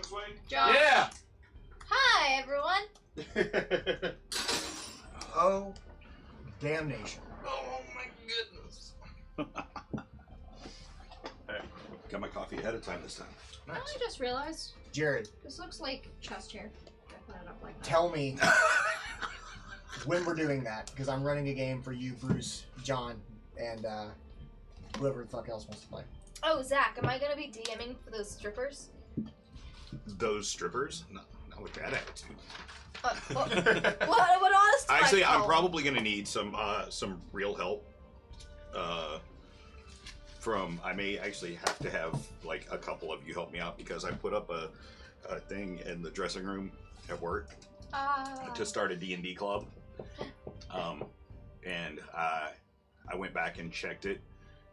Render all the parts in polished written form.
this way? Josh. Yeah! Hi, everyone. Oh, damnation. Oh my goodness. Hey, got my coffee ahead of time this time. I just realized Jared, this looks like chest hair. I put it up like that. tell me when we're doing that, because I'm running a game for you, Bruce, John, and whoever the fuck else wants to play. Oh, Zach, am I gonna be DMing for those strippers? Those strippers? No, not with that attitude. What honest? Actually, I'm probably gonna need some real help. I may actually have to have like a couple of you help me out because I put up a thing in the dressing room at work to start a D&D club. And I went back and checked it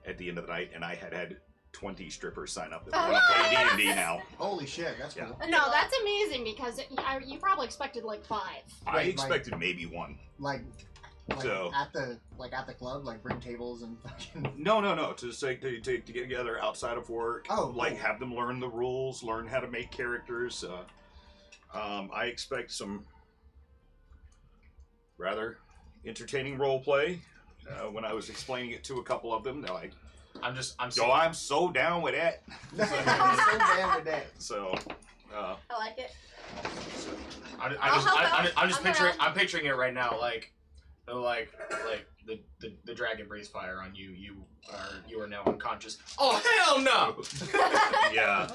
at the end of the night, and I had 20 strippers sign up that want to play D&D now. Holy shit, that's cool. No, that's amazing because you probably expected like 5. I expected maybe 1. Like So- at the club, like bring tables and fucking. No. To say to get together outside of work. Oh, like cool. have them learn the rules, learn how to make characters. I expect some rather entertaining role play. When I was explaining it to a couple of them, they're like, I'm so down with that. So damn with that. So, I like it. I'm picturing it right now, like the dragon breathes fire on you. You are now unconscious. Oh hell no! yeah.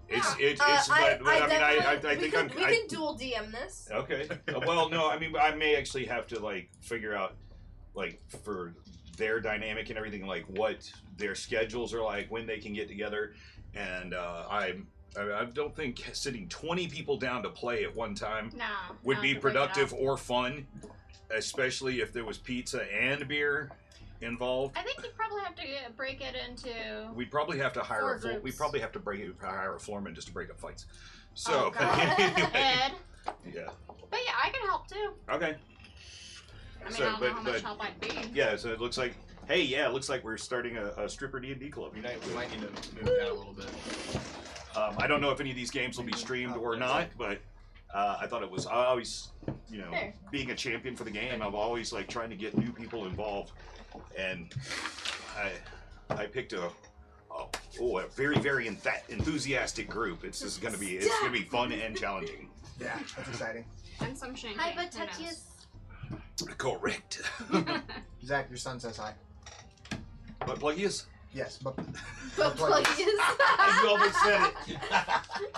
I think we can dual DM this. Okay. Well, no, I mean, I may actually have to like figure out like for their dynamic and everything, like what their schedules are like, when they can get together, and I don't think sitting 20 people down to play at one time would be productive or fun, especially if there was pizza and beer involved. I think you'd probably have to break it into. We'd probably have to hire groups. we'd probably have to hire a floorman just to break up fights. So, Ed. yeah. But yeah, I can help too. Okay. I mean, I don't know how much help I'd be. Yeah, so it looks like, it looks like we're starting a stripper D&D club. We might need to move that a little bit. I don't know if any of these games will be streamed or not, but I thought it was, I always, being a champion for the game, I'm always like trying to get new people involved, and I picked a very, very enthusiastic group. It's just gonna be fun and challenging. Yeah, that's exciting. And some champagne. Hi, but touches. Correct. Zach, your son says hi. But pluggies? Yes, but Pluggies. You almost said it.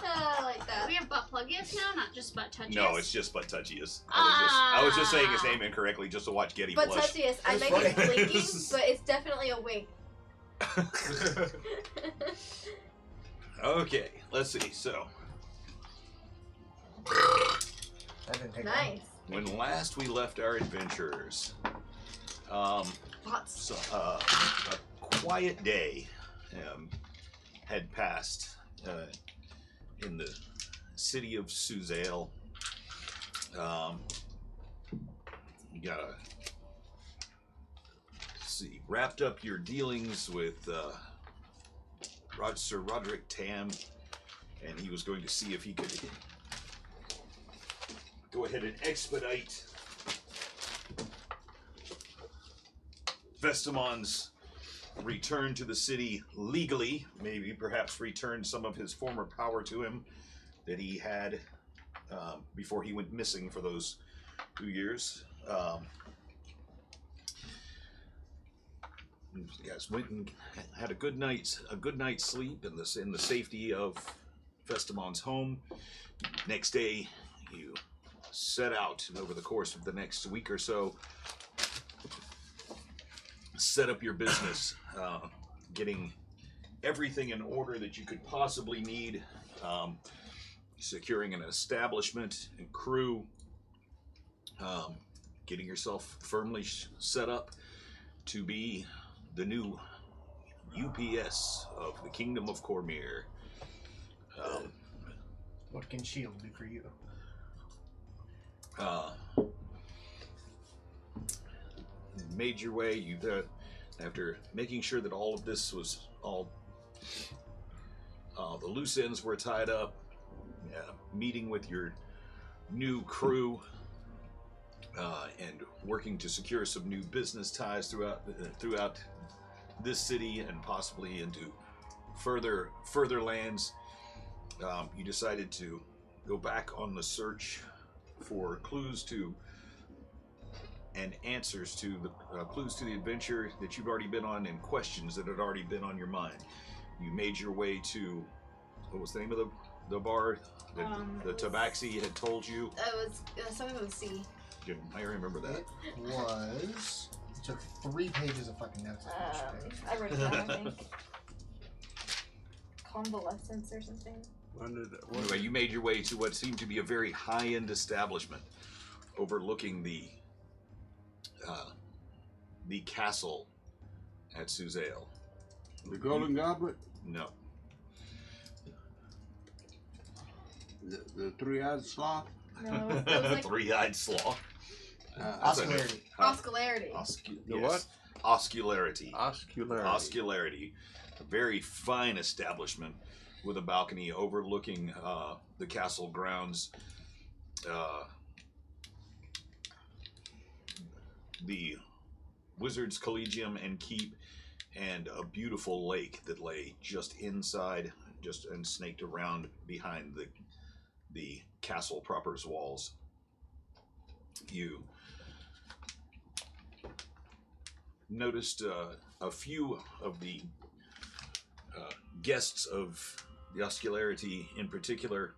I like that. We have butt pluggies now, not just butt touchies. No, it's just but touchies. I was just saying his name incorrectly just to watch Getty But blush. touchiest, I meant it blinking, but it's definitely a wink. Okay, let's see. So, that didn't take long. Nice. when last we left our adventurers, a quiet day had passed in the city of Suzail. You gotta see, wrapped up your dealings with Sir Roderick Tam, and he was going to see if he could go ahead and expedite Vestamon's return to the city legally, maybe perhaps return some of his former power to him that he had before he went missing for those 2 years. You guys went and had a good night's sleep in the safety of Vestamon's home. Next day, you set out, and over the course of the next week or so, set up your business, getting everything in order that you could possibly need, securing an establishment and crew, getting yourself firmly set up to be the new UPS of the Kingdom of Cormyr. What can Shield do for you? Made your way. You after making sure that all of this was all The loose ends were tied up. Meeting with your new crew and working to secure some new business ties throughout this city and possibly into further lands. You decided to go back on the search for clues to and answers to the clues to the adventure that you've already been on and questions that had already been on your mind. You made your way to, what was the name of the bar that the Tabaxi had told you? It was something with a C. I remember that. It took 3 pages of fucking notes. I wrote it down, I think. Convalescence or something. Anyway, you made your way to what seemed to be a very high-end establishment overlooking the castle at Suzale. The Golden Goblet? No. The Three-Eyed Sloth? No, It was like Three-eyed sloth. Oscularity. Oscularity. The what? Oscularity. Oscularity. Oscularity. A very fine establishment with a balcony overlooking the castle grounds. The Wizards Collegium and Keep, and a beautiful lake that lay just inside, and snaked around behind the castle proper's walls. You noticed a few of the guests of the Oscularity in particular.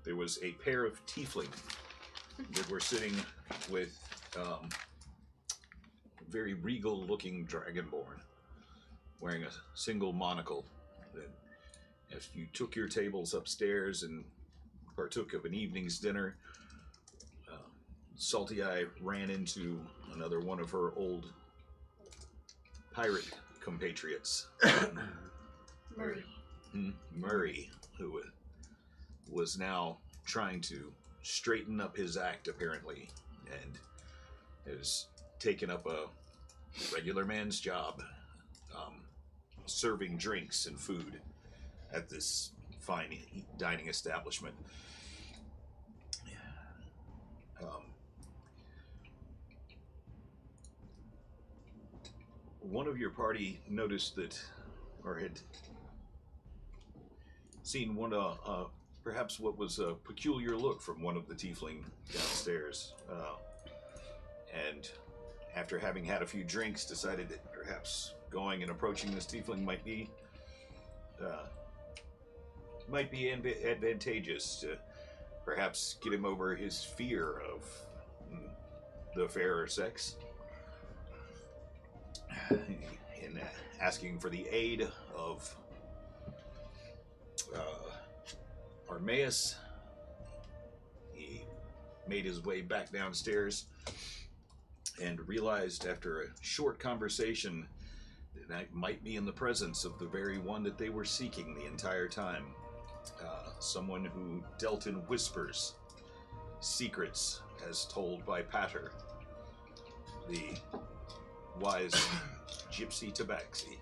There was a pair of tiefling that were sitting with very regal looking dragonborn wearing a single monocle. That as you took your tables upstairs and partook of an evening's dinner, Salty Eye ran into another one of her old pirate compatriots, Murray, who was now trying to straighten up his act apparently, and has taken up a regular man's job, serving drinks and food at this fine dining establishment. One of your party noticed that, or had seen perhaps what was a peculiar look from one of the tiefling downstairs, and after having had a few drinks, decided that perhaps going and approaching this tiefling might be advantageous to perhaps get him over his fear of the fairer sex, in asking for the aid of Armaeus. He made his way back downstairs and realized after a short conversation that I might be in the presence of the very one that they were seeking the entire time. Someone who dealt in whispers, secrets as told by Pater, the wise gypsy tabaxi.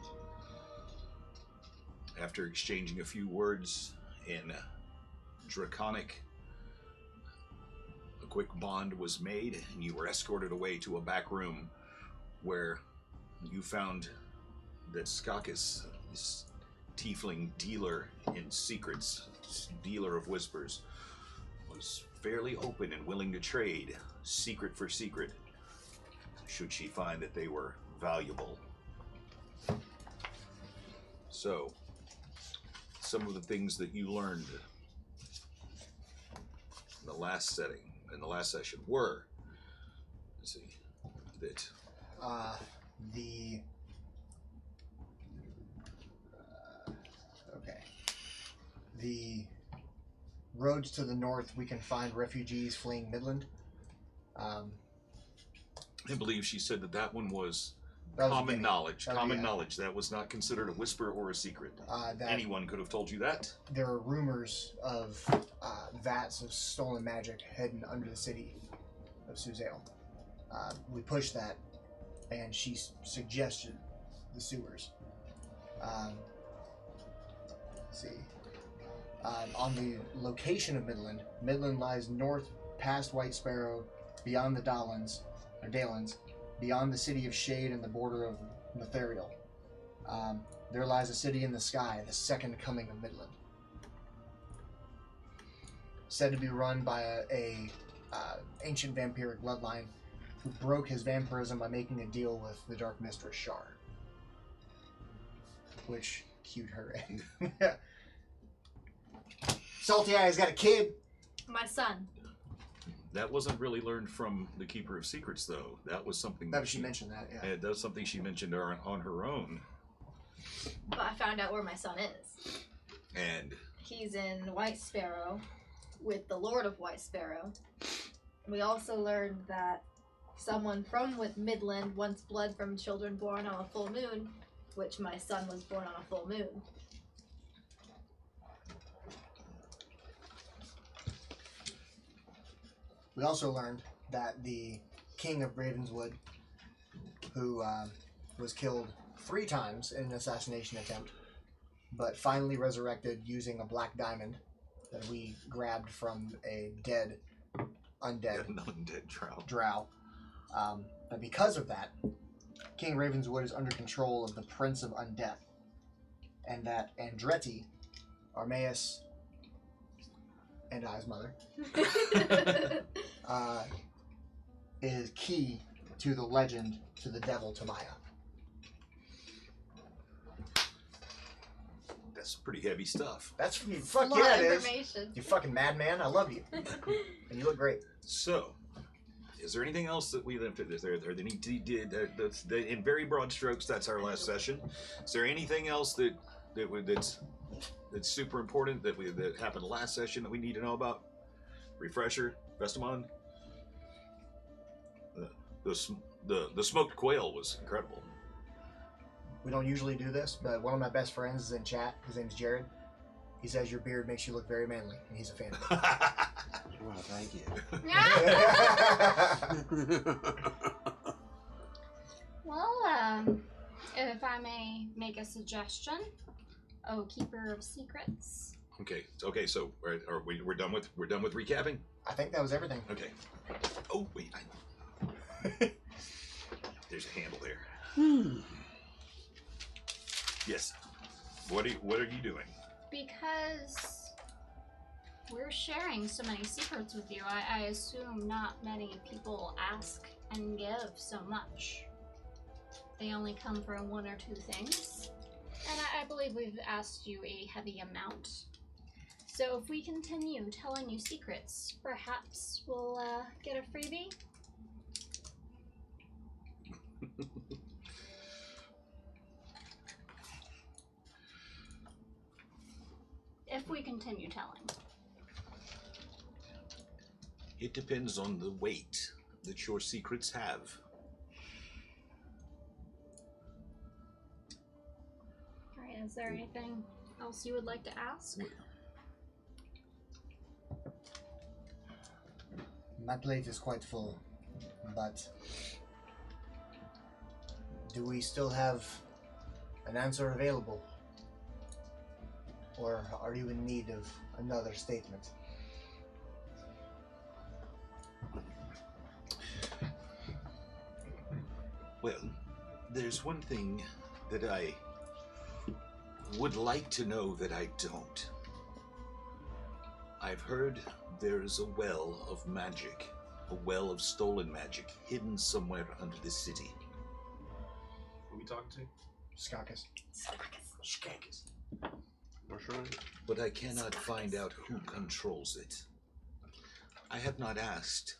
After exchanging a few words in Draconic, a quick bond was made, and you were escorted away to a back room where you found that Skakis, this tiefling dealer in secrets, dealer of whispers, was fairly open and willing to trade secret for secret, should she find that they were valuable. So, some of the things that you learned in the last session were, let's see, that the roads to the north, we can find refugees fleeing Midland. I believe she said that one was That was common Vinny. knowledge. Oh, Common yeah. knowledge. That was not considered a whisper or a secret. That Anyone could have told you that. there are rumors of vats of stolen magic hidden under the city of Suzale. We pushed that, and she suggested the sewers. let's see. On the location of Midland, Midland lies north past White Sparrow, beyond the Dalens, beyond the city of Shade and the border of Metheriel. There lies a city in the sky, the second coming of Midland. Said to be run by a ancient vampiric bloodline who broke his vampirism by making a deal with the Dark Mistress Shar, which cued her in. Salty Eye's got a kid. My son. That wasn't really learned from the Keeper of Secrets, though. That was something That she mentioned that, yeah. That was something she mentioned on her own. But I found out where my son is. And He's in White Sparrow with the Lord of White Sparrow. We also learned that someone from with Midland wants blood from children born on a full moon, which my son was born on a full moon. We also learned that the King of Ravenswood, who was killed 3 times in an assassination attempt, but finally resurrected using a black diamond that we grabbed from a dead, undead undead trout. drow. But because of that, King Ravenswood is under control of the Prince of Undeath, and that Andretti, Armaeus, and I's mother, is key to the legend to the devil Tamaya. That's pretty heavy stuff. That's A fuck lot yeah, of it is. information. You fucking madman. I love you, and you look great. So, is there anything else that we left? Is there any in very broad strokes? That's our last session. Is there anything else that's super important that happened last session that we need to know about? Refresher, Vestamon. The smoked quail was incredible. We don't usually do this, but one of my best friends is in chat. His name's Jared. He says your beard makes you look very manly, and he's a fan of it. Well, thank you. Well, if I may make a suggestion, oh, Keeper of Secrets. Okay. So we're done with recapping. I think that was everything. Okay. Oh wait, there's a handle there. Yes. What are you doing? Because we're sharing so many secrets with you, I assume not many people ask and give so much. They only come for 1 or 2 things. And I believe we've asked you a heavy amount. So if we continue telling you secrets, perhaps we'll get a freebie? If we continue telling. It depends on the weight that your secrets have. Alright, is there anything else you would like to ask? My plate is quite full, but do we still have an answer available? Or are you in need of another statement? Well, there's one thing that I would like to know that I don't. I've heard there's a well of magic, a well of stolen magic, hidden somewhere under the city. Who are we talking to? Skakis. Skankus. That's right. But I cannot find out who controls it. I have not asked,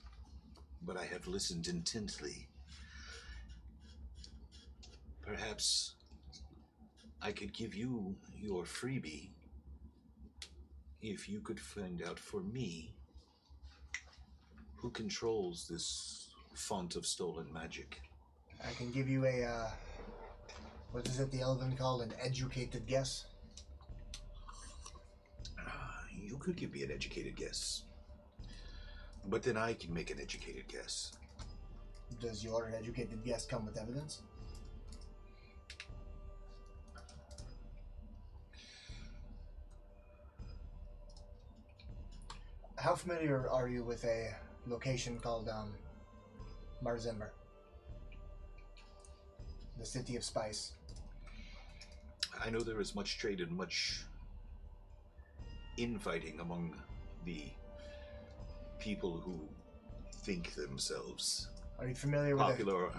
but I have listened intently. Perhaps I could give you your freebie if you could find out for me who controls this font of stolen magic. I can give you a, what is it the Elven called? An educated guess? You could give me an educated guess. But then I can make an educated guess. Does your educated guess come with evidence? How familiar are you with a location called Marzimber? The city of spice. I know there is much trade and much infighting among the people who think themselves Are you familiar with popular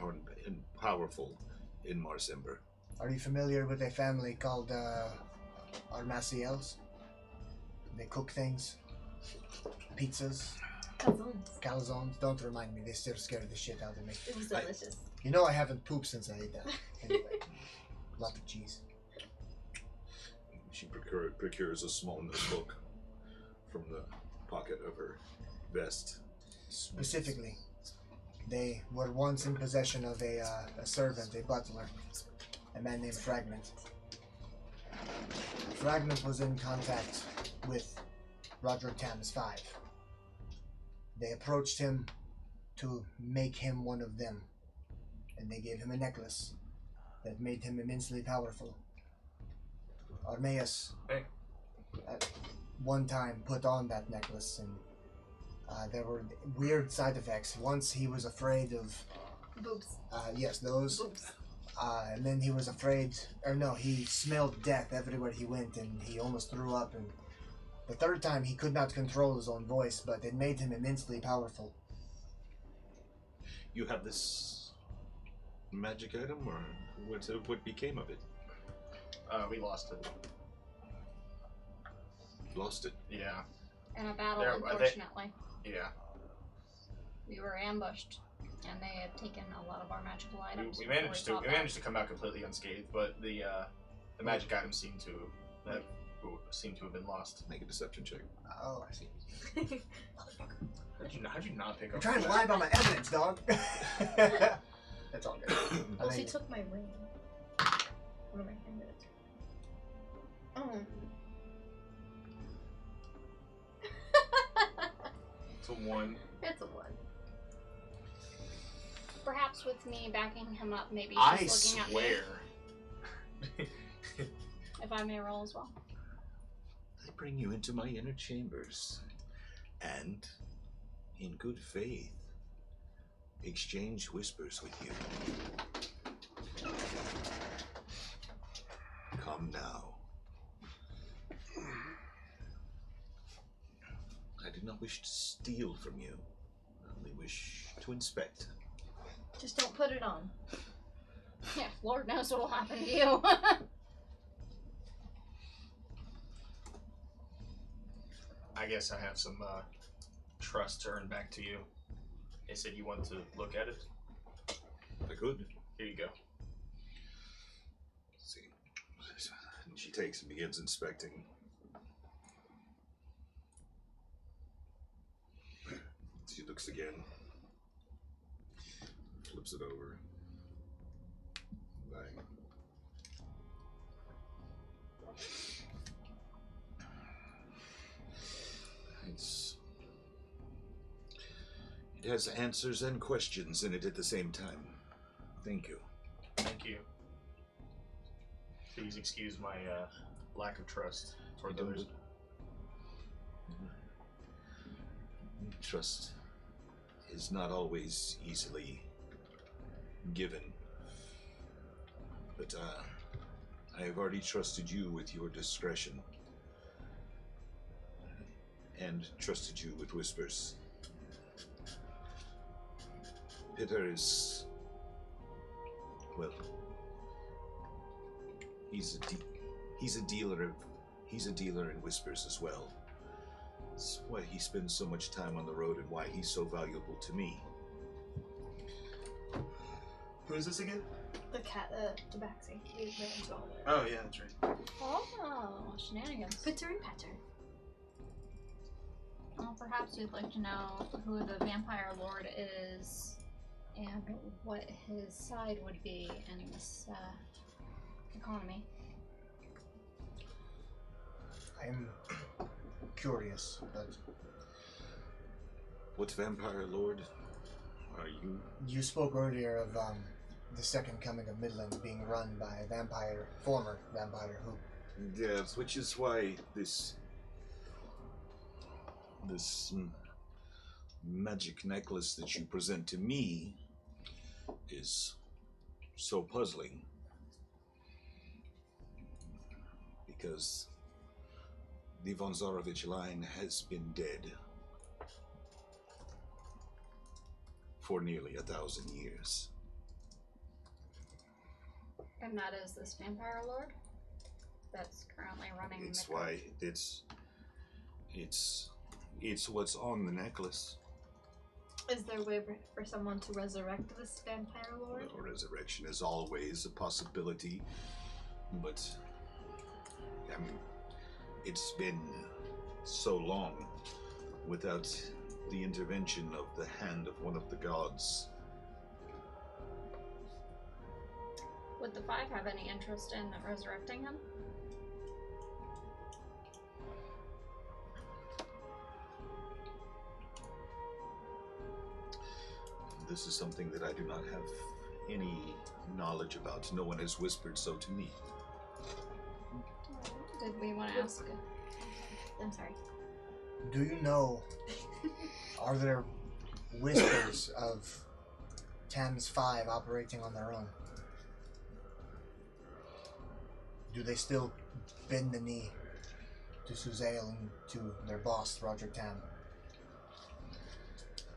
and powerful in Marsimber. Are you familiar with a family called Armaciels? They cook things, pizzas, calzones. Don't remind me; they still scared the shit out of me. It was delicious. You know I haven't pooped since I ate that. Anyway, lot of cheese. She procures a small notebook from the pocket of her vest. Specifically, they were once in possession of a servant, a butler, a man named Fragment. Fragment was in contact with Roderick Thames V. They approached him to make him one of them, and they gave him a necklace that made him immensely powerful. Armaeus, Hey. at one time, put on that necklace, and there were weird side effects. Once he was afraid of... Boobs. Yes, those. Boobs. And then he was afraid, or no, he smelled death everywhere he went, and he almost threw up. And the third time, he could not control his own voice, but it made him immensely powerful. You have this magic item, or what became of it? We lost it. Lost it. Yeah. In a battle, There- unfortunately. Yeah. We were ambushed, and they had taken a lot of our magical items. We before managed fought we back. managed to come out completely unscathed, but the magic items seem to have been lost. Make a deception check. Oh, I see. How'd you not pick You're up? trying to lie about my evidence, dog. That's all good. Oh, she took my ring. One of my fingers. It's a 1. It's a 1. Perhaps with me backing him up, maybe I he's looking swear. at me. If I may roll as well. I bring you into my inner chambers, and, in good faith, exchange whispers with you. Come now. I do not wish to steal from you. I only wish to inspect. Just don't put it on. Yeah, Lord knows what will happen to you. I guess I have some trust to earn back to you. They said you want to look at it. If I could. Here you go. Let's see. And she takes and begins inspecting. She looks again. Flips it over. Bang. It has answers and questions in it at the same time. Thank you. Thank you. Please excuse my lack of trust toward others. Trust is not always easily given. But I have already trusted you with your discretion. And trusted you with whispers. Peter is... well... He's a dealer in whispers as well. That's why he spends so much time on the road and why he's so valuable to me. Who is this again? The cat, the backseat. We ran into all that. Oh yeah, that's right. Oh, shenanigans. Pitter and patter. Well, perhaps you'd like to know who the vampire lord is and what his side would be in this economy. I'm curious, but What vampire lord are you? you spoke earlier of the second coming of Midland being run by a former vampire who... Yes, which is why this this magic necklace that you present to me is so puzzling. Because the Von Zarovich line has been dead for nearly 1,000 years. And that is this vampire lord that's currently running It's the why it's what's on the necklace. Is there a way for someone to resurrect this vampire lord? Well, resurrection is always a possibility, but I mean, it's been so long without the intervention of the hand of one of the gods. Would the Five have any interest in resurrecting him? This is something that I do not have any knowledge about. No one has whispered so to me. Did we want to ask? I'm sorry. Do you know, are there whispers of Tams 5 operating on their own? Do they still bend the knee to Suzail and to their boss, Roger Tam?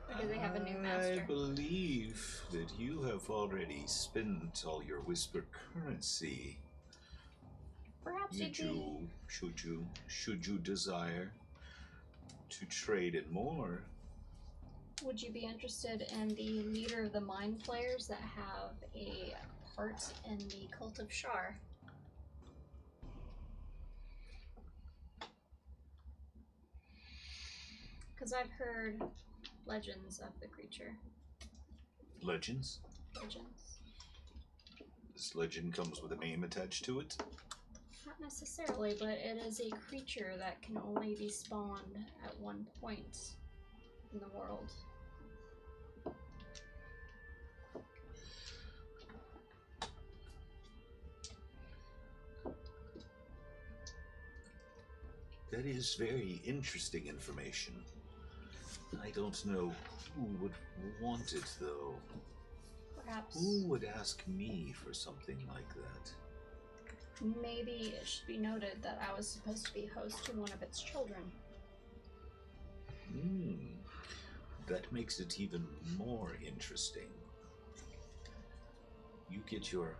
Or do they have a new master? I believe that you have already spent all your whisper currency. Perhaps you'd be... Should you desire to trade it more? Would you be interested in the leader of the mind players that have a part in the cult of Shar? Because I've heard legends of the creature. Legends? Legends. This legend comes with a name attached to it? Not necessarily, but it is a creature that can only be spawned at one point in the world. That is very interesting information. I don't know who would want it, though. Perhaps Who would ask me for something like that? maybe it should be noted that I was supposed to be host to one of its children. That makes it even more interesting. You get your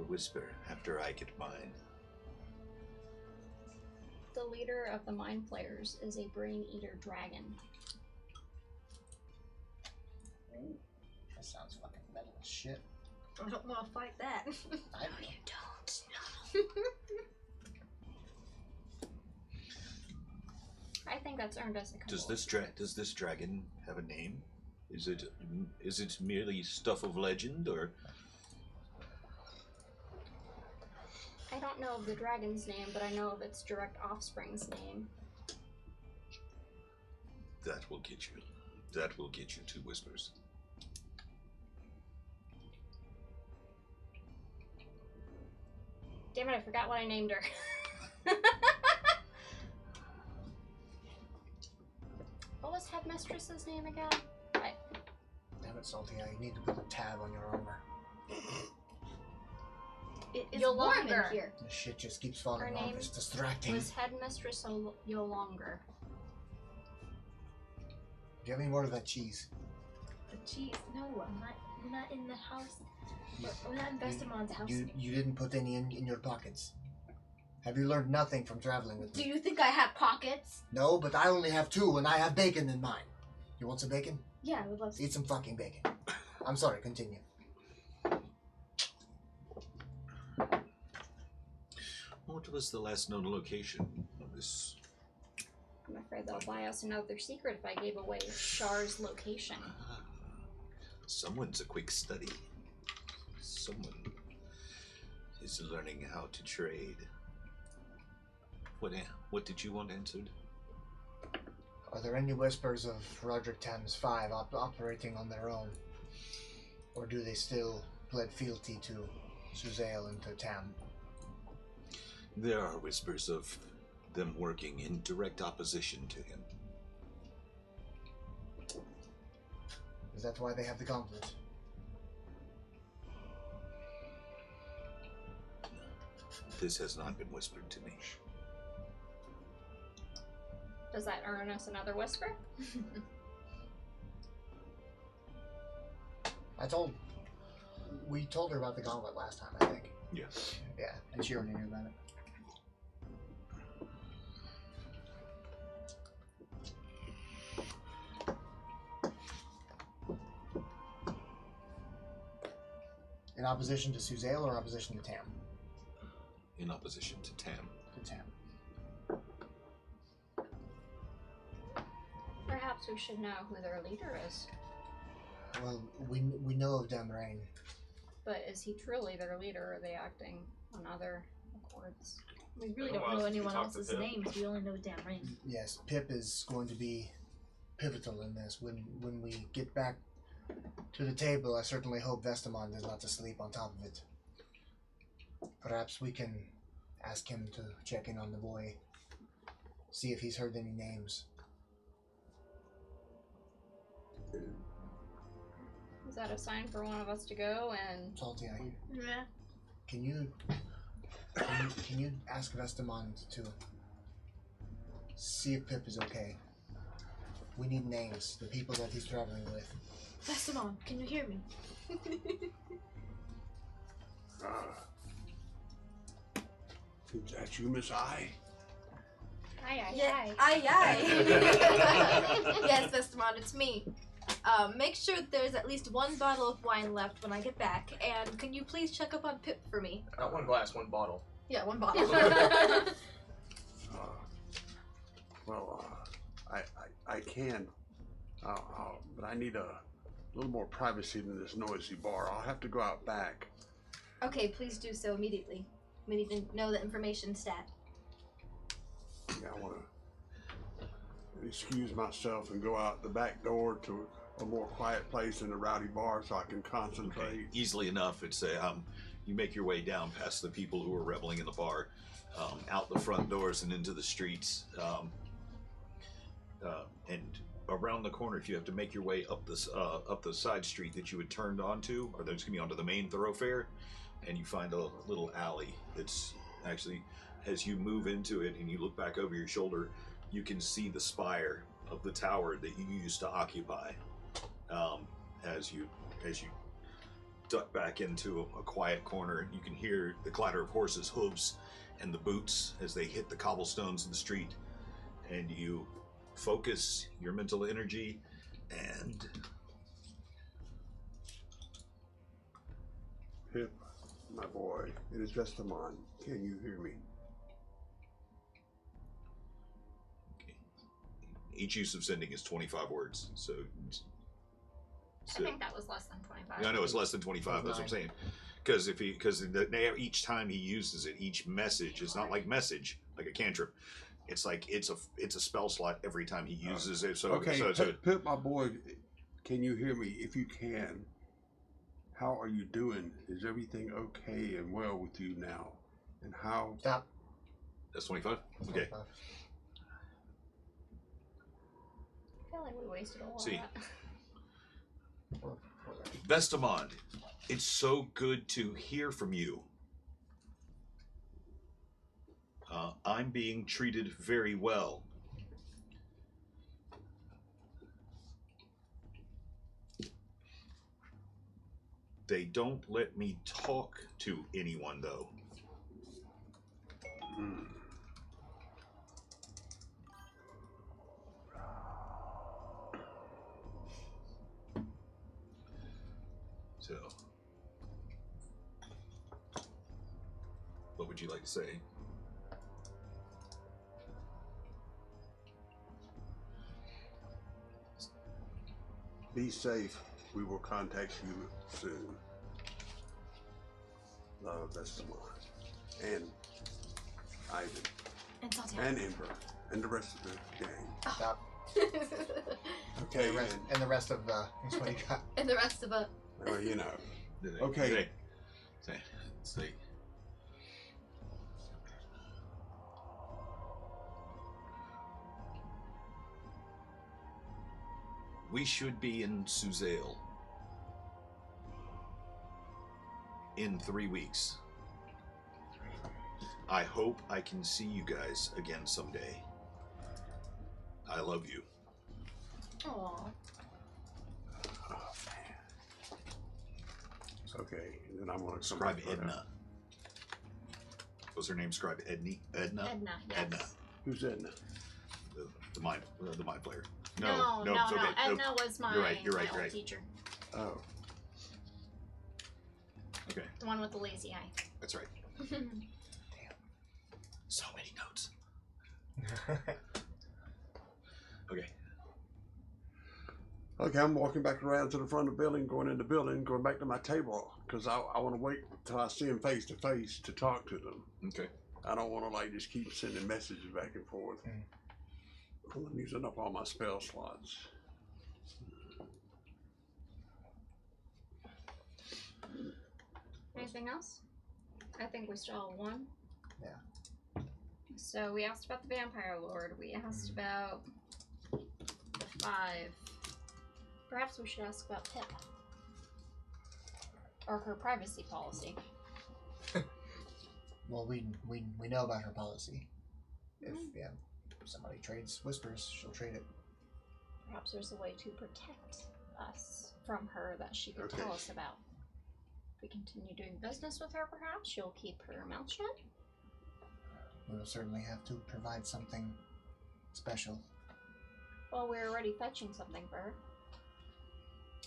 whisper after I get mine. The leader of the mind players is a brain eater dragon. That sounds fucking metal as shit. I don't want to fight that. I No, you don't. I think that's earned us a couple. Does this dragon have a name? Is it merely stuff of legend, or? I don't know of the dragon's name, but I know of its direct offspring's name. That will get you. That will get you 2 whispers. Damn it, I forgot what I named her. What was Headmistress's name again? Damn it, Salty. You need to put a tab on your armor. It is You're warm longer. in here. This shit just keeps falling Her off. name It's distracting. Was Headmistress Yolonger. Do you have any more of that cheese? The cheese. No, I'm not in the house. We're not in Vestermon's house. You didn't put any in your pockets. Have you learned nothing from traveling with Do me? you think I have pockets? No, but I only have 2 and I have bacon in mine. You want some bacon? Yeah, I would love to. Eat some fucking bacon. I'm sorry, continue. What was the last known location of this? I'm afraid they'll buy us another secret if I gave away Shar's location. Someone's a quick study. Someone is learning how to trade. What did you want answered? Are there any whispers of Roderick Tams 5 operating on their own? Or do they still plead fealty to Suzail and to Tam? There are whispers of them working in direct opposition to him. Is that why they have the gauntlet? This has not been whispered to me. Does that earn us another whisper? We told her about the gauntlet last time, I think. Yes. Yeah, and she already knew about it. In opposition to Suzale or opposition to Tam? In opposition to Tam. To Tam. Perhaps we should know who their leader is. Well, we know of Damrain. But is he truly their leader, or are they acting on other accords? We really Who don't else know did you anyone talk to, else's Pip? names. We only know Damrain. Yes, Pip is going to be pivotal in this. When we get back to the table, I certainly hope Vestamond is not asleep on top of it. Perhaps we can ask him to check in on the boy, see if he's heard any names. Is that a sign for one of us to go and... Salty Eye, Yeah. can you ask Vestamond to see if Pip is okay? We need names, the people that he's traveling with. Vestamon, can you hear me? Is that you, Miss I? Aye, Yeah. Aye, aye. Yes, Vestamon, it's me. Make sure there's at least one bottle of wine left when I get back, and can you please check up on Pip for me? Not one glass, one bottle. Yeah, one bottle. I can. But I need a little more privacy than this noisy bar. I'll have to go out back. Okay, please do so immediately. We need to know the information stat. Yeah, I want to excuse myself and go out the back door to a more quiet place in the rowdy bar so I can concentrate. Okay. Easily enough, it's you make your way down past the people who are reveling in the bar, out the front doors and into the streets, and around the corner. If you have to make your way up the side street that you had turned onto, or that's gonna be onto the main thoroughfare, and you find a little alley that's actually, as you move into it and you look back over your shoulder, you can see the spire of the tower that you used to occupy. As you duck back into a quiet corner, you can hear the clatter of horses' hooves and the boots as they hit the cobblestones in the street, and you focus your mental energy and Pip, my boy, it is Vestamon. Can you hear me? each use of sending is 25 words. So I think that was less than 25. I know it's less than 25. That's what I'm saying. Because each time he uses it, each message is not like message, like a cantrip. It's like it's a spell slot every time he uses it. So okay, so Pip, my boy, can you hear me? If you can, how are you doing? Is everything okay and well with you now? And how? Stop. That's 25. Okay. I feel like we wasted a lot See. of that. Vestamond, it's so good to hear from you. I'm being treated very well. They don't let me talk to anyone, though. Hmm. So, what would you like to say? Be safe. We will contact you soon. Love, Vestamon. And Ivan. And Santiago. And Ember. And the rest of the gang. Stop. Okay, And the rest of here's what you got. And the rest of us. well, you know. Okay. Say. We should be in Suzail in 3 weeks. I hope I can see you guys again someday. I love you. Aww. Okay, and then I'm gonna come Scribe back for that. Edna. Was her name Scribe Edney? Edna? Edna, yes. Edna. Who's Edna? The mind player. No, it's okay. Edna was my, You're right, my you're old right. teacher. Oh, Okay, The one with the lazy eye. that's right. So many notes. Okay. okay. I'm walking back around to the front of the building, going in the building, going back to my table because I want to wait till I see them face to face to talk to them. Okay. I don't want to like just keep sending messages back and forth. I'm using up all my spell slots. Anything else? I think we still have one. Yeah. So we asked about the Vampire Lord. We asked about the 5. Perhaps we should ask about Pip. Or her privacy policy. Well, we know about her policy. If somebody trades whispers, she'll trade it. Perhaps there's a way to protect us from her that she could tell us about. If we continue doing business with her, perhaps she'll keep her mouth shut. We'll certainly have to provide something special. Well, we're already fetching something for her.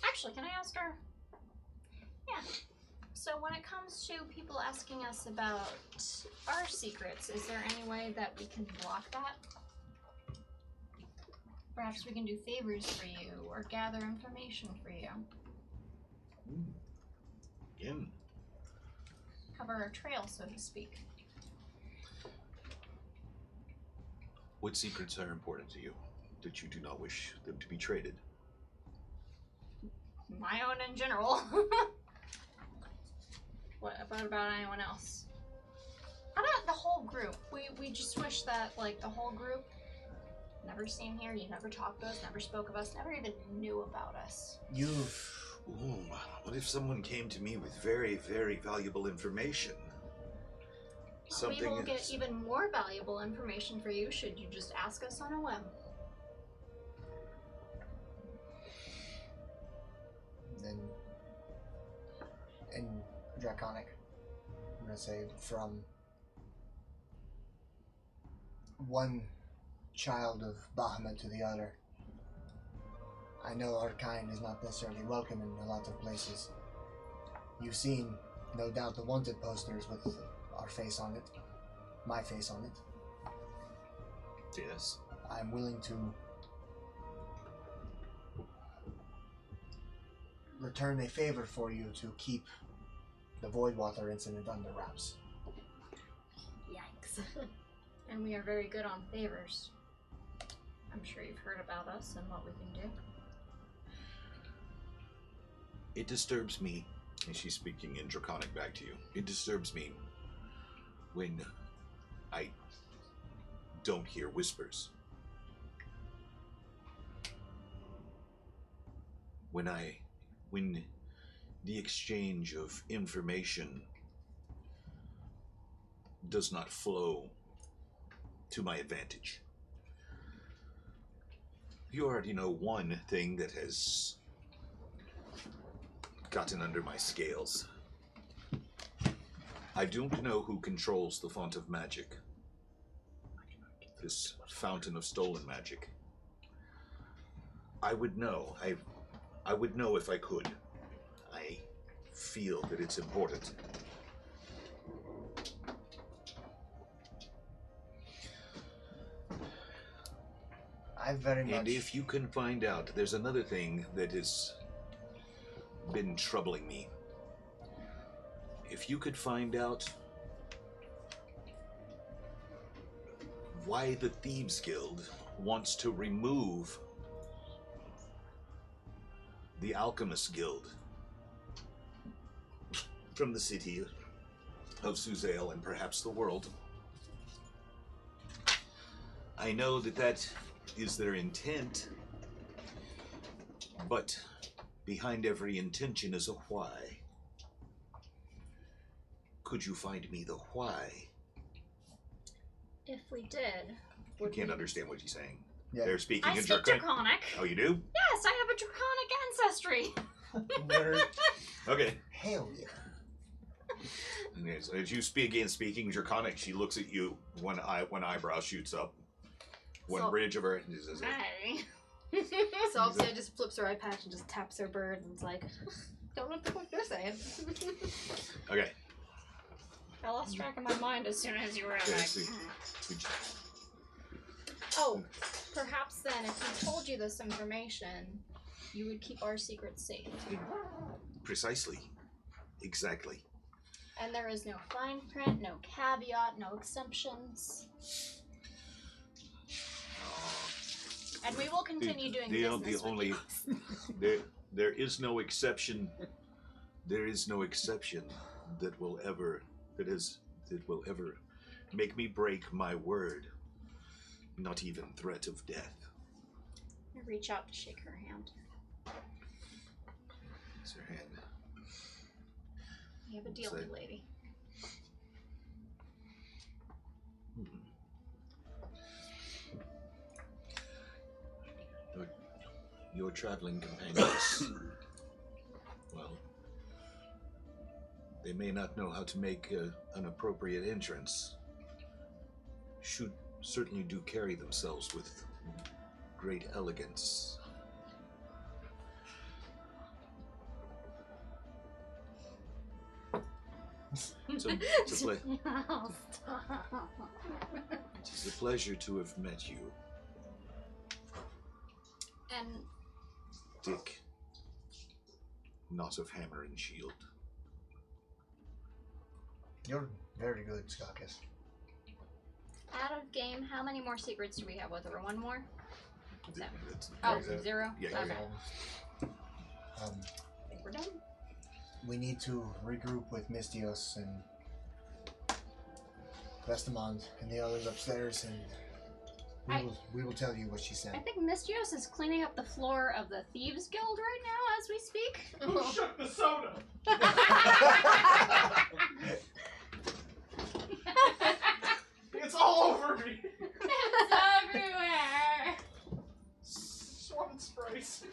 Actually, can I ask her? Yeah. So when it comes to people asking us about our secrets, is there any way that we can block that? Perhaps we can do favors for you or gather information for you. Again. Cover a trail, so to speak. What secrets are important to you that you do not wish them to be traded? My own in general. What about anyone else? How about the whole group? We just wish that, like, the whole group never seen here, you never talked to us, never spoke of us, never even knew about us. Ooh, what if someone came to me with very, very valuable information? We will get even more valuable information for you should you just ask us on a whim. Then, in Draconic, I'm gonna say from one child of Bahamut to the other. I know our kind is not necessarily welcome in a lot of places. You've seen, no doubt, the wanted posters with our face on it, my face on it. Yes. I'm willing to return a favor for you to keep the Voidwater incident under wraps. Yikes. And we are very good on favors. I'm sure you've heard about us and what we can do. It disturbs me, and she's speaking in Draconic back to you. It disturbs me when I don't hear whispers. When the exchange of information does not flow to my advantage. You already know one thing that has gotten under my scales. I don't know who controls the font of magic. This fountain of stolen magic. I would know. I would know if I could. I feel that it's important. I very much. And if you can find out, there's another thing that has been troubling me. If you could find out why the Thieves Guild wants to remove the Alchemist Guild from the city of Suzail and perhaps the world. I know that that is their intent, But behind every intention is a why. Could you find me the why? If we did, You can't understand what she's saying. Yeah. They're speaking I in speak Draconic. Draconic. Oh, you do? Yes, I have a Draconic ancestry. Nerd. Okay. Hell yeah. Okay, so as you begin speaking Draconic, she looks at you. One eyebrow shoots up. One So- ridge of her. And says, Hey. So Alcia just flips her eye patch and just taps her bird and it's like, don't know what they're saying. okay. I lost track of my mind as soon as you were Okay, like. see. Oh, perhaps then, if we told you this information, you would keep our secrets safe. Precisely. Exactly. And there is no fine print, no caveat, no exemptions. And we will continue doing business with you. There is no exception. There is no exception that will ever make me break my word. Not even threat of death. I reach out to shake her hand. It's her hand. We have a deal, So- lady. Your traveling companions. Well, they may not know how to make an appropriate entrance. Should certainly do carry themselves with great elegance. It's a pleasure to have met you, And Dick. Not of Hammer and Shield. You're very good, Skakis. out of game, how many more secrets do we have with her? One more? That's- Oh, There's a- 0? Yeah, Okay. I Um, think we're done. we need to regroup with Mystios and Vestamond and the others upstairs, and we will tell you what she I said. think Mystios is cleaning up the floor of the Thieves Guild right now as we speak. Who shook the soda? It's all over me. It's everywhere! Swan sprays.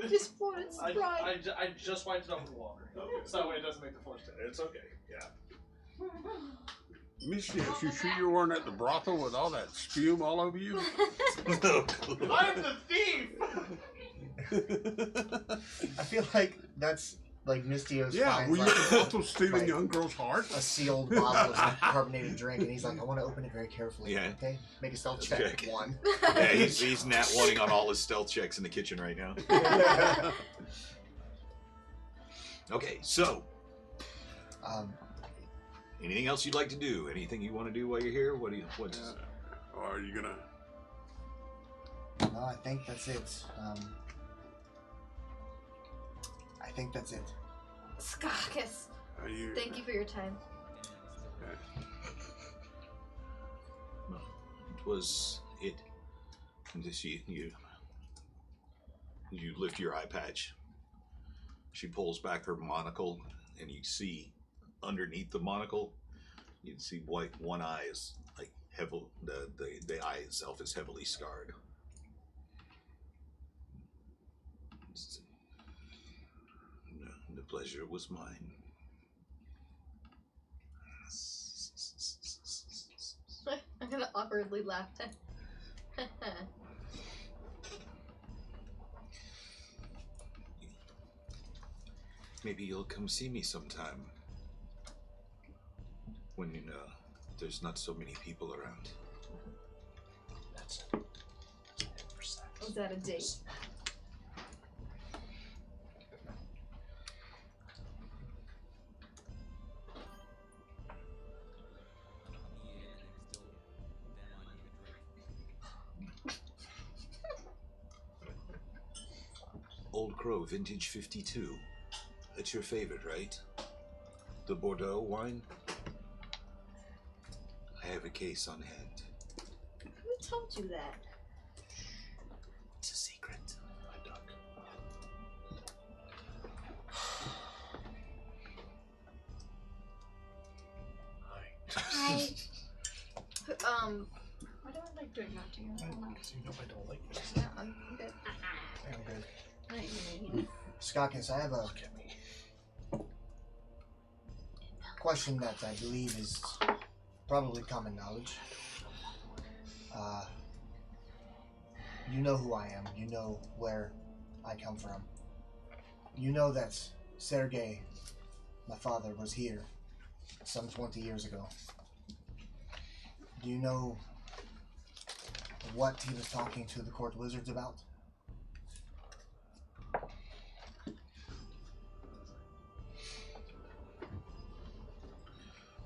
Just wanted Sprite. I just wiped it off with water. So that way it doesn't make the floor stink. It's okay. Yeah. Mystios, you sure you weren't at the brothel with all that spume all over you? I'm the thief! I feel like that's like Mystios Yeah, finds were you like, at the brothel stealing like- young girl's heart? a sealed bottle of some carbonated drink, and he's like, I want to open it very carefully. Yeah. Okay, make a stealth check. Check. 1. Yeah, he's nat wanting on all his stealth checks in the kitchen right now. Okay, so anything else you'd like to do? Anything you want to do while you're here? What's Or are you gonna? No, I think that's it. I think that's it. Skakis. Are you? Thank you for your time. it was it? And you lift your eye patch. She pulls back her monocle, and you see underneath the monocle, you can see one eye is like heavy. The eye itself is heavily scarred. The pleasure was mine. I'm gonna awkwardly laugh. Maybe you'll come see me sometime. When there's not so many people around. That's 10%. Was that a date? Old Crow, vintage 52. That's your favorite, right? The Bordeaux wine? I have a case on hand. Who told you that? It's a secret, my duck. Why do I like doing that to you? I don't know. Because you know I don't like this. Yeah, I'm good. I'm good. I ain't mean. Skakis, I have a question that I believe is probably common knowledge. You know who I am. You know where I come from. You know that Sergei, my father, was here some 20 years ago. Do you know what he was talking to the court wizards about?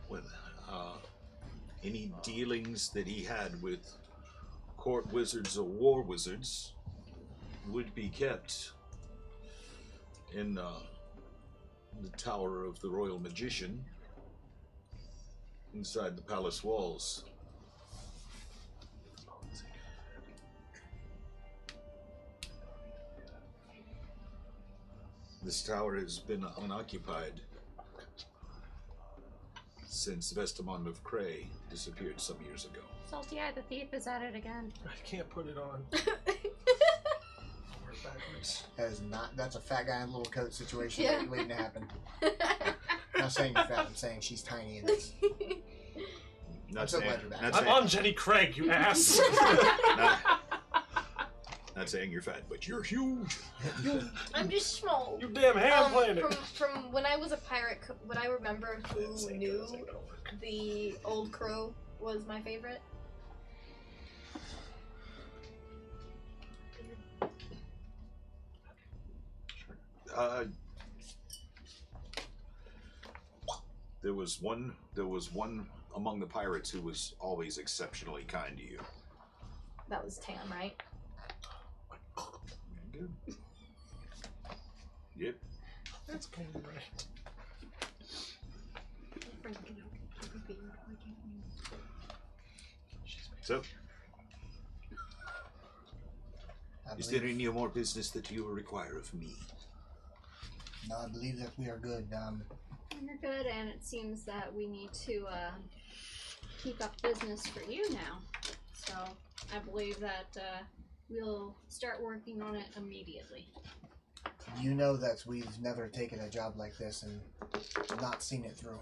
Well, any dealings that he had with court wizards or war wizards would be kept in the Tower of the Royal Magician inside the palace walls. This tower has been unoccupied since Vestamond of Cray disappeared some years ago. Salty Eye the Thief is at it again. I can't put it on. We're backwards. That is not. That's a fat guy in a little coat situation Yeah. waiting to happen. I'm not saying you're fat. I'm saying she's tiny and it's Not so saying, glad you're back. not I'm saying, on Jenny Craig, you ass. not saying you're fat, but you're huge. I'm just small. You damn ham planet. From when I was a pirate, would I remember who knew the old crow was my favorite? There was one among the pirates who was always exceptionally kind to you. That was Tam, right? Good. Yep. That's kind of right. So, I is there believe, any more business that you require of me? no, I believe that we are good. You're good, and it seems that we need to keep up business for you now. So I believe that we'll start working on it immediately. You know that we've never taken a job like this and not seen it through.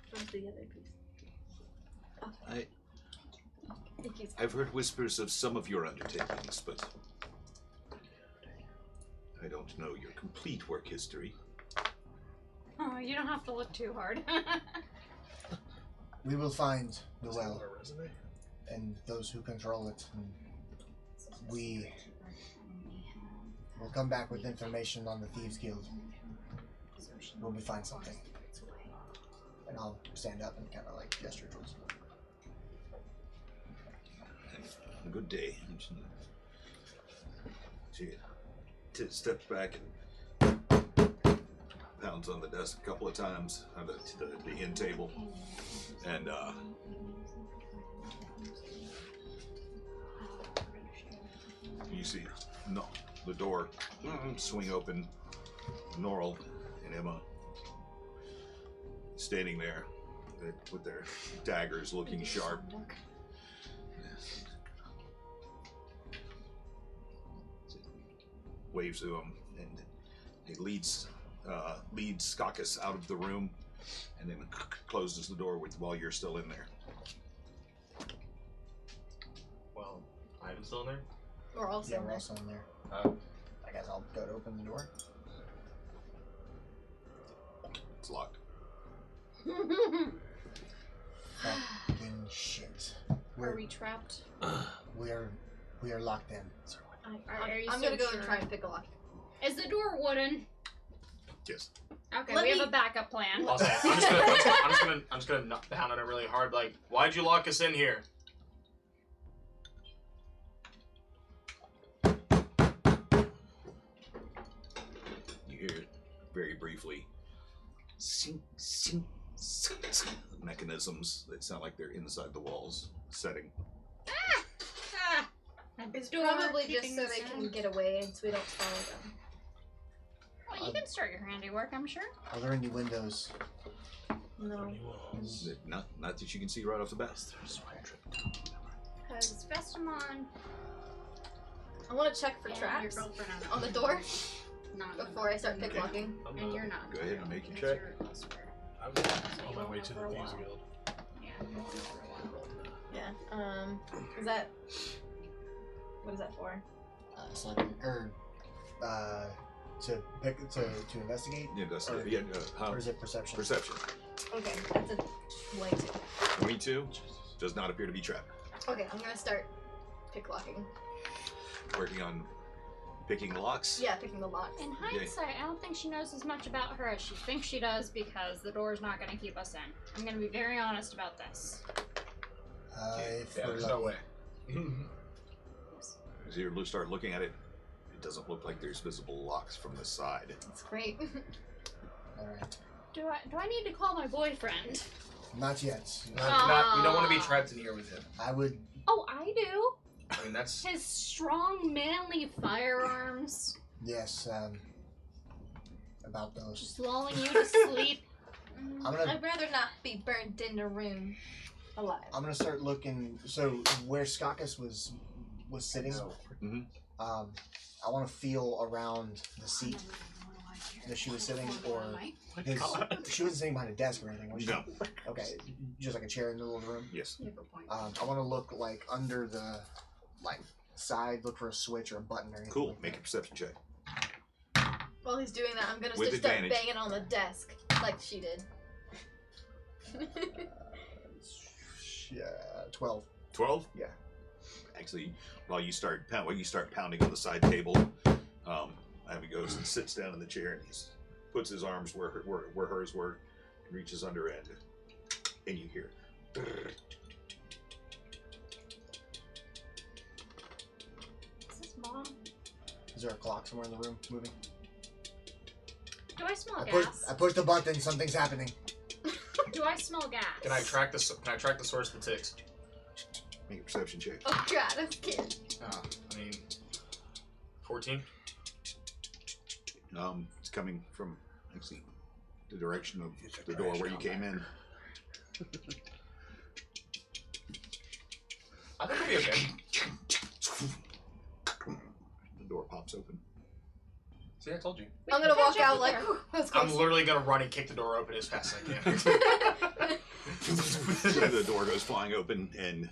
Where's the other piece? Thank you. I've heard whispers of some of your undertakings, but I don't know your complete work history. Oh, you don't have to look too hard. We will find the Is that well our resume? and those who control it, and we will come back with information on the Thieves Guild when we find something. And I'll stand up and kind of like gesture towards them. Good day. She steps back and pounds on the desk a couple of times on the end table, and you see the door swing open. Norrell and Emma standing there with their daggers looking sharp. Waves to him, and he leads Skakis out of the room, and then closes the door while you're still in there. Well, I'm still in there. We're also Yeah, in we're there. also in there. Oh. I guess I'll go to open the door. It's locked. Fucking shit. Are we trapped? We are locked in. Are you I'm so gonna go sure? and try and pick a lock. Is the door wooden? Yes. Okay, Let we me- have a backup plan. I'm just gonna knock down on it really hard. Like, why'd you lock us in here? You hear it very briefly. Sing, sing, sing, sing. Mechanisms that sound like they're inside the walls setting. Ah! It's Door probably just keeping so the they can sound. get away and so we don't follow them. Well, you can start your handiwork, I'm sure. Are there any windows No. Not that you can see right off the bat. Because Vestamon I want to check for and traps your girlfriend are on the door not before I start picklocking. and you're not. Go ahead and make your It's check. your elsewhere. I was on my way to the Thieves Guild. Yeah, you won't know for a while. Yeah. Is that? What is that for? Something to investigate, Yeah, that's Or- yeah. or is it perception? Perception. Okay, that's a 22. 22 does not appear to be trapped. Okay, I'm gonna start picklocking. Working on picking locks. Yeah, picking the locks. In hindsight, I don't think she knows as much about her as she thinks she does because the door's not going to keep us in. I'm going to be very honest about this. If Yeah, we're there's no lucky. way. As you start looking at it, it doesn't look like there's visible locks from the side. That's great. All right. Do I need to call my boyfriend? Not yet. We don't want to be trapped in here with him. I would. Oh, I do. I mean, that's. His strong, manly firearms Yes. About those. just lulling you to sleep. I'm gonna- I'd rather not be burnt in a room alive. I'm gonna start looking. So where Skakis was sitting, Mhm. I want to feel around the seat that she was sitting, or his, she wasn't sitting behind a desk or anything, was she? No. Okay, just like a chair in the middle of the room. Yes. I want to look like under the side, look for a switch or a button or anything. Cool. like Make a that. perception check. While he's doing that, I'm gonna With just start advantage. banging on the desk like she did. Yeah, 12. 12. Yeah. Actually, while you start pounding on the side table, Abby goes and sits down in the chair and he puts his arms where hers were, and reaches under and you hear. Is this Mom? Is there a clock somewhere in the room moving? Do I smell I gas? pushed the button. Something's happening. Do I smell gas? Can I track the source of the ticks? Make a perception check. Oh god, I'm scared. I mean, 14. It's coming from actually the direction of the door where you came in. I think we'll be okay. The door pops open. See, I told you. We I'm can gonna walk catch up out with like, her. whew, that was I'm close. literally gonna run and kick the door open as fast as I can. The door goes flying open, and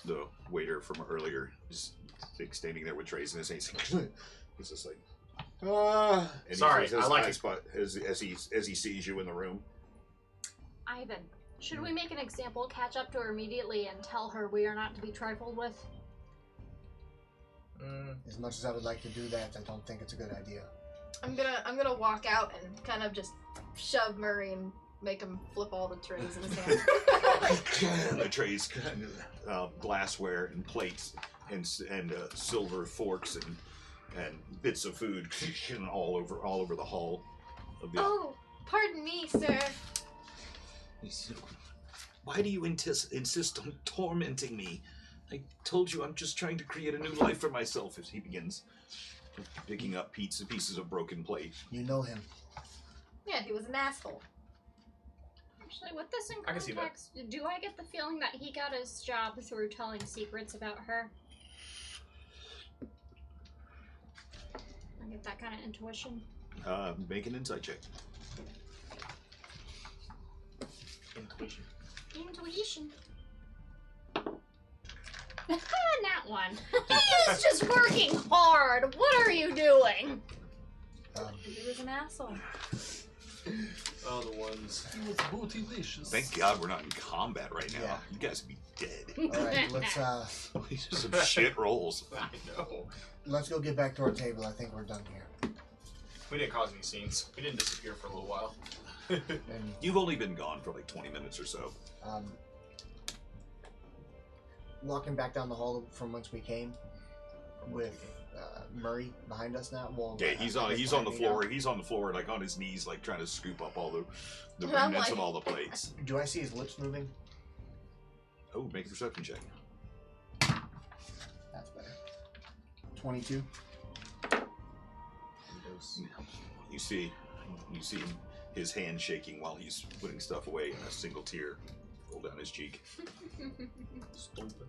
the waiter from earlier is standing there with trays in his hands. He's just like, and he Sorry, says I like high it. spot as he sees you in the room. Ivan, should we make an example, catch up to her immediately, and tell her we are not to be trifled with? As much as I would like to do that, I don't think it's a good idea. I'm gonna walk out and kind of just shove Murray and make him flip all the trays in his hand. The trays, glassware and plates and silver forks and bits of food all over the hall of the. Oh, pardon me, sir. Why do you insist on tormenting me? I told you I'm just trying to create a new life for myself. As he begins picking up pieces of broken plate. You know him. Yeah, he was an asshole. Actually, with this in I can see that. context, do I get the feeling that he got his job through telling secrets about her? I get that kind of intuition. Make an insight check. Intuition. Intuition. Not one. He is just working hard. What are you doing? He was an asshole. Oh, the ones. It was bootylicious. Thank God we're not in combat right now. Yeah. You guys would be dead. All right, These are some shit rolls. I know. let's go get back to our table. I think we're done here. We didn't cause any scenes. We didn't disappear for a little while. And You've only been gone for like 20 minutes or so. walking back down the hall from whence we came, with Murray behind us now. Well, Yeah, he's on the behind me floor. now. He's on the floor, like on his knees, like trying to scoop up all the I'm remnants like- of all the plates. Do I see his lips moving? Oh, make a perception check. That's better. 22. You see You see him, his hand shaking while he's putting stuff away, and a single tear roll down his cheek. Stupid.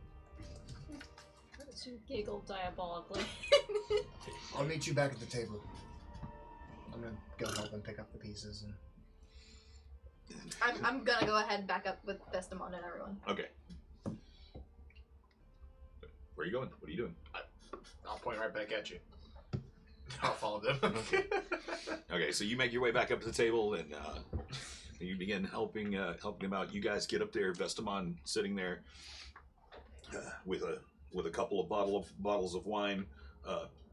To giggle diabolically. I'll meet you back at the table. I'm gonna go help him pick up the pieces. And I'm gonna go ahead and back up with Vestamon and everyone. Okay. Where are you going? What are you doing? I'll point right back at you. I'll follow them. Okay, so you make your way back up to the table, and you begin helping them out. You guys get up there. Vestamon sitting there with a couple of bottles of wine,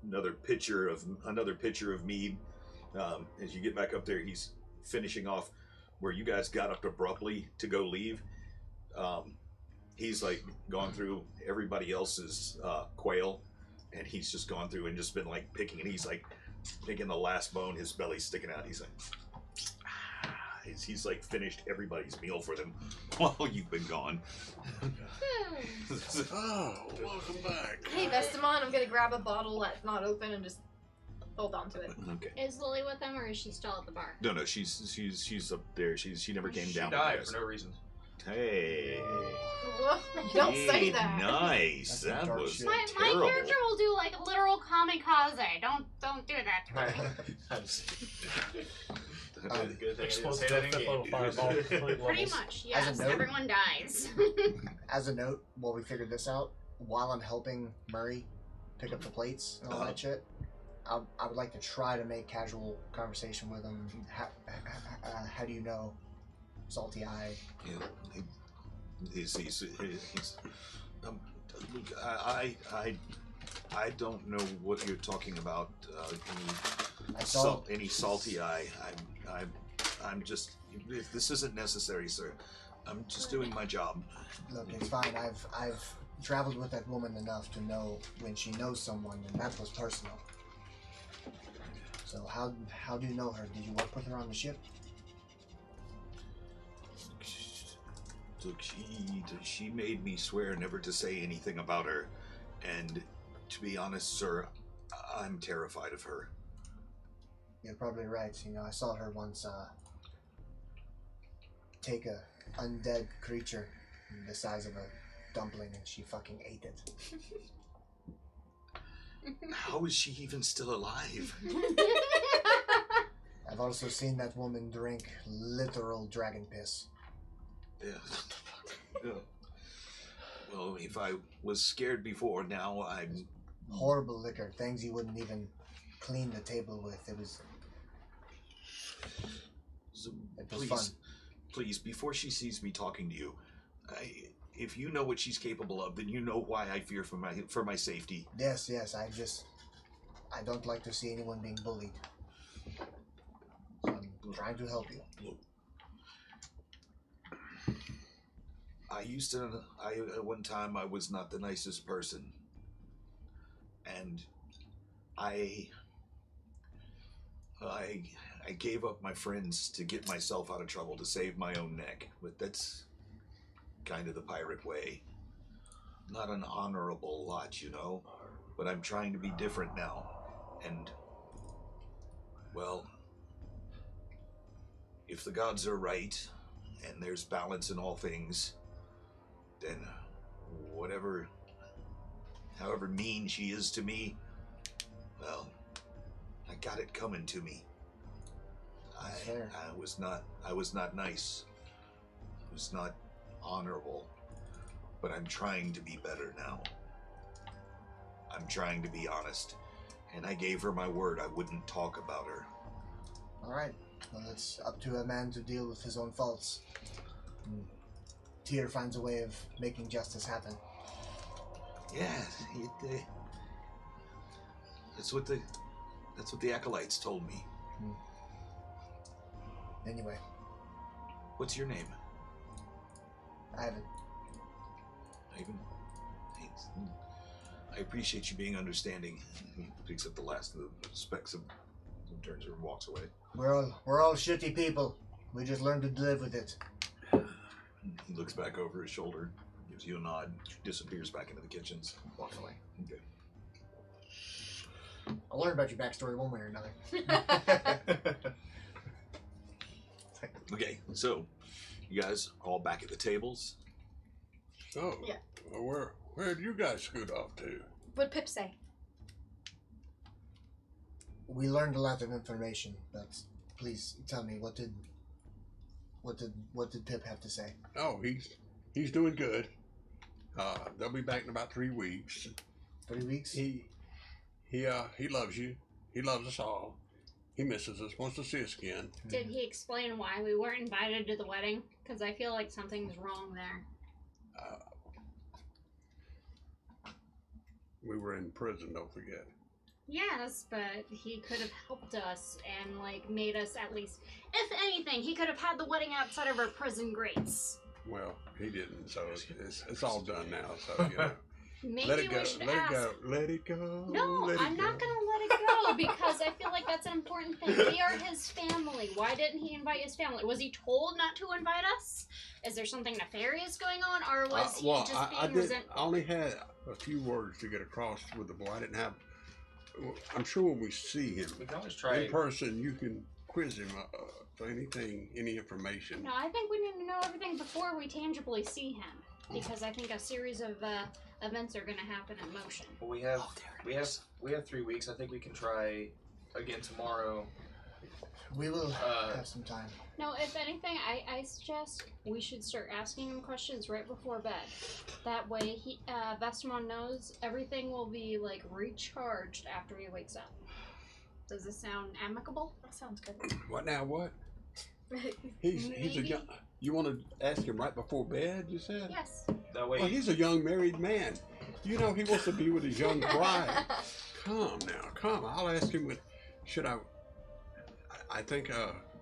another pitcher of mead. As you get back up there, he's finishing off where you guys got up abruptly to go leave. He's like gone through everybody else's quail, and he's just gone through and just been like picking, and he's like picking the last bone. His belly's sticking out. He's like, he's like finished everybody's meal for them while you've been gone. Oh, welcome back. Hey, Vestamon, I'm gonna grab a bottle that's not open and just hold on to it. Okay. Is Lily with them, or is she still at the bar? No, she's up there. She never came She down. died with for us. no reason. Hey. Don't say Hey, that. Nice. That's some That dark was shit. My terrible. character will do like a literal kamikaze. Don't do that to me. Good thing I didn't Explosive say that in fifth level game. fireball. Pretty much, yes. note- Everyone dies. as a note, while we figured this out, while I'm helping Murray pick up the plates and all that shit, I would like to try to make casual conversation with him. How do you know Salty Eye? Yeah, he's look, I don't know what you're talking about. I saw. Any salty eye. I'm just. This isn't necessary, sir. I'm just doing my job. Look, it's fine. I've traveled with that woman enough to know when she knows someone, and that was personal. So how do you know her? Did you work with her on the ship? Look, she made me swear never to say anything about her, and to be honest, sir, I'm terrified of her. You're probably right. You know, I saw her once take a undead creature the size of a dumpling, and she fucking ate it. How is she even still alive? I've also seen that woman drink literal dragon piss. Yeah. Yeah. Well, if I was scared before, now I'm. Horrible liquor, things you wouldn't even clean the table with. It was So, fun. please, before she sees me talking to you, if you know what she's capable of, then you know why I fear for my safety. Yes, I don't like to see anyone being bullied. So I'm trying to help you. Look, at one time I was not the nicest person, and I gave up my friends to get myself out of trouble, to save my own neck. But that's kind of the pirate way. Not an honorable lot, you know. But I'm trying to be different now. And, well, if the gods are right, and there's balance in all things, then however mean she is to me, well, I got it coming to me. Fair. I was not nice. I was not honorable. But I'm trying to be better now. I'm trying to be honest. And I gave her my word I wouldn't talk about her. Alright. Well, it's up to a man to deal with his own faults. And Tyr finds a way of making justice happen. Yeah, that's what the acolytes told me. Anyway, What's your name? Ivan. Ivan? Thanks. I appreciate you being understanding. He picks up the last of the specks and turns and walks away. We're all shitty people. We just learn to live with it. He looks back over his shoulder, gives you a nod, disappears back into the kitchens, walks away. Okay. I'll learn about your backstory one way or another. So, you guys all back at the tables? So, Yeah. where'd you guys scoot off to? What'd Pip say? We learned a lot of information, but please tell me what did Pip have to say? Oh, he's doing good. They'll be back in about 3 weeks. 3 weeks? He loves you. He loves us all. He misses us. Wants to see us again. Did he explain why we weren't invited to the wedding? Because I feel like something's wrong there. We were in prison. Don't forget. Yes, but he could have helped us and, like, made us at least... If anything, he could have had the wedding outside of our prison grates. Well, he didn't. So it's all done now. So you know. Maybe Let it go. we should Let ask... it go. Let it go. No, Let it I'm not go. gonna let it go because I feel like that's an important thing. We are his family. Why didn't he invite his family? Was he told not to invite us? Is there something nefarious going on, or was he just being resentful? I only had a few words to get across with the boy. I didn't have. I'm sure when we see him We can always try. in person, you can quiz him for anything, any information. No, I think we need to know everything before we tangibly see him, because I think a series of events are going to happen in motion. Well, we have 3 weeks. I think we can try again tomorrow. We will have some time. No, if anything, I suggest we should start asking him questions right before bed. That way, Vestamon knows everything will be, like, recharged after he wakes up. Does this sound amicable? That sounds good. What now? What? He's a Maybe. young. You want to ask him right before bed? You said. Yes. That way. Well, he's a young married man. You know he wants to be with his young bride. Come now, come. I'll ask him when. Should I? I think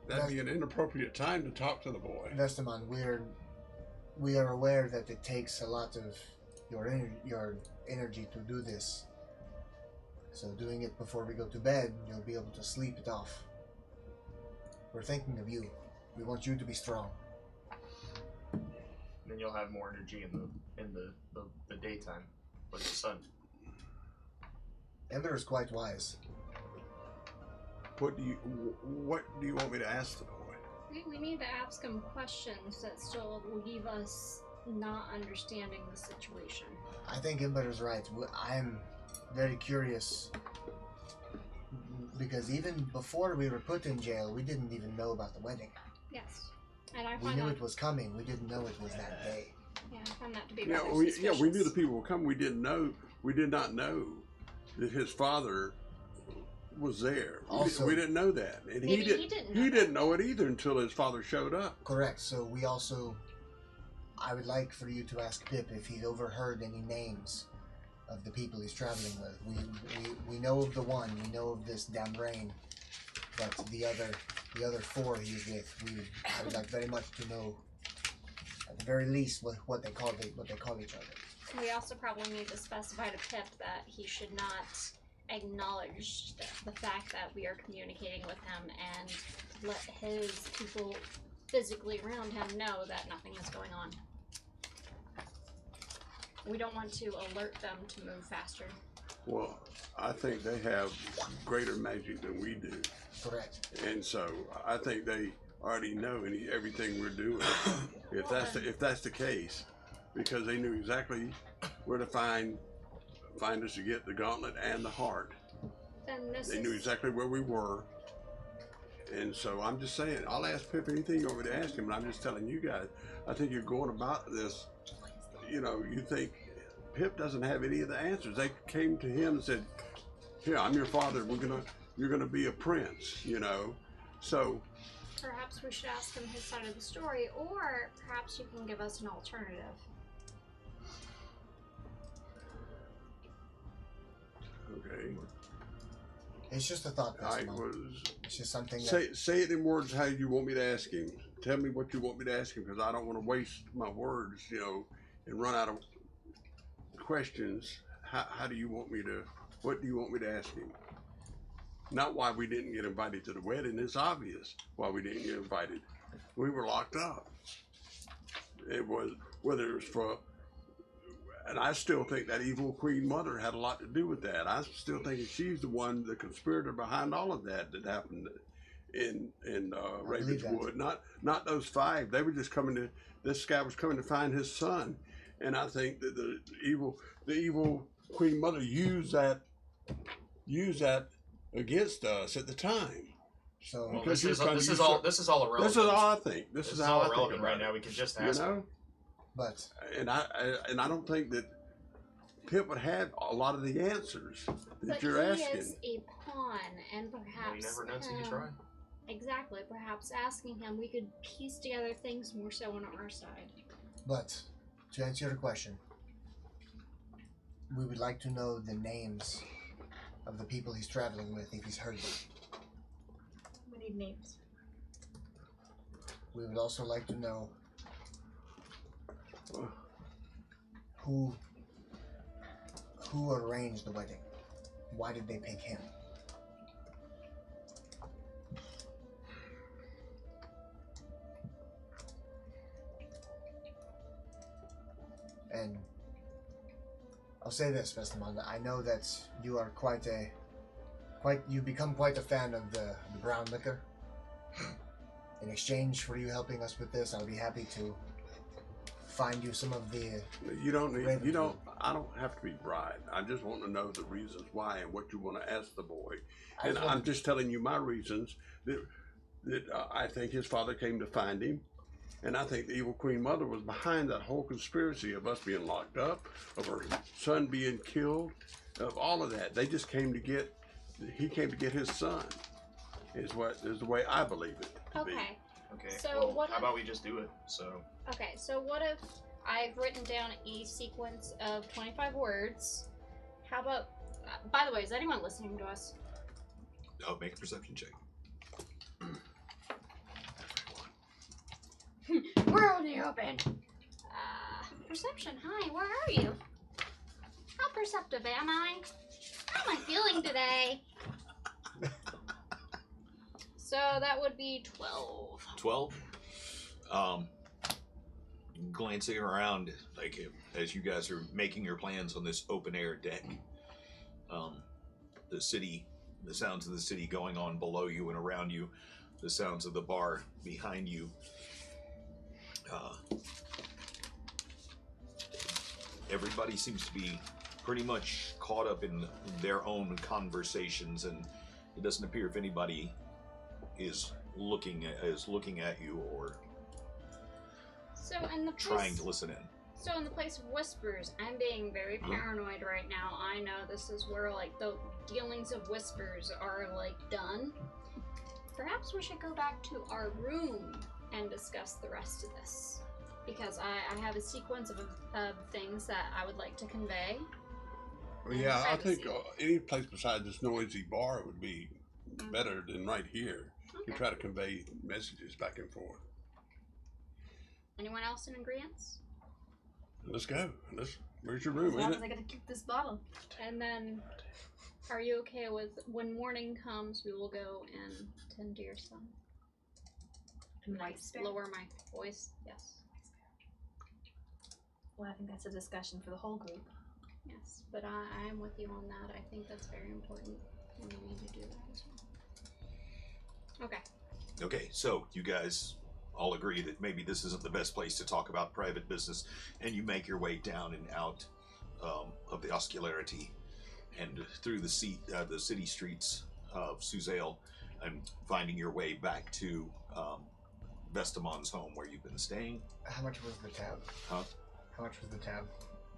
that'd be an inappropriate time to talk to the boy. Vestamon, we are aware that it takes a lot of your energy to do this. So doing it before we go to bed, you'll be able to sleep it off. We're thinking of you. We want you to be strong. Then you'll have more energy in the daytime with the sun. Ember is quite wise. What do you want me to ask the boy? We need to ask him questions that still leave us not understanding the situation. I think Ember is right. I'm very curious because even before we were put in jail, we didn't even know about the wedding. Yes. And I We find knew that, it was coming. We didn't know it was that day. I find that to be Yeah, rather we suspicious. knew the people would come. We did not know that his father was there. Also- we didn't know that, and Maybe he didn't know He that. didn't know it either until his father showed up. Correct. So we also, I would like for you to ask Pip if he's overheard any names of the people he's traveling with. We know of the one. We know of this Damrain, but the other four he's with, I would like very much to know, at the very least, what they call each other. We also probably need to specify to Pip that he should not acknowledge the fact that we are communicating with him and let his people physically around him know that nothing is going on. We don't want to alert them to move faster. Well, I think they have greater magic than we do, Correct. and so I think they already know everything we're doing. If that's the case, because they knew exactly where to find us to get the gauntlet and the heart. Then this They knew exactly where we were. And so I'm just saying, I'll ask Pip anything you want me to ask him, and I'm just telling you guys, I think you're going about this, you think Pip doesn't have any of the answers. They came to him and said, here, I'm your father, you're gonna be a prince, So perhaps we should ask him his side of the story, or perhaps you can give us an alternative. okay. It's just a thought. It's just something that Say it in words how you want me to ask him. Tell me what you want me to ask him, because I don't want to waste my words, and run out of questions. How do you want me to? What do you want me to ask him? Not why we didn't get invited to the wedding. It's obvious why we didn't get invited. We were locked up. It was whether it was for. And I still think that evil Queen Mother had a lot to do with that. I still think she's the conspirator behind all of that happened. in believe that. Ravenswood. Not those 5. They were just coming to. This guy was coming to find his son, and I think that the evil Queen Mother used that against us at the time. So Well, Because this you're is trying all to this is all irrelevant. This is all I think. This is how all I think irrelevant about right it. now. We could just You ask. know, but and I don't think that Pip would have a lot of the answers that But you're he asking. is a pawn, and Well, perhaps you never know till you try. Exactly. Perhaps asking him, we could piece together things more so on our side. But to answer your question, we would like to know the names of the people he's traveling with if he's heard them. We need names. We would also like to know who arranged the wedding. Why did they pick him? And I'll say this, Vestamon, I know that you are you've become quite a fan of the brown liquor. In exchange for you helping us with this, I'll be happy to find you some of the. You don't need. You Ravenswood. don't. I don't have to be bribed. I just want to know the reasons why and what you want to ask the boy. And I'm just telling you my reasons that I think his father came to find him, and I think the evil Queen Mother was behind that whole conspiracy of us being locked up, of her son being killed, of all of that. They just came to get. He came to get his son. Is the way I believe it to be. Okay. Okay. So well, what how if- about we just do it? So Okay, so what if I've written down a sequence of 25 words? How about, by the way, is anyone listening to us? Oh, make a perception check. We're on the open. Perception, hi, where are you? How perceptive am I? How am I feeling today? So that would be 12. 12. Glancing around, like as you guys are making your plans on this open air deck, the sounds of the city going on below you and around you, the sounds of the bar behind you. Everybody seems to be pretty much caught up in their own conversations, and it doesn't appear if anybody is looking at you or So in the trying place, to listen in. so in the place of whispers, I'm being very paranoid right now. I know this is where like the dealings of whispers are like done. Perhaps we should go back to our room and discuss the rest of this, because I have a sequence of things that I would like to convey. Well, yeah, I think Privacy. any place besides this noisy bar would be better than right here. You Okay. try to convey messages back and forth. Anyone else in agreement? Let's go. Where's your As room? long Ain't as it? I gotta keep this bottle. And then, are you okay with when morning comes, we will go and tend to your son? Nice. Lower my voice. Yes. Well, I think that's a discussion for the whole group. Yes. But I am with you on that. I think that's very important. And we need to do that as well. Okay. Okay, so you guys all agree that maybe this isn't the best place to talk about private business, and you make your way down and out of the Oscularity and through the city streets of Suzail, and finding your way back to Vestamon's home where you've been staying. How much was the tab? Huh? How much was the tab?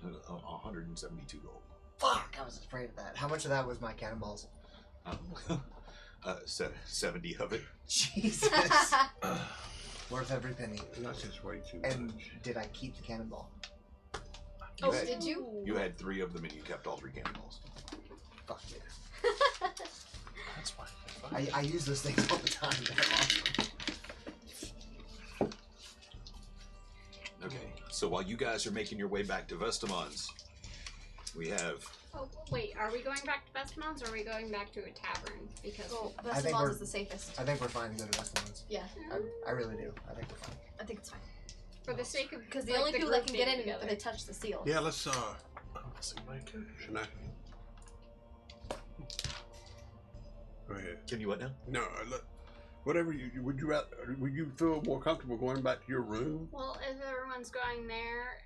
172 gold. Fuck! I was afraid of that. How much of that was my cannonballs? 70 of it. Jesus. Worth every penny. That's just way too And much. did I keep the cannonball? Oh, had- did you? You had 3 of them, and you kept all 3 cannonballs. Fuck yeah. That's fine. I use those things all the time. They're awesome. Okay, so while you guys are making your way back to Vestamon's, we have Oh wait, are we going back to Vestamon's or are we going back to a tavern? Because Well, I think Vestamons we're- is the safest. I think we're fine to go to Vestamons. Yeah, I really do. I think we're fine. I think it's fine. for the sake of Because the like, only people group that can get being in together. if they touch the seal. Yeah, let's I'm missing my character. Should I? Go ahead. Can you what now? No, Whatever would you feel more comfortable going back to your room? Well, if everyone's going there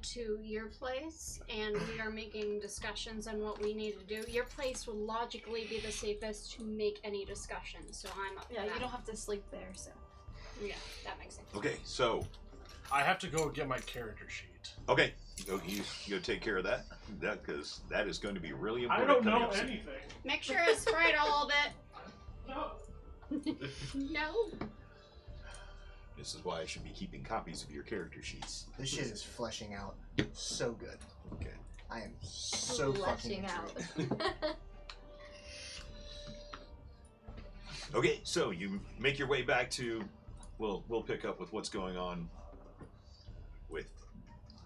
to your place and we are making discussions on what we need to do, your place would logically be the safest to make any discussions. So I'm up for Yeah, that. you don't have to sleep there, so. Yeah, that makes sense. Okay, so I have to go get my character sheet. okay, you go take care of that because that is going to be really I important. don't know coming up soon. anything. Make sure it's right all of it. No. No. This is why I should be keeping copies of your character sheets. This shit is fleshing out so good. Okay. I am so fucking Fleshing out. into it. Okay, so you make your way back to. We'll pick up with what's going on with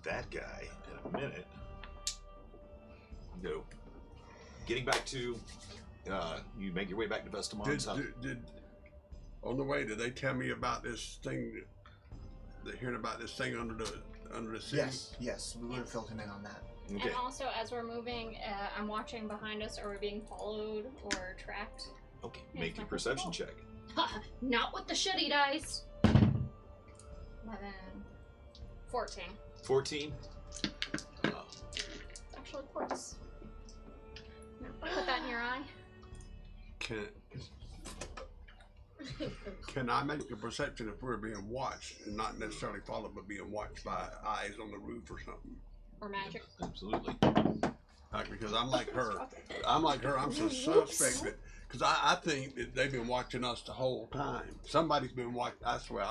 that guy in a minute. No. Getting back to. You make your way back to Vestamon. Did on the way? Did they tell me about this thing? They're hearing about this thing under the city. Yes, we would have filled him in on that. Okay. And also, as we're moving, I'm watching behind us. Are we being followed or tracked? Okay. Yeah, Make it's your my perception fault. check. Not with the shitty dice. 11. 14. 14. It's actually quartz. Put that in your eye. Can I make a perception if we're being watched and not necessarily followed, but being watched by eyes on the roof or something? Or magic. Absolutely. Because I'm like her. I'm so suspect because I think that they've been watching us the whole time. Somebody's been watching. I swear,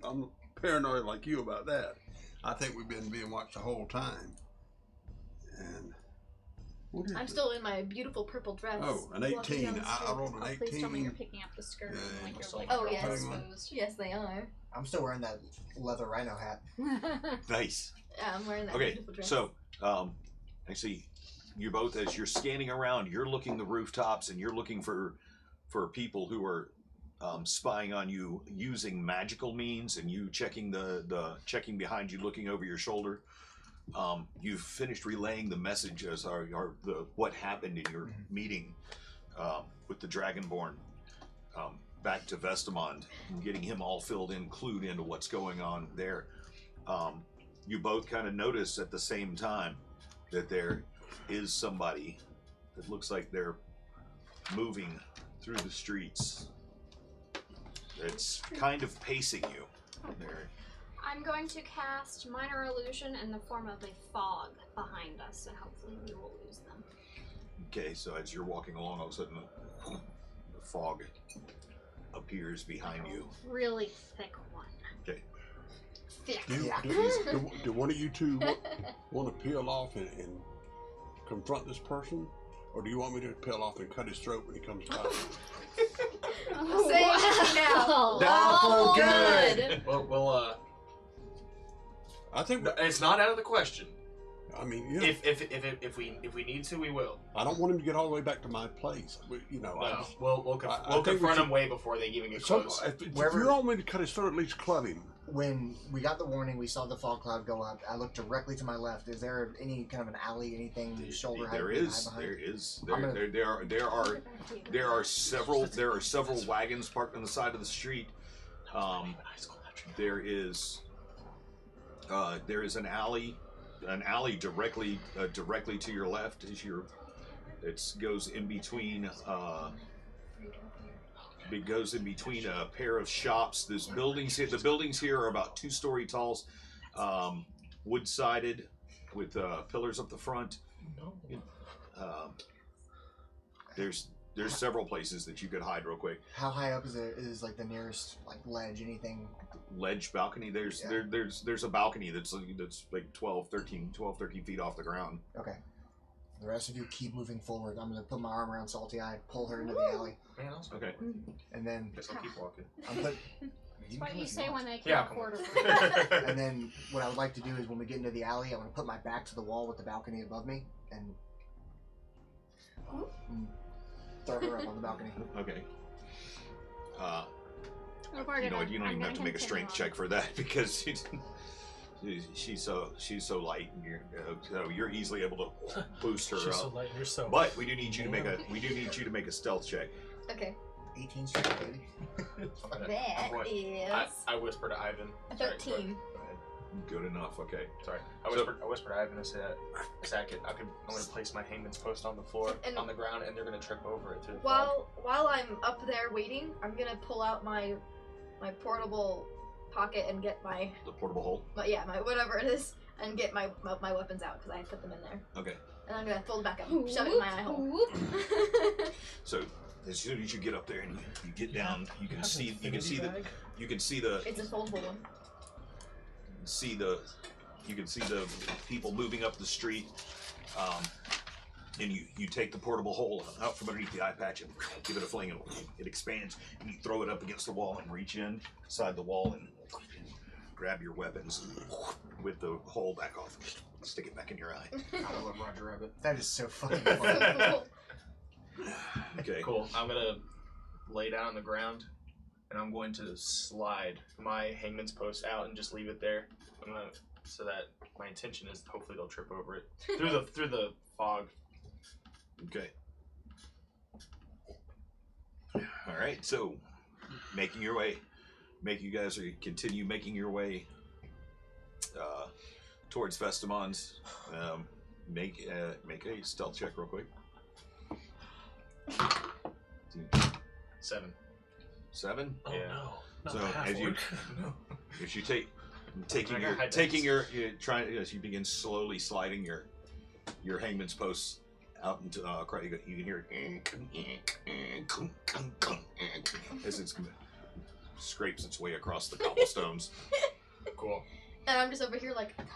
I'm paranoid like you about that. I think we've been being watched the whole time. And what is I'm it? still in my beautiful purple dress. Oh, an walking 18. down the I street. rolled an Oh, please tell me 18. you're picking up the skirt and Yeah, like you're like Oh, yes. exposed. Yes, they are. I'm still wearing that leather rhino hat. Nice. Yeah, I'm wearing that Okay, beautiful dress. so actually, you both, as you're scanning around, you're looking the rooftops and you're looking for people who are spying on you using magical means, and you checking the checking behind you, looking over your shoulder. You've finished relaying the message as the what happened in your meeting with the Dragonborn back to Vestamond, and getting him all filled in, clued into what's going on there. You both kind of notice at the same time that there is somebody that looks like they're moving through the streets. It's kind of pacing you. There. I'm going to cast Minor Illusion in the form of a fog behind us, and hopefully we will lose them. Okay, so as you're walking along, all of a sudden the fog appears behind you. Really thick one. Okay. Thick. Do one of you two want to peel off and confront this person? Or do you want me to peel off and cut his throat when he comes by? Say it now. Awful good. Well, I think it's not out of the question. I mean, yeah. If we need to, we will. I don't want him to get all the way back to my place. You know, No, we'll I think confront we should- him way before they even get close. if you Wherever- don't want me to cut his throat, at least club him. When we got the warning, we saw the fog cloud go up. I looked directly to my left. Is there any kind of an alley, anything shoulder height? There we can is. hide behind? There are several wagons parked on the side of the street. There is an alley directly to your left as it goes in between a pair of shops. There's buildings here. The buildings here are about 2-story tall, wood-sided with pillars up the front. There's several places that you could hide real quick. How high up is like the nearest like ledge? Anything? Ledge balcony. There's a balcony that's like 12, 13 feet off the ground. Okay. The rest of you keep moving forward. I'm gonna put my arm around Salty Eye, pull her into the alley, Man, also. Okay. and then Guess I'll keep walking. I'm put. That's what you say when they Yeah, can't come afford on. it. And then what I would like to do is when we get into the alley, I'm gonna put my back to the wall with the balcony above me and throw her up on the balcony. Okay. You You don't even have to make a strength check for that because she's so light, and you're easily able to boost her She's up. so light, you're so. But we do need you to make a stealth check. Okay. 18 strength, baby. That is I whisper to Ivan. a Sorry, 13. go ahead. Good enough. Okay. Sorry. I whispered to Ivan and said, I'm going to place my hangman's post on the floor, And- on the ground, and they're going to trip over it through the fog. While I'm up there waiting, I'm gonna pull out my portable pocket and get my The portable hole. my whatever it is, and get my weapons out because I put them in there. Okay. And I'm gonna fold it back up, shove it in my eye hole. So as soon as you get up there and you get down, you can see the It's a foldable one. you can see the people moving up the street, and you take the portable hole out from underneath the eye patch and give it a fling, and it expands, and you throw it up against the wall and reach inside the wall and grab your weapons with the hole back off, stick it back in your eye. I love Roger Rabbit. That is so fucking So funny. cool. Okay. Cool. I'm going to lay down on the ground, and I'm going to slide my hangman's post out and just leave it there. So that my intention is hopefully they'll trip over it through the fog. Okay. All right. So, you guys continue making your way towards Festimon's. Make a stealth check real quick. 7. 7. Oh Yeah. no. Not So, the half as you- orc. As you as you begin slowly sliding your hangman's posts out into you can hear as it scrapes its way across the cobblestones. Cool. And I'm just over here like, God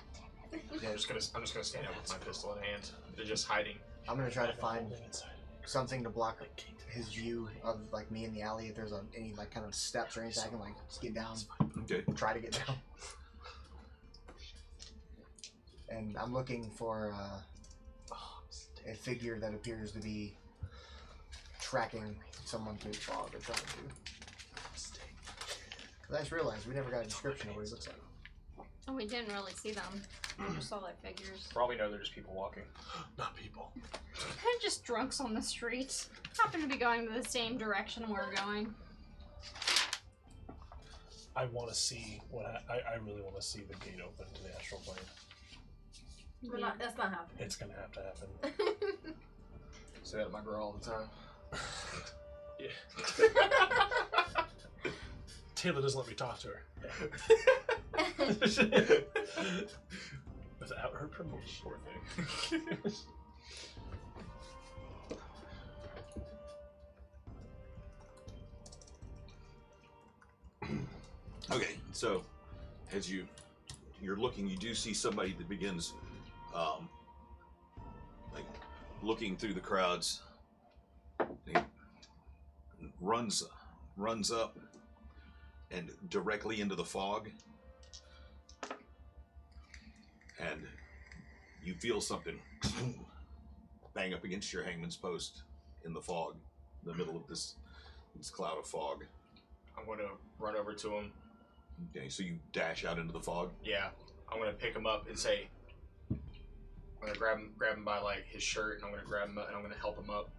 damn it. Yeah, I'm just gonna stand up with my pistol in hand. They're just hiding. I'm gonna try to find Holding inside. something to block his view of like me in the alley. If there's any like kind of steps or anything, I can like just get down. Okay. Try to get down. And I'm looking for a figure that appears to be tracking someone through the fog or trying to. Because I just realized we never got a description of what he looks like. Oh, we didn't really see them. We just saw their figures. For all we know, they're just people walking. Not people. They're just drunks on the street. Happen to be going to the same direction we're going. I want to see I really want to see the gate open to the astral plane. That's not happening. It's gonna have to happen. Say that to my girl all the time. Yeah. Taylor doesn't let me talk to her. Without her permission. Poor thing. Okay, so as you're looking, you do see somebody that begins like looking through the crowds. He runs up and directly into the fog, and you feel something bang up against your hangman's post in the fog, in the middle of this cloud of fog. I'm going to run over to him. Okay, so you dash out into the fog. Yeah, I'm going to pick him up and say, I'm going to grab him by like his shirt, and I'm going to grab him up, and I'm going to help him up.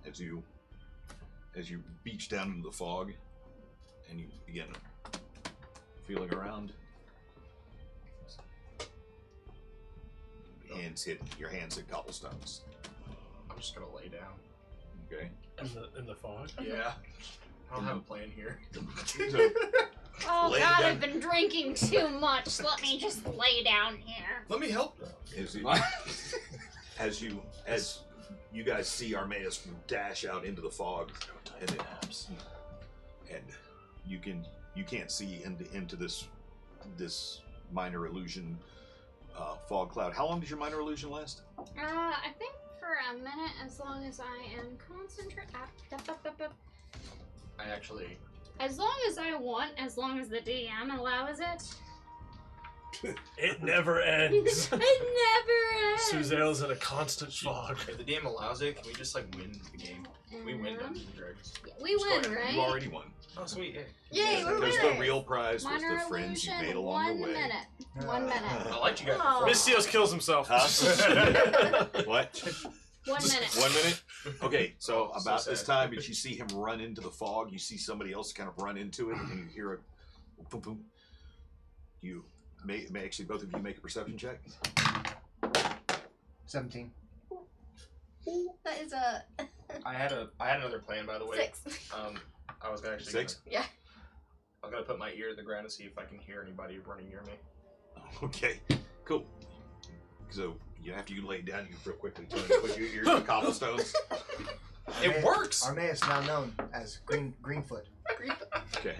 As you beach down into the fog, and you begin feeling around. Your hands hit cobblestones. I'm just going to lay down. Okay. In the fog? Yeah. I don't have a plan here. Oh Lay god, down. I've been drinking too much. Let me just lay down here. Let me help. As you guys see Armaeus dash out into the fog, and you can't see into this minor illusion fog cloud. How long does your minor illusion last? I think for a minute, as long as I am concentrated. I actually... As long as I want, as long as the DM allows it. It never ends. It never ends. Suzerain's in a constant fog. If the DM allows it, can we just like win the game? We win Mhm. Dungeons and Dragons. Yeah, we win, right? You already won. Oh, sweet. Yeah. Yay, we're Because winners! the real prize was Minor the friends you illusion, made along 1 the way. minute. 1 minute. I liked you guys Oh. before. Mystios kills himself. Huh? What? 1 minute. 1 minute? Okay, so Oh, so about this sad. time, as you see him run into the fog, you see somebody else kind of run into it, and you hear a boom, boom. You may actually, both of you make a perception check. 17. That is a I had another plan, by the way. 6. I was gonna actually 6? Yeah. I'm gonna put my ear to the ground to see if I can hear anybody running near me. Okay, cool. So after you lay down, you real quickly turn and put your ears to the cobblestones. It works. Armaeus, now known as Greenfoot. Okay.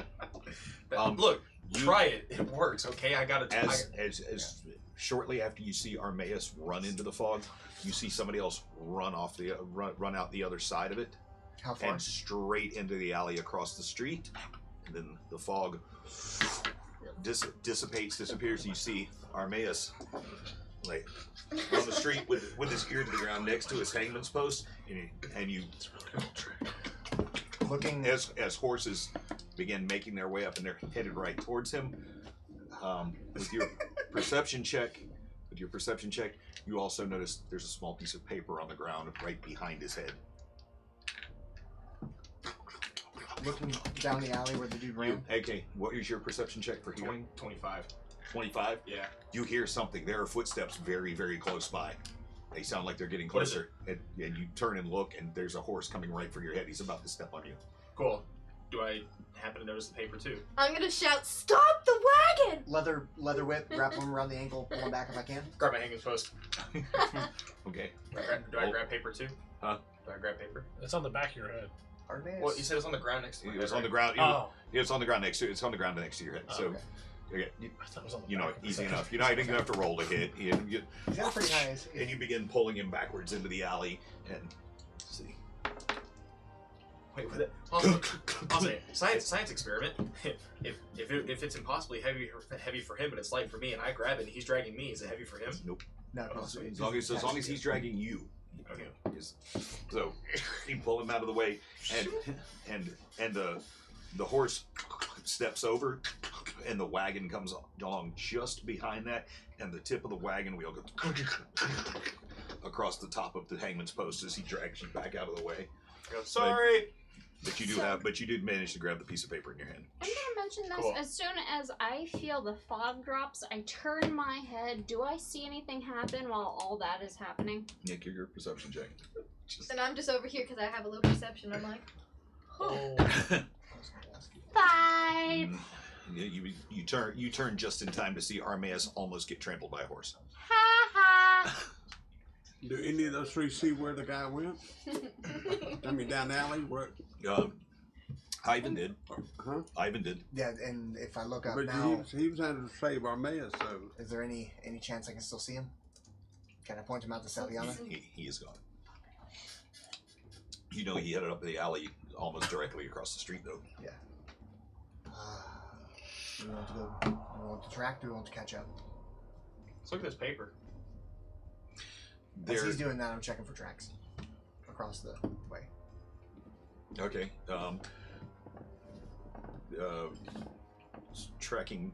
Look, You- try it. It works. Okay, I gotta. As shortly after you see Armaeus run into the fog, you see somebody else run out the other side of it How far? and straight into the alley across the street. And then the fog disappears. You see Armaeus like on the street with his ear to the ground next to his hangman's post, and you Looking. as horses begin making their way up and they're headed right towards him. With your perception check, you also notice there's a small piece of paper on the ground right behind his head. Looking down the alley where the dude ran. Okay, what is your perception check for hearing? 25. 25? Yeah. You hear something. There are footsteps very, very close by. They sound like they're getting What is closer. And you turn and look, and there's a horse coming right for your head. He's about to step on you. Cool. Do I happen to notice the paper too? I'm gonna shout, "Stop the wagon!" Leather whip, wrap him around the ankle, pull him back if I can. Grab my hanging post. Okay. Do I grab paper too? Huh? Do I grab paper? It's on the back of your head. Armaeus. Well, you said it was on the ground next to my It head, was on the right? ground. Oh, It's on the ground next to. It's on the ground next to your head. Oh, So, okay. okay, I thought it was on the you know, back of the easy second. enough. You're not even gonna have to roll to hit. You He's got a pretty high. and you begin pulling him backwards into the alley. And let's see. Wait, with it. I'll say science experiment. If it's impossibly heavy for him, but it's light for me, and I grab it, and he's dragging me, is it heavy for him? Nope. No, As long as he's dragging you. Okay. So you pull him out of the way, and the horse steps over, and the wagon comes along just behind that, and the tip of the wagon wheel goes across the top of the hangman's post as he drags you back out of the way. I go, sorry. But you did manage to grab the piece of paper in your hand. I'm gonna mention this. Cool. As soon as I feel the fog drops, I turn my head. Do I see anything happen while all that is happening? Nick, your perception check. And I'm just over here because I have a low perception. I'm like, Oh, 5. You turn just in time to see Armaeus almost get trampled by a horse. Ha ha. Do any of those three see where the guy went? I mean, down the alley? Where? Ivan did. Huh? Ivan did. Yeah, and if I look up But now, he was trying to save Armaeus, so. is there any chance I can still see him? Can I point him out to Saliana? He is gone. You know he headed up the alley almost directly across the street, though. Yeah. Do we want to go? Do we want to track? Do we want to catch up? Let's look at this paper. As he's doing that, I'm checking for tracks across the way. Okay. Tracking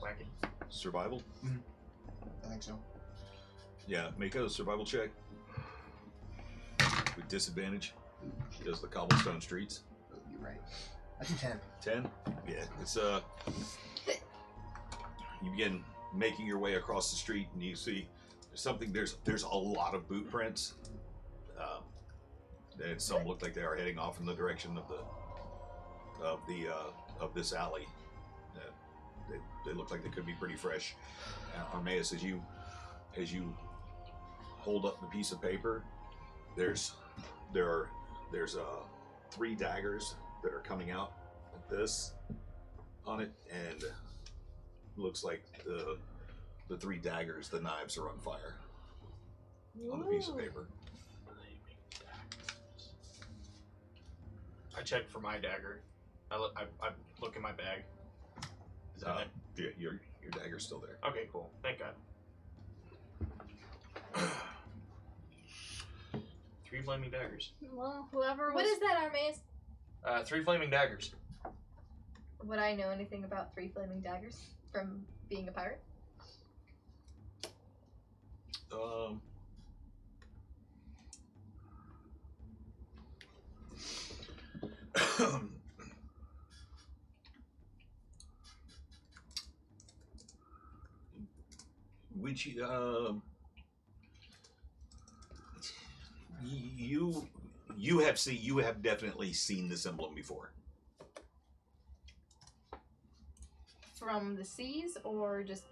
Wacky. survival. I think so. Yeah, make a survival check with disadvantage because the cobblestone streets. You're right. I do 10. 10. Yeah, it's You begin making your way across the street, and you see something. There's a lot of boot prints. And some look like they are heading off in the direction of this alley. They look like they could be pretty fresh. Armaeus, as you hold up the piece of paper, there's 3 daggers that are coming out like this on it, and looks like the 3 daggers, the knives are on fire on the piece of paper. I check for my dagger. I look in my bag. Is that it? Yeah, your dagger's still there. Okay, cool. Thank God. 3 flaming daggers. Well, whoever was. what is that, Armaeus? 3 flaming daggers. Would I know anything about 3 flaming daggers from being a pirate? Which you have definitely seen this emblem before. From the seas or just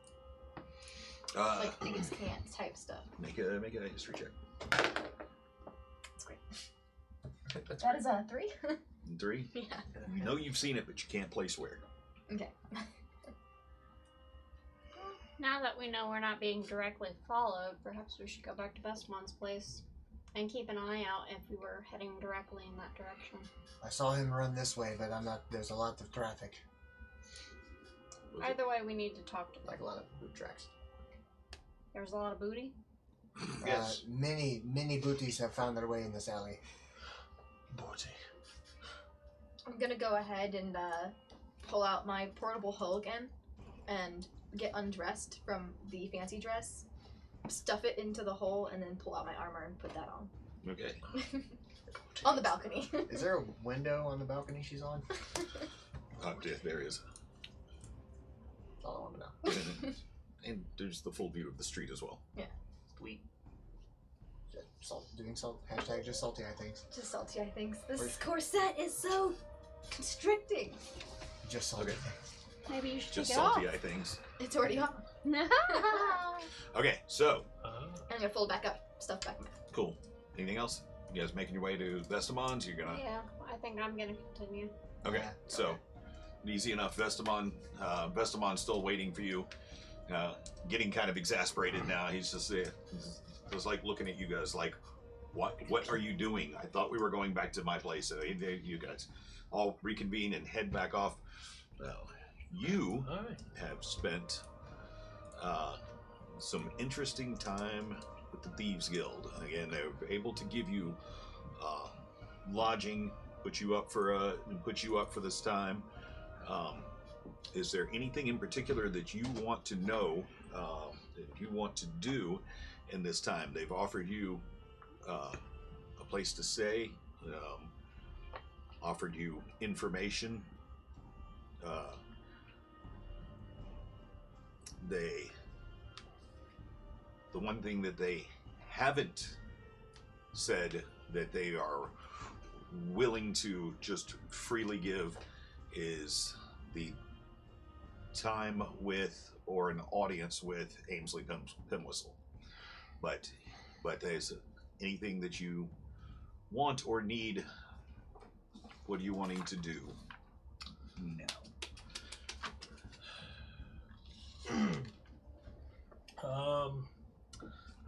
like things can't type stuff? Make a history check. That's great. That is a 3. 3. Yeah. You know you've seen it, but you can't place where. Okay. Now that we know we're not being directly followed, perhaps we should go back to Bestmon's place and keep an eye out if we were heading directly in that direction. I saw him run this way, but I'm not. There's a lot of traffic. Either way, we need to talk to them. Like a lot of boot tracks. There's a lot of booty. Yes. Many booties have found their way in this alley. Booty. I'm gonna go ahead and pull out my portable hoe again and get undressed from the fancy dress, stuff it into the hole, and then pull out my armor and put that on. Okay. On the balcony. Is there a window on the balcony she's on? There is. That's all I want to know. And there's the full view of the street as well. Sweet. Doing salt. Hashtag just salty eye things. Just salty eye things. This Wait. corset is so constricting. Just salty Okay. things. Maybe you should Just take it off. salty eye things. It's already on. Okay, so I'm gonna fold back up, stuff back in. cool. Anything else? You guys making your way to Vestamon's? You're gonna. Yeah, I think I'm gonna continue. Okay, Yeah, so easy enough. Vestamon's still waiting for you. Getting kind of exasperated now. He's just like looking at you guys like, what are you doing? I thought we were going back to my place. So you guys all reconvene and head back off. Well, you Alright. have spent some interesting time with the Thieves Guild. Again, they're able to give you lodging, put you up for this time. Is there anything in particular that you want to know, that you want to do in this time? They've offered you a place to stay, offered you information. The one thing that they haven't said that they are willing to just freely give is the time with or an audience with Amesley Pimwhistle. But there's anything that you want or need. What are you wanting to do now?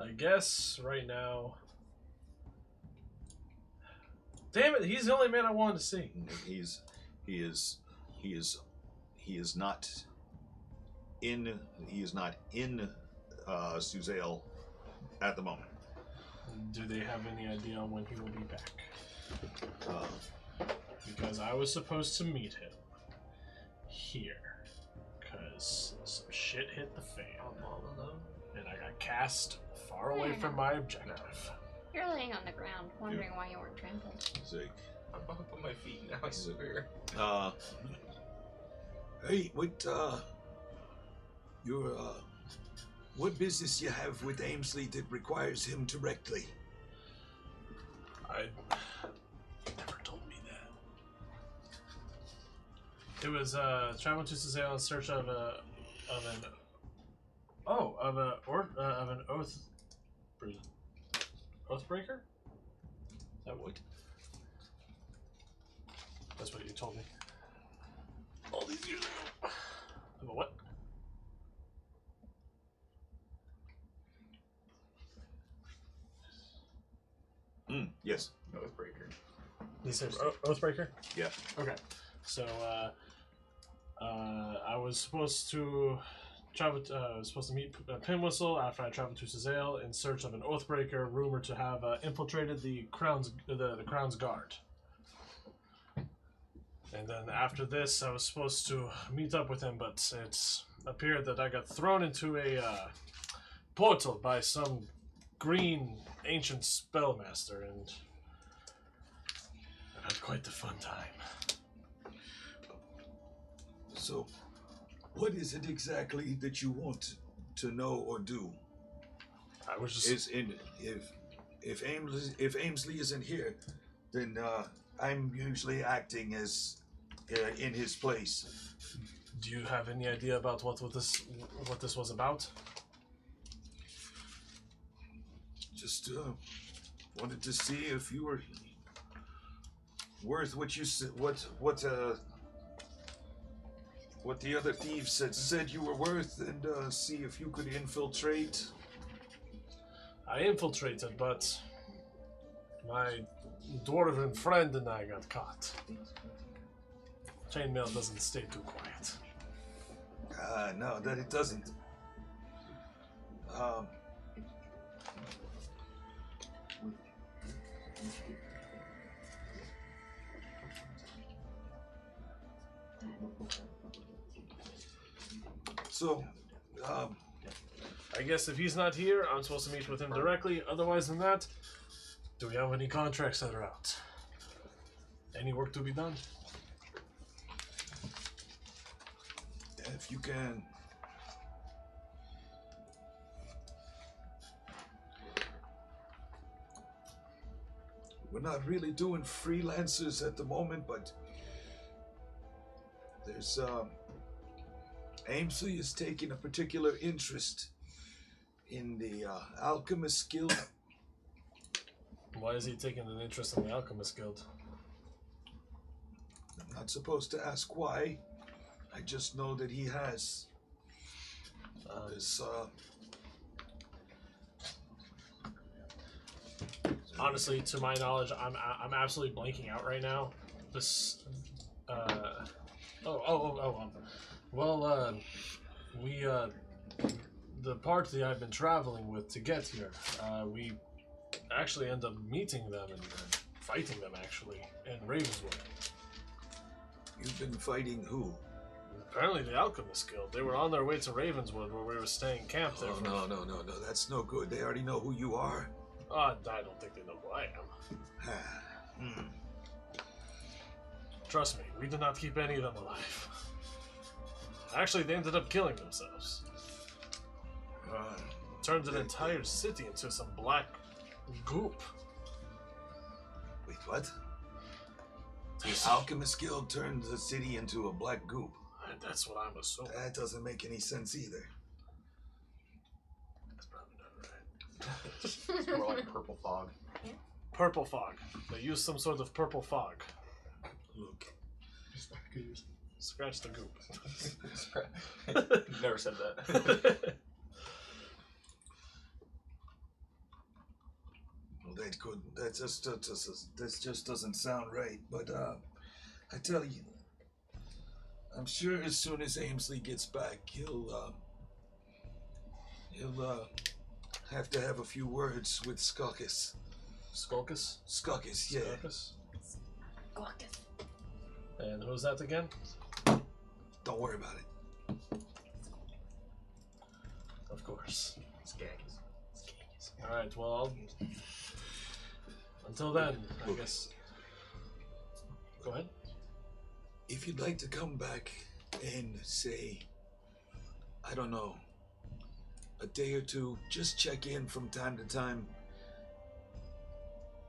I guess right now. Damn it! He's the only man I wanted to see. He is not in Suzale at the moment. Do they have any idea on when he will be back? Because I was supposed to meet him here. Because some shit hit the fan. I'm all alone. And I got cast far away from my objective. You're laying on the ground, wondering why you weren't trampled. He's like, I'm up on my feet now. I swear. hey, what business you have with Amesley that requires him directly? You never told me that. It was traveling to Suzale in search of an oathbreaker. Is that what? That's what you told me. All these years ago. Of a what? Yes. Oathbreaker. He says oathbreaker. Yeah. Okay. So I was supposed to travel. I was supposed to meet Pimwhistle after I traveled to Suzale in search of an oathbreaker rumored to have infiltrated the crown's guard. And then after this, I was supposed to meet up with him, but it appeared that I got thrown into a portal by some green ancient spellmaster, and I had quite the fun time. So, what is it exactly that you want to know or do? I was just. If Amesley isn't here, then I'm usually acting as in his place. Do you have any idea about what this was about? Just wanted to see if you were worth what you said. What the other thieves had said you were worth, and see if you could infiltrate. I infiltrated, but my dwarven friend and I got caught. Chainmail doesn't stay too quiet. No, that it doesn't. So, I guess if he's not here, I'm supposed to meet with him directly. Otherwise than that, do we have any contracts that are out? Any work to be done? if you can. We're not really doing freelancers at the moment, but there's Amesley is taking a particular interest in the Alchemist Guild. Why is he taking an interest in the Alchemist Guild? I'm not supposed to ask why. I just know that he has. This, honestly, to my knowledge, I'm absolutely blanking out right now. This, we the party I've been traveling with to get here, we actually end up meeting them and fighting them actually in Ravenswood. You've been fighting who? Apparently the Alchemist Guild. They were on their way to Ravenswood where we were staying camped there. Oh, no. That's no good. They already know who you are. I don't think they know who I am. Trust me, we did not keep any of them alive. Actually, they ended up killing themselves. Turned an entire city into some black goop. Wait, what? The Alchemist Guild turned the city into a black goop. That's what I'm assuming. That doesn't make any sense either. That's probably not right. It's more like purple fog. Purple fog. They used some sort of purple fog. Look. Scratch the goop. Never said that. Well, that could. That just doesn't sound right. But I tell you, I'm sure as soon as Amesley gets back, he'll have to have a few words with Skulkus. Skulkus? Skulkus, yeah. Skulkus? Gorkus. And who's that again? Don't worry about it. Of course. Skaggs. Alright, well, until then, I guess. Go ahead. If you'd like to come back and say, I don't know, a day or two, just check in from time to time.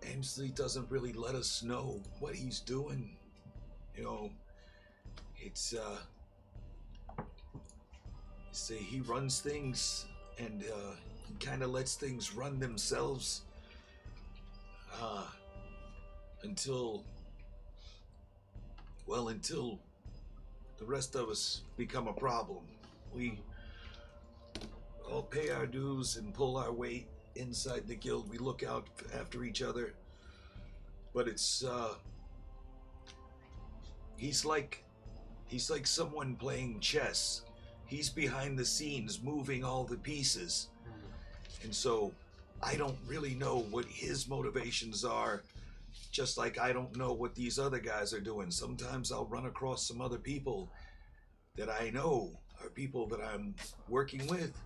Amesley doesn't really let us know what he's doing. You know, it's, say he runs things and he kind of lets things run themselves until the rest of us become a problem. We all pay our dues and pull our weight inside the guild. We look out after each other, but it's he's like someone playing chess. He's behind the scenes moving all the pieces, and so I don't really know what his motivations are, just like I don't know what these other guys are doing. Sometimes I'll run across some other people that I know are people that I'm working with,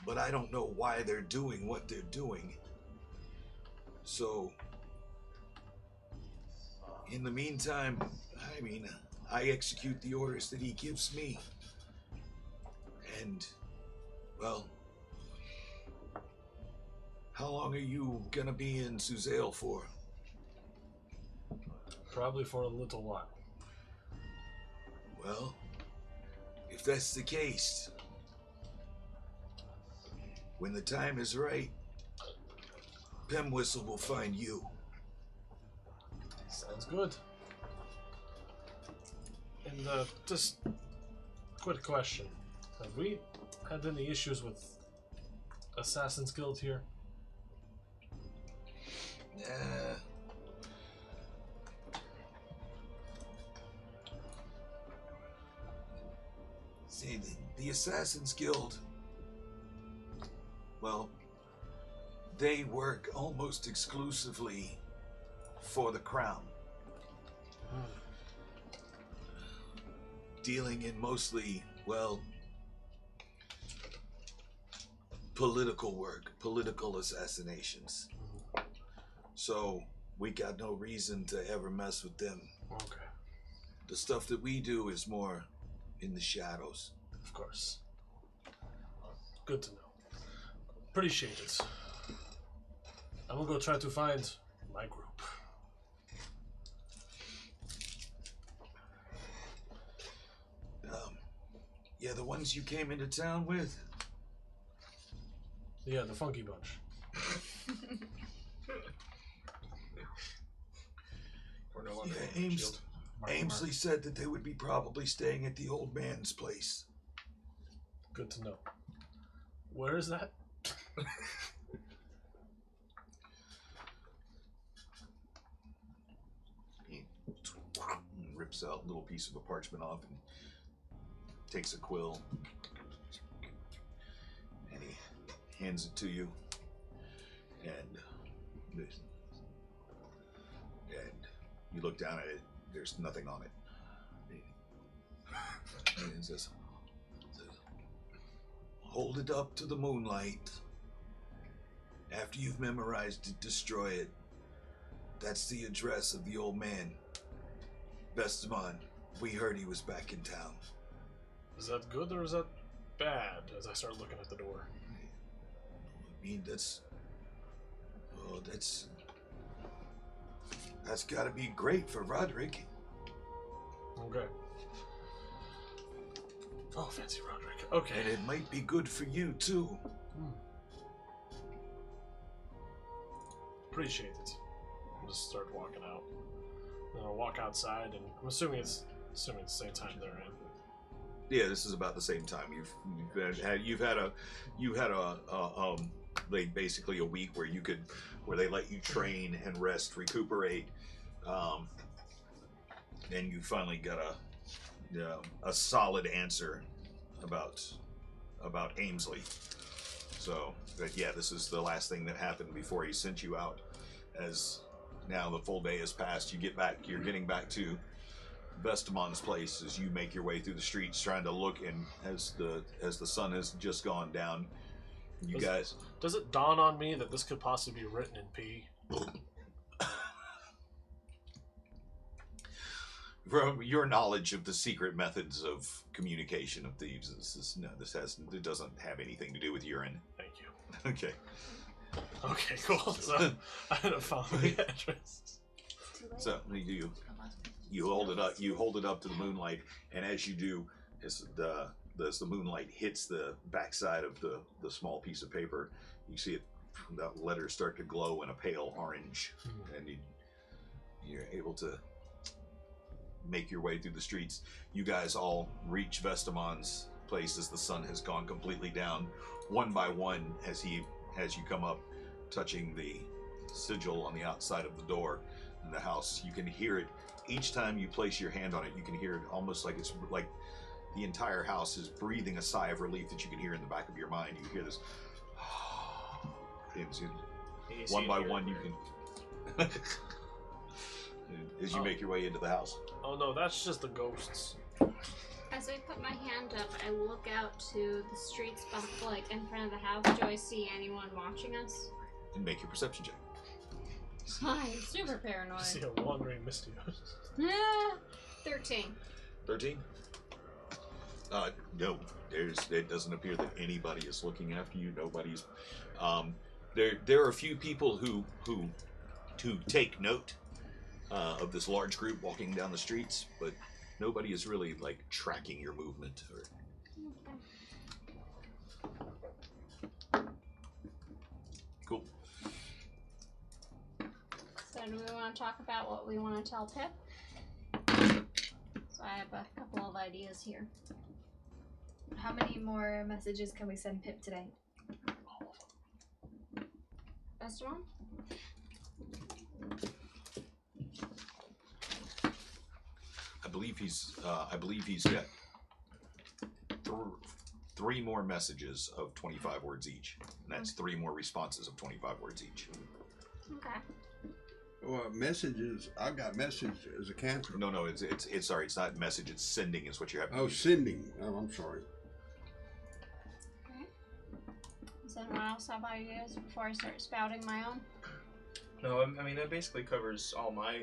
but I don't know why they're doing what they're doing. So, in the meantime, I mean, I execute the orders that he gives me. And, well, how long are you gonna be in Suzail for? Probably for a little while. Well, if that's the case, when the time is right, Pimwhistle will find you. Sounds good. And just quick question: have we had any issues with Assassin's Guild here? See, the Assassin's Guild, well, they work almost exclusively for the crown. Dealing in mostly, well, political work, political assassinations. So we got no reason to ever mess with them. Okay. The stuff that we do is more in the shadows. Of course. Good to know. Appreciate it. I'm gonna go try to find my group. Yeah, the ones you came into town with? Yeah, the funky bunch. We're no longer Yeah, on the shield. Amesley said that they would be probably staying at the old man's place. Good to know. Where is that? He rips out a little piece of a parchment off and takes a quill. And he hands it to you. And you look down at it, there's nothing on it. And it says, hold it up to the moonlight. After you've memorized it, destroy it. That's the address of the old man. Vestamon, we heard he was back in town. Is that good or is that bad? As I start looking at the door. I mean, that's gotta be great for Roderick. Okay. Oh, fancy Roderick. Okay. And it might be good for you, too. Appreciate it. I'll just start walking out. Then I'll walk outside, and I'm assuming it's the same time they're in. Yeah, this is about the same time. You've had like basically a week where they let you train and rest, recuperate, and you finally got a solid answer about Amesley. So, but yeah, this is the last thing that happened before he sent you out. As now the full day has passed, you're getting back to Vestamon's place as you make your way through the streets trying to look, and as the sun has just gone down, does it dawn on me that this could possibly be written in P? From your knowledge of the secret methods of communication of thieves, it doesn't have anything to do with urine. Thank you. Okay. Okay, cool. So I had to follow the address. So you hold it up. You hold it up to the moonlight, and as you do, as the moonlight hits the backside of the small piece of paper, you see it. The letters start to glow in a pale orange, and you're able to make your way through the streets. You guys all reach Vestamon's place as the sun has gone completely down, one by one, as you come up, touching the sigil on the outside of the door in the house. You can hear it each time you place your hand on it. You can hear it almost like it's like the entire house is breathing a sigh of relief that you can hear in the back of your mind. You hear this. One by one, you can. As you make your way into the house. Oh no, that's just the ghosts. As I put my hand up, I look out to the streets, like in front of the house. Do I see anyone watching us? And make your perception check. I'm super paranoid. I see a wandering misty. 13. 13? No. It doesn't appear that anybody is looking after you. Nobody's. There are a few people who take note of this large group walking down the streets, but nobody is really like tracking your movement. Cool. So do we want to talk about what we want to tell Pip? So I have a couple of ideas here. How many more messages can we send Pip today? Best one? I believe he's got three more messages of 25 words each. And that's 3 more responses of 25 words each. Okay. Well, messages. I've got message as a cantrip. No, it's sorry, it's not message. It's sending is what you have to Oh, use. sending. Oh, I'm sorry. Okay. Does anyone else have ideas before I start spouting my own? No, I mean that basically covers all my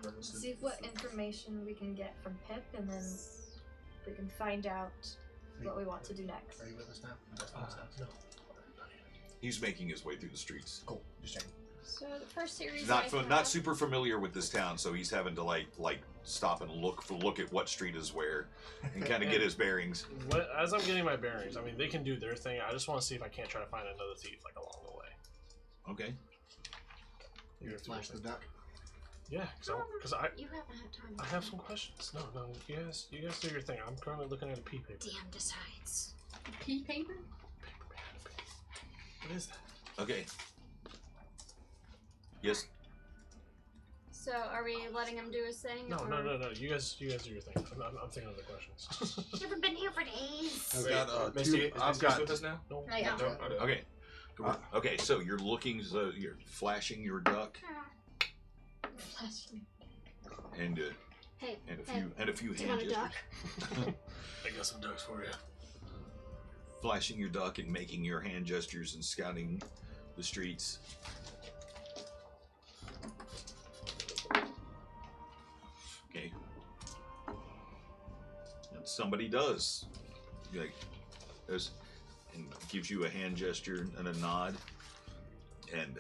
purposes. See what information we can get from Pip, and then we can find out what we want to do next. Are you with us now? No. He's making his way through the streets. Cool. Just checking. So the first series He's I have, not super familiar with this town, so he's having to like stop and look at what street is where, and kind of get his bearings. As I'm getting my bearings, I mean, they can do their thing. I just want to see if I can't try to find another thief like along the way. Okay. You gonna flash the duck? Yeah, because I you haven't had time. I have some questions. No, you guys do your thing. I'm currently looking at a pea paper. DM decides. Pea paper? What is that? Okay. Yes. So are we letting him do his thing? No. or- You guys do your thing. I'm thinking of the questions. You haven't been here for days. I've got Misty, two. is I've Misty got. with us now? No. Not yet. No? Okay. Okay. Okay. So you're looking. So you're flashing your duck Flashing. and Hey, a few do you hand want a duck? gestures. I got some ducks for you. Flashing your duck and making your hand gestures and scouting the streets. Okay. And somebody does. Like, and gives you a hand gesture and a nod, and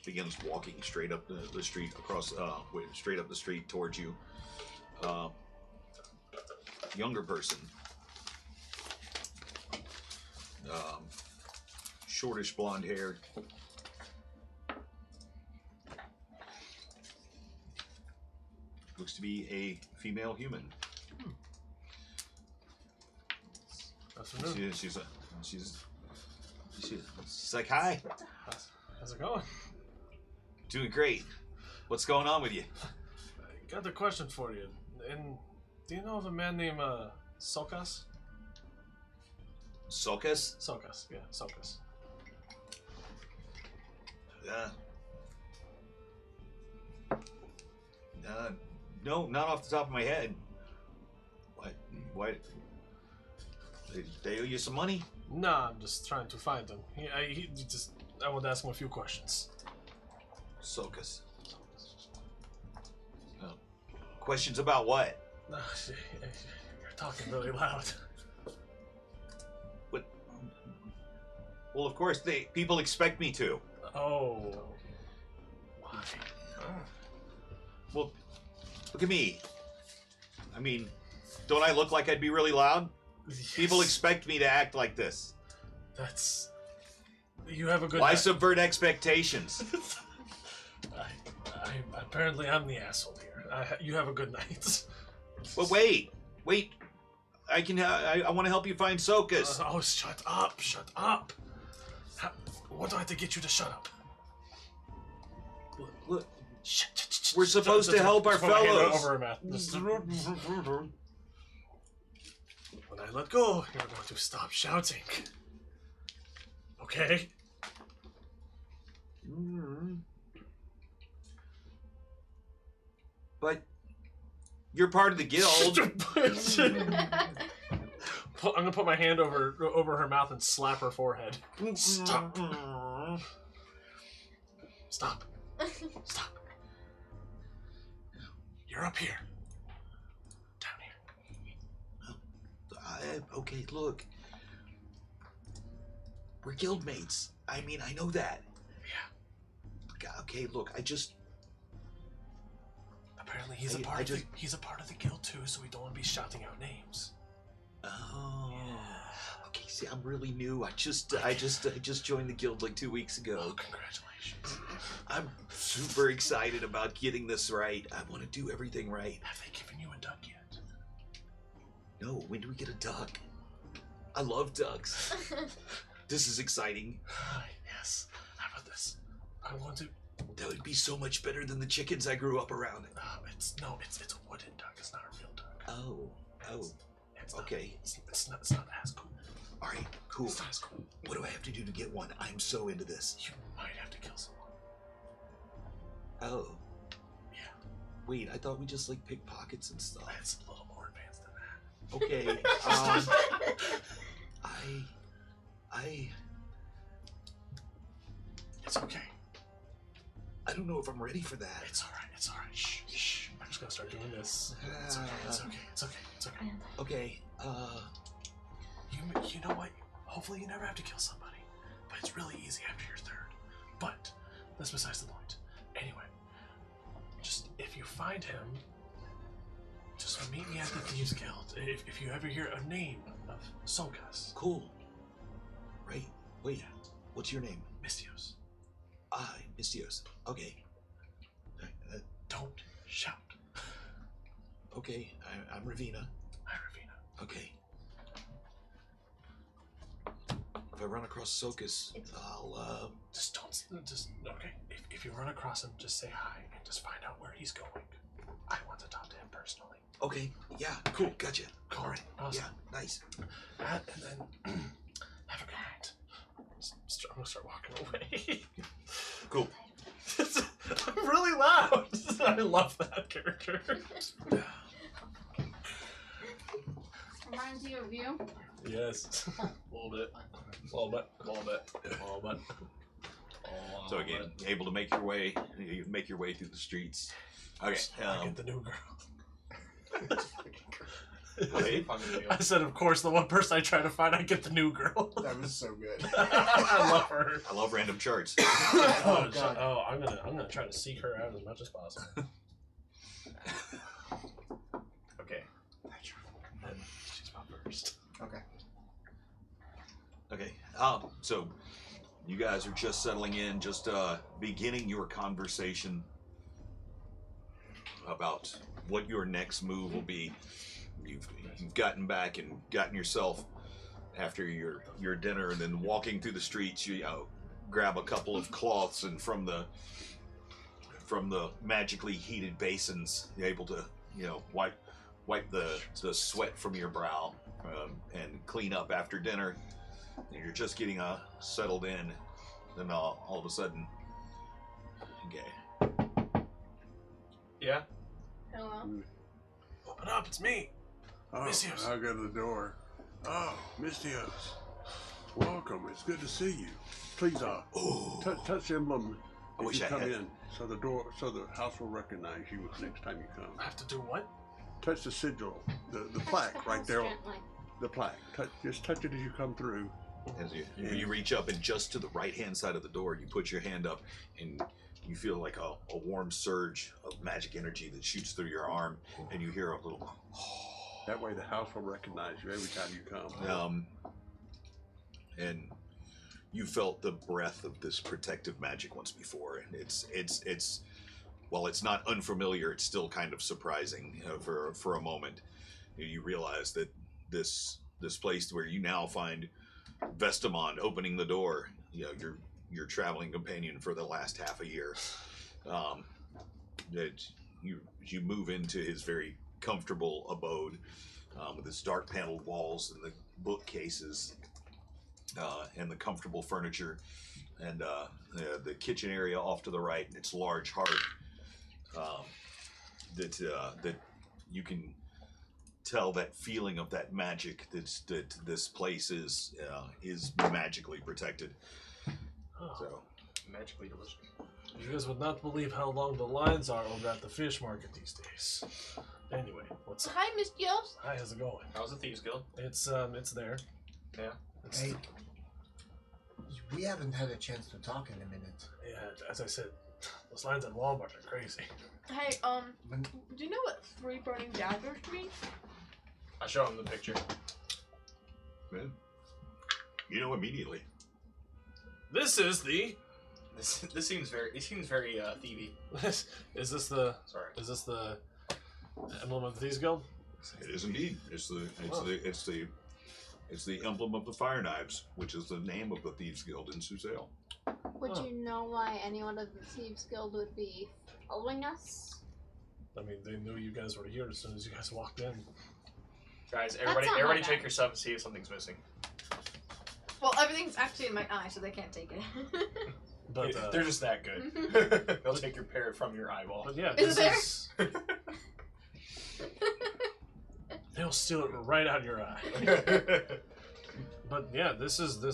begins walking straight up the street straight up the street towards you. Younger person. Shortish blonde hair. Looks to be a female human. Afternoon. She's like, hi, How's it going? doing great. What's going on with you? I got the question for you. And do you know of a man named Sulkas? Sulcus? Sulkas, yeah, Sulkas. No, not off the top of my head. What? They owe you some money? Nah, I'm just trying to find him. I want to ask him a few questions. Sulcus. Questions about what? You're talking really loud. Well, of course, people expect me to. Oh. Why? Well, look at me. I mean, don't I look like I'd be really loud? People Yes. expect me to act like this. That's. You have a good. Why night. subvert expectations? Apparently I'm the asshole here. You have a good night. But wait. I want to help you find Sulcus. Oh, shut up! Shut up! What do I have to get you to shut up? Look, Shh. we're supposed to help our Just put my hand fellows. over her mouth. When I let go, you're going to stop shouting. Okay? But you're part of the guild. I'm gonna put my hand over her mouth and slap her forehead. Stop. Stop. Stop. You're up here. Okay, look. We're guildmates. I mean, I know that. Yeah. Okay, look, Apparently he's he's a part of the guild too, so we don't want to be shouting out names. Oh. Okay, see, I'm really new. I just joined the guild like 2 weeks ago. Oh, congratulations. I'm super excited about getting this right. I want to do everything right. Have they given you a duck yet? No, when do we get a duck? I love ducks. This is exciting. Yes. How about this? I want to. That would be so much better than the chickens I grew up around. It's a wooden duck. It's not a real duck. Oh, okay. It's not as cool. All right, cool. It's not as cool. What do I have to do to get one? I'm so into this. You might have to kill someone. Oh. Yeah. Wait, I thought we just like pickpockets and stuff. It's a little more advanced than that. Okay. It's okay. I don't know if I'm ready for that. It's alright. Shh. I'm just gonna start doing this. It's okay. Okay. You know what? Hopefully you never have to kill somebody. But it's really easy after your third. But that's besides the point. Anyway, just if you find him, just meet me at the Thieves Guild. If you ever hear a name of Solkas. Cool. Right. Wait. What's your name? Mystios. Mystios. Okay. Don't shout. Okay. I'm Ravina. Hi, Ravina. Okay. If I run across Sokus, I'll Just okay. If you run across him, just say hi and just find out where he's going. I want to talk to him personally. Okay. Yeah. Cool. Gotcha. Cool. All right. Awesome. Yeah. Nice. And then have a good night. I'm gonna start walking away. Cool. I'm really loud. I love that character. Reminds you of you? Yes. A little bit. So again, able to make your way through the streets. Okay. I get the new girl. Wait. I said, of course, the one person I try to find, I get the new girl. That was so good. I love her. I love random charts. Oh, God. I'm gonna try to seek her out as much as possible. Okay. She's my first. Okay. Okay. So you guys are just settling in, just beginning your conversation about what your next move will be. You've gotten back and gotten yourself after your dinner, and then walking through the streets, you grab a couple of cloths, and from the magically heated basins, you're able to wipe the sweat from your brow and clean up after dinner. And you're just getting settled in, then all of a sudden, okay. Yeah. Hello? Open up, it's me. Oh, Mystios. I'll go to the door. Oh, Mystios. Welcome. It's good to see you. Please, touch the emblem I as wish you I come had. in, so the house will recognize you next time you come. I have to do what? Touch the sigil, the plaque right there. Gently. The plaque. Just touch it as you come through. As you reach up, and just to the right-hand side of the door, you put your hand up, and you feel like a warm surge of magic energy that shoots through your arm, and you hear a little. That way, the house will recognize you every time you come. And you felt the breath of this protective magic once before, and it's while it's not unfamiliar, it's still kind of surprising for a moment. You realize that this place where you now find Vestamon opening the door, your traveling companion for the last half a year, that you move into his very comfortable abode with its dark paneled walls and the bookcases and the comfortable furniture and the kitchen area off to the right and its large hearth that you can tell that feeling of that magic that this place is magically protected. Oh, So Magically delicious. you guys would not believe how long the lines are over at the fish market these days. Anyway, what's up? Hi, Miss Yos. Hi, how's it going? How's the Thieves Guild? It's there. Yeah. It's, Hey, we haven't had a chance to talk in a minute. yeah, as I said, those lines at Walmart are crazy. Hey, When, do you know what 3 burning daggers mean? I show him the picture. Man, you know immediately. This is the. This seems very. It seems very thievy. Is this the Sorry. emblem of the Thieves Guild? It is indeed. It's the emblem of the Fire Knives, which is the name of the Thieves Guild in Susail. Would Oh. you know why anyone of the Thieves Guild would be following us? I mean, they knew you guys were here as soon as you guys walked in. Guys, not everybody bad. check your stuff and see if something's missing. Well, everything's actually in my eye, so they can't take it. But They're just that good. They'll take your parrot from your eyeball. but yeah, Is this is. They'll steal it right out of your eye. But yeah, this is the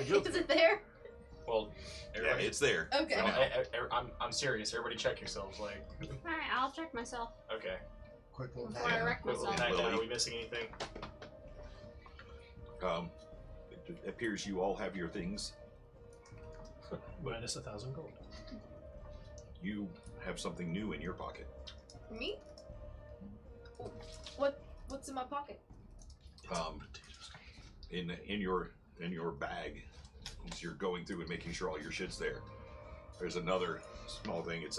guild. Is it there? Well, Yeah, everybody, it's there. Okay. no, I'm serious. Everybody check yourselves. Like, Alright, I'll check myself okay. quick little before I nap. wreck Quick little myself. night down. Lily. Are we missing anything? It appears you all have your things. Minus 1,000 gold. You have something new in your pocket. Me? What's in my pocket? In your bag, as you're going through and making sure all your shit's there. There's another small thing. It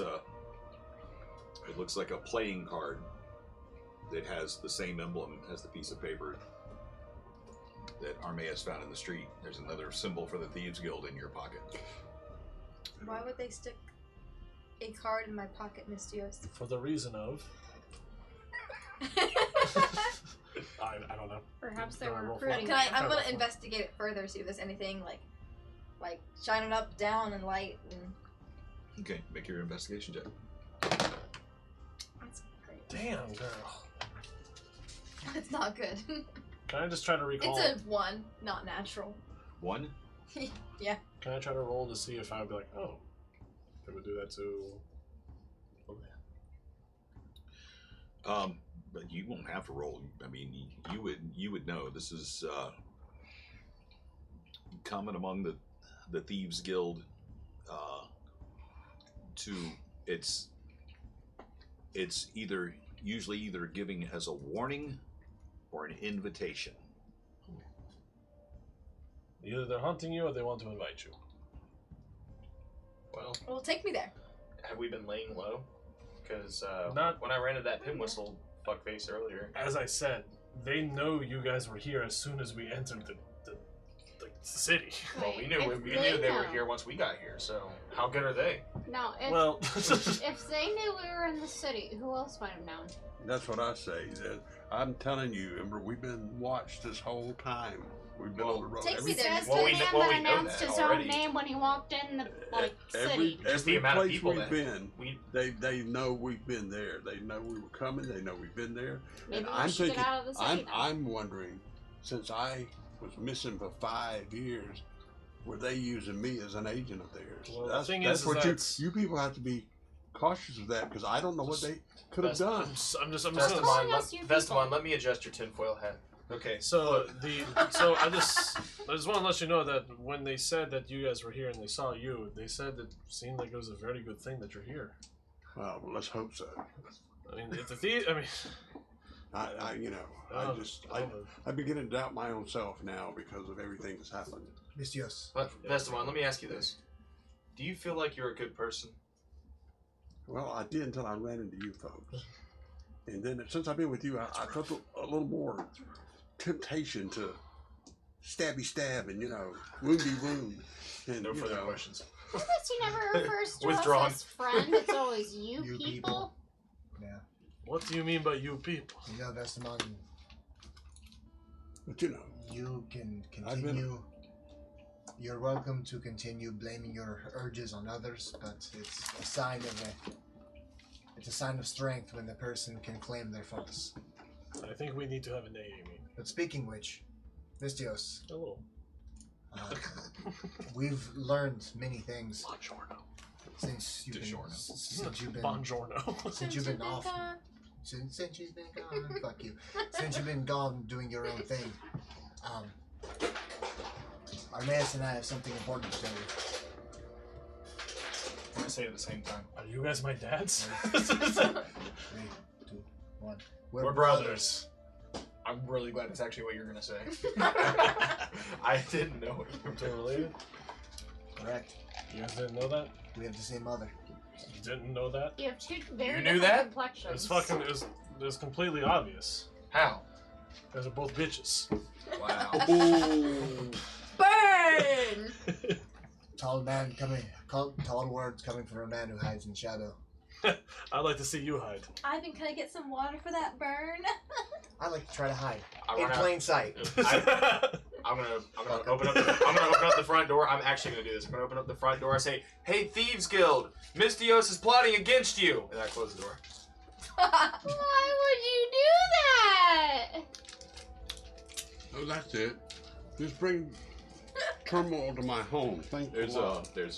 looks like a playing card that has the same emblem as the piece of paper that Armeas found in the street. There's another symbol for the Thieves Guild in your pocket. Why would they stick a card in my pocket, Miss Dios? For the reason of. I don't know. Perhaps they Do I were roll for recruiting. it? I'm gonna investigate it further, see if there's anything like shining up, down, and light. And Okay, make your investigation check. that's great. Damn, girl. That's not good. Can I just try to recall? It's a 1, not natural. 1. Can I try to roll to see if I would be like, oh, they would do that to. Oh, yeah. But you won't have to roll. I mean, you would know. This is common among the Thieves Guild. It's usually either giving as a warning or an invitation. Either they're hunting you or they want to invite you. Well, Take me there. have we been laying low? Because Not- when I ran into that pin whistle fuckface earlier. As I said, they know you guys were here as soon as we entered the city. Well, we knew If we knew they were know. here once we got here. So how good are they? No, if, Well, if they knew we were in the city, who else might have known? That's what I say. That I'm telling you, Ember, we've been watched this whole time. We've been on the road. Take me there. Says Well, the we man kn- well, that we know announced that his already. own name when he walked in the every city. Just the every amount of place people we've that- been, We they know we've been there. They know we were coming. They know we've been there. Maybe And we I'm should thinking, get out of the city then. I'm wondering, since I was missing for 5 years, were they using me as an agent of theirs? Well, the that's thing that's is what that's- you people have to be cautious of that, because I don't know what they could have That's- done. I'm just Calling Vestamon, us you Vestamon, people. let me adjust your tinfoil hat. Okay. So I just want to let you know that when they said that you guys were here and they saw you, they said it seemed like it was a very good thing that you're here. Well, let's hope so. I mean, if the thief, I mean, I'm beginning to doubt my own self now because of everything that's happened. Miss Dios. Vestamon, let me ask you this: do you feel like you're a good person? Well, I did until I ran into you folks, and then since I've been with you, I felt a little more temptation to stabby stab and woundy wound. And No further questions. Notice he never refers to Withdrawn. us as friend. It's always you, You people. people. Yeah. what do you mean by you people? You know, Vestamon, But you can I've been- continue. You're welcome to continue blaming your urges on others, but it's a sign of strength when the person can claim their faults. I think we need to have an AA meeting. But speaking which, Miss Dios, Hello. we've learned many things Buongiorno. since you've been DiGiorno. since you've been Buongiorno. since you've been off Since you've been gone, fuck you. Since you've been gone doing your own thing, Armaeus and I have something important to tell you. I'm gonna say it at the same time. Are you guys my dads? 3, 2, 1. We're brothers. I'm really glad that's actually what you're gonna say. I didn't know it. They're related? Correct. You guys didn't know that? We have the same mother. You didn't know that? You have two very You knew different that? complexions. It was completely obvious. How? You guys are both bitches. Wow. Burn! Tall man coming. Tall words coming from a man who hides in shadow. I'd like to see you hide. Ivan, can I get some water for that burn? I like to try to hide I in run out. plain sight. I'm gonna open up the front door. I'm actually gonna do this. I'm gonna open up the front door. I say, "Hey, Thieves Guild, Mystios is plotting against you," and I close the door. Why would you do that? Oh, that's it. Just bring turmoil to my home. Thank you. There's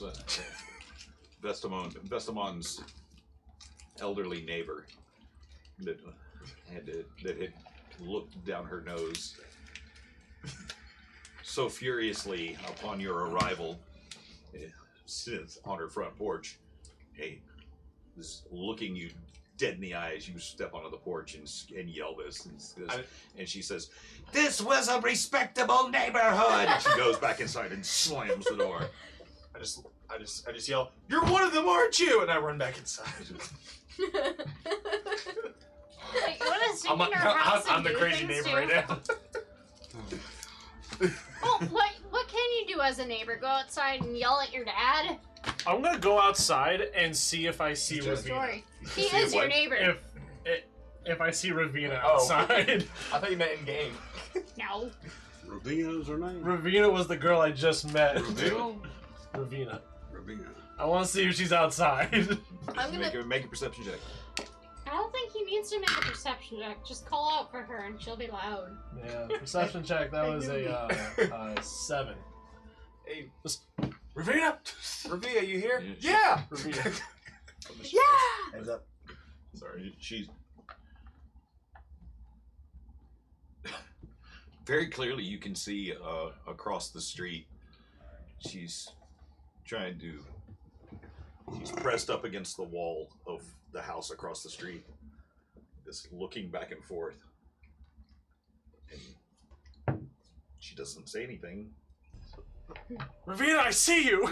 a Vestamon's elderly neighbor that had looked down her nose so furiously upon your arrival, sits on her front porch, is looking you dead in the eye as you step onto the porch and yell this, and she says, "This was a respectable neighborhood." And she goes back inside and slams the door. I just yell, "You're one of them, aren't you?" And I run back inside. Wait, you want to sneak in her house and I'm the do crazy things neighbor too? right now. Well, what can you do as a neighbor? Go outside and yell at your dad? I'm gonna go outside and see if I see Just Ravina. Story. He is your neighbor. If I see Ravina Oh. outside. I thought you meant in game. No. Ravina is her name. Ravina was the girl I just met. Ravina. Ravina. Ravina. I want to see if she's outside. I'm gonna. Make a perception check. I don't think he needs to make a perception check. Just call out for her and she'll be loud. Yeah, perception check. That was a 7. Hey, Ravina. Ravia, you here? Yeah. Yeah. Ravina. Heads up. Sorry, she's very clearly. You can see across the street. She's pressed up against the wall of the house across the street, just looking back and forth. And she doesn't say anything. Ravina, I see you.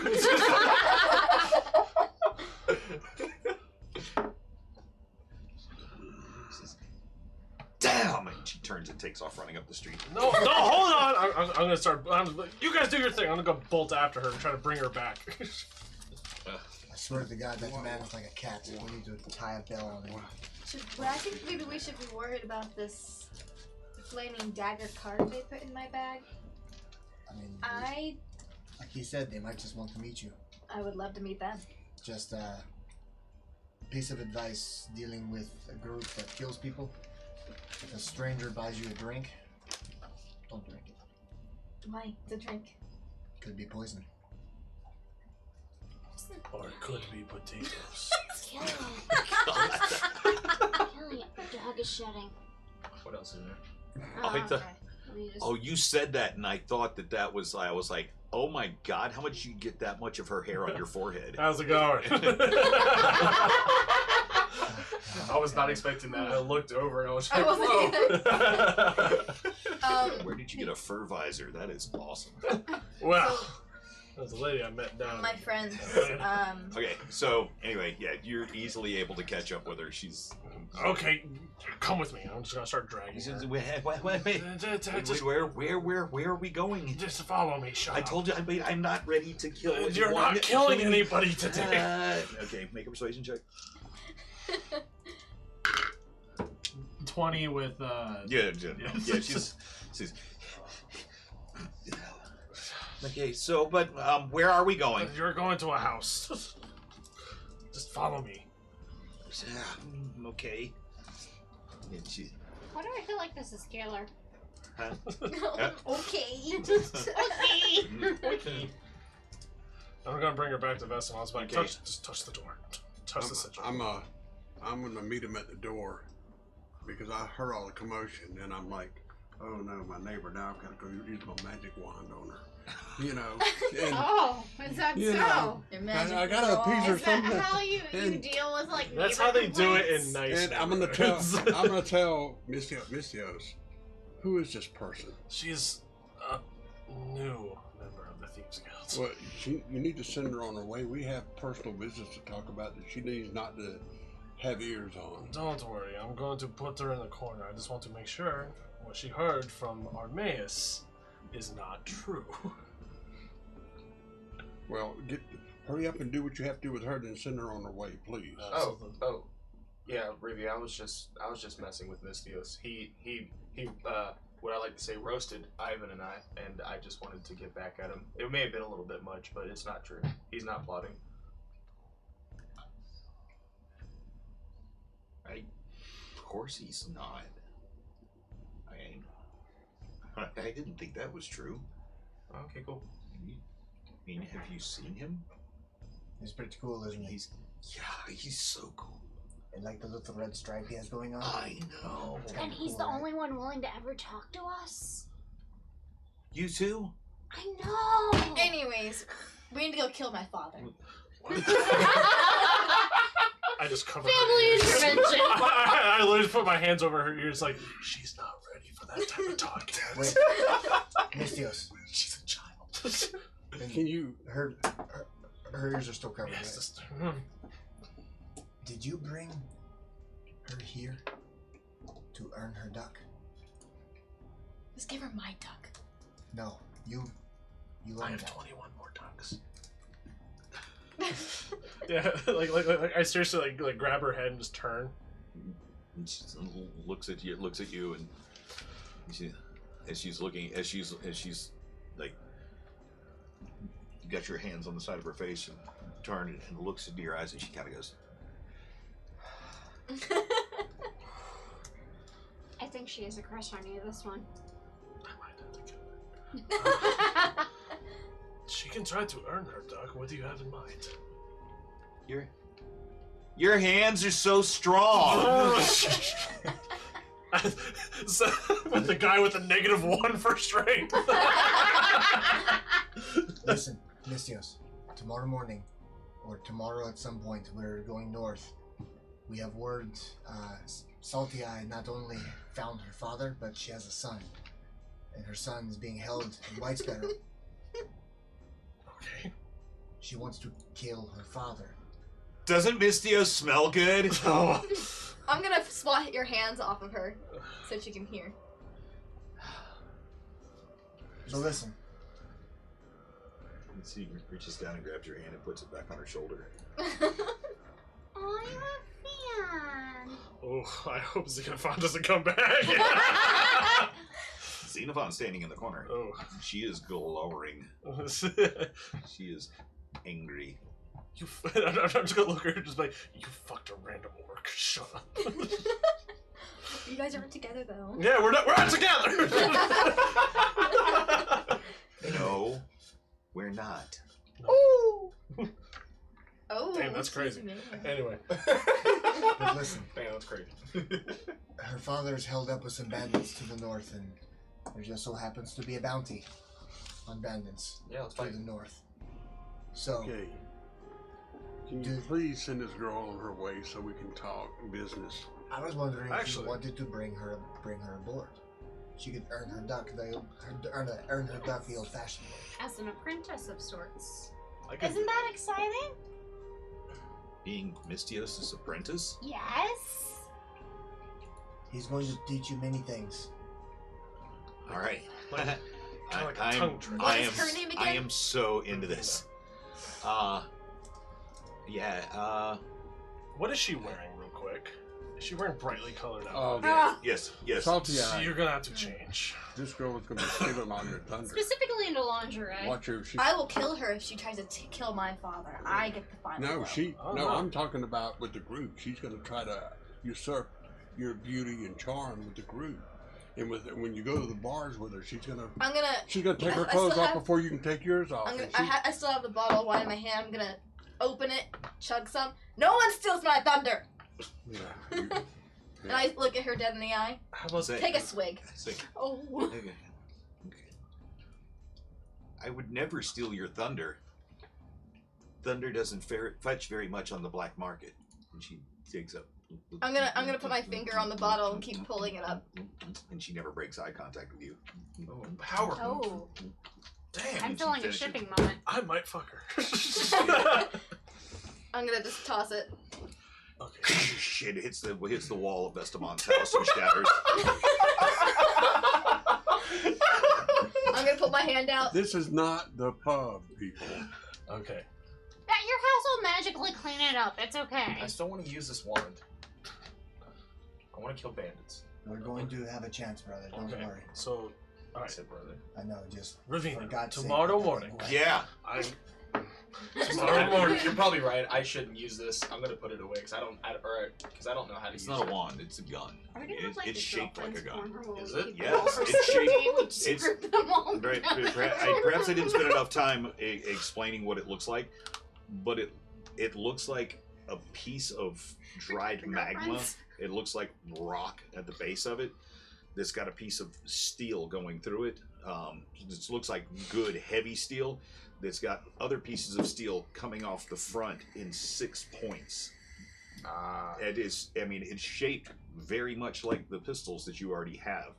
Damn! And she turns and takes off running up the street. No, hold on. I'm gonna start. You guys do your thing. I'm gonna go bolt after her and try to bring her back. I swear to God, that man is like a cat. We need to tie a bell on him. Well, I think maybe we should be worried about this flaming dagger card they put in my bag. I mean, I like he said, they might just want to meet you. would love to meet them. Just a piece of advice dealing with a group that kills people. If a stranger buys you a drink, don't drink it. Why? The drink. Could be poison. Or it could be potatoes. Killing it. Killing it. The dog is shedding. What else is there? Oh, I thought- Let me just- Oh, you said that, and I thought that was. I was like, oh my God, how much you get that much of her hair on your forehead? How's it going? I was not expecting that. I looked over and I was I like, wasn't whoa. Where did you get a fur visor? That is awesome. Well, there's a lady I met down. My friends. Okay, so anyway, yeah, you're easily able to catch up with her. She's Okay, come with me. I'm just gonna start dragging her. Wait. Just, Where are we going? just follow me, shut I up. told you, I'm not ready to kill anyone. You're not killing anybody today. Okay, make a persuasion check. 20 with Yeah, she's okay. So, but where are we going? You're going to a house. Just follow me. Okay. And she, Why do I feel like this is Gaylor? huh? Okay. Okay. I'm gonna bring her back to Vesemons, but Okay. just touch the door. Touch the sigil. I'm gonna meet him at the door because I heard all the commotion, and I'm like, oh no, my neighbor, now I've got to go use my magic wand on her. You know. And, Oh, is that you so? know, Your magic I gotta appease her Is that something. how you And- deal with like That's neighbor how they do it complaints? in nice. And I'm gonna tell Mistios, who is this person? She's a new member of the Thieves Guild. Well, you need to send her on her way. We have personal business to talk about that she needs not to have ears on. Don't worry, I'm going to put her in the corner. I just want to make sure what she heard from Armaeus is not true. Well, hurry up and do what you have to do with her, then send her on her way, please. Oh, yeah, Rivy. I was just messing with Mistios. He what I like to say, roasted Ivan and I just wanted to get back at him. It may have been a little bit much, but it's not true. He's not plotting. Of course he's not. I didn't think that was true. Okay, cool. I mean, have you seen him? He's pretty cool, isn't he? He's so cool. And like the little red stripe he has going on. I know. It's And kinda he's cool, the right? only one willing to ever talk to us. You too? I know. Anyways, we need to go kill my father. I just covered Family her ears. intervention. I literally put my hands over her ears like, she's not ready for that type of talk. Wait, Mistios. She's a child. And Can you? her ears are still covered, Yes, right? sister. Did you bring her here to earn her duck? Let's give her my duck. No, you I earned have that. 21 more ducks. Yeah, like I seriously like grab her head and just turn. And she looks at you, and as she's like, you got your hands on the side of her face and turn and looks into your eyes, and she kind of goes, I think she has a crush on you, this one. I might have to kill her. She can try to earn her duck. What do you have in mind? Your hands are so strong. So, with the guy with the -1 for strength. Listen, Mistios, tomorrow morning, or tomorrow at some point, we're going north. We have word, Salty Eye not only found her father, but she has a son. And her son is being held in White Sparrow. Okay. She wants to kill her father. Doesn't Mistio smell good? Oh. I'm gonna swat your hands off of her so she can hear. So listen, And she reaches down and grabs your hand and puts it back on her shoulder. Oh, you're a fan. Oh, I hope Xenophon doesn't come back. Xenophon's standing in the corner. Oh. She is glowering. She is angry. I'm just gonna look at her and just be like, you fucked a random orc. Shut up. You guys aren't together though. Yeah, we're not together. No, we're not. Ooh. Oh. Damn, that's crazy. excuse me. Anyway. but listen, Damn, that's crazy. her father's held up with some bandits to the north, and there just so happens to be a bounty on bandits Yeah, let's to fight. the north. So, Okay. Can you please send this girl on her way so we can talk business? I was wondering if Actually- you wanted to bring her aboard. She could earn her duck, earn her duck the old-fashioned way. As an apprentice of sorts. I could, Isn't that exciting? Being Mistios' apprentice? Yes. He's going to teach you many things. All right. Kinda like a I'm- tongue trick. I What am. is her name I again? am so into this. Yeah. What is she wearing, real quick? Is she wearing brightly colored Oh, outfit? Yes. Salty So Eye. you're gonna have to change. This girl is going to be stealing all your thunder. Specifically into lingerie. Watch her. She, I will kill her if she tries to kill my father. I get the final no, blow. Oh, no, no. I'm talking about with the group. She's going to try to usurp your beauty and charm with the group. And when you go to the bars with her, she's gonna take her I clothes still off have- before you can take yours off. I'm gonna, And she- I still have the bottle of wine in my hand. I'm gonna open it, chug some. No one steals my thunder. yeah, And I look at her dead in the eye. How about Say- Take a swig. say- Oh. Okay. I would never steal your thunder. Thunder doesn't fetch very much on the black market. And she digs up. I'm gonna put my finger on the bottle and keep pulling it up. And she never breaks eye contact with you. Oh, power. Oh. Damn. I'm feeling a finishes. shipping moment. I might fuck her. I'm gonna just toss it. Okay. Shit hits the wall of Esteban's house and shatters. I'm gonna put my hand out. This is not the pub, people. Okay. Your house will magically clean it up. It's okay. I still want to use this wand. I want to kill bandits. We're going to have a chance, brother. Don't Okay. worry. So, I alright. said, brother. I know, just Ravina, for God's sake, tomorrow get that morning. thing away. Yeah. Tomorrow morning. You're probably right. I shouldn't use this. I'm gonna put it away because I don't know how to It's use not it. a wand. It's a gun. Are we gonna It's, have, like, it's the shaped like a girlfriends gun. form her Is while we it? keep Yes, them all it's for shaped- safety? We just it's- group them all Right. together. Perhaps I didn't spend enough time explaining what it looks like, but it looks like a piece of dried magma. Girlfriends. It looks like rock at the base of it. That's got a piece of steel going through it. It looks like good heavy steel. That's got other pieces of steel coming off the front in 6 points. It is. I mean, it's shaped very much like the pistols that you already have.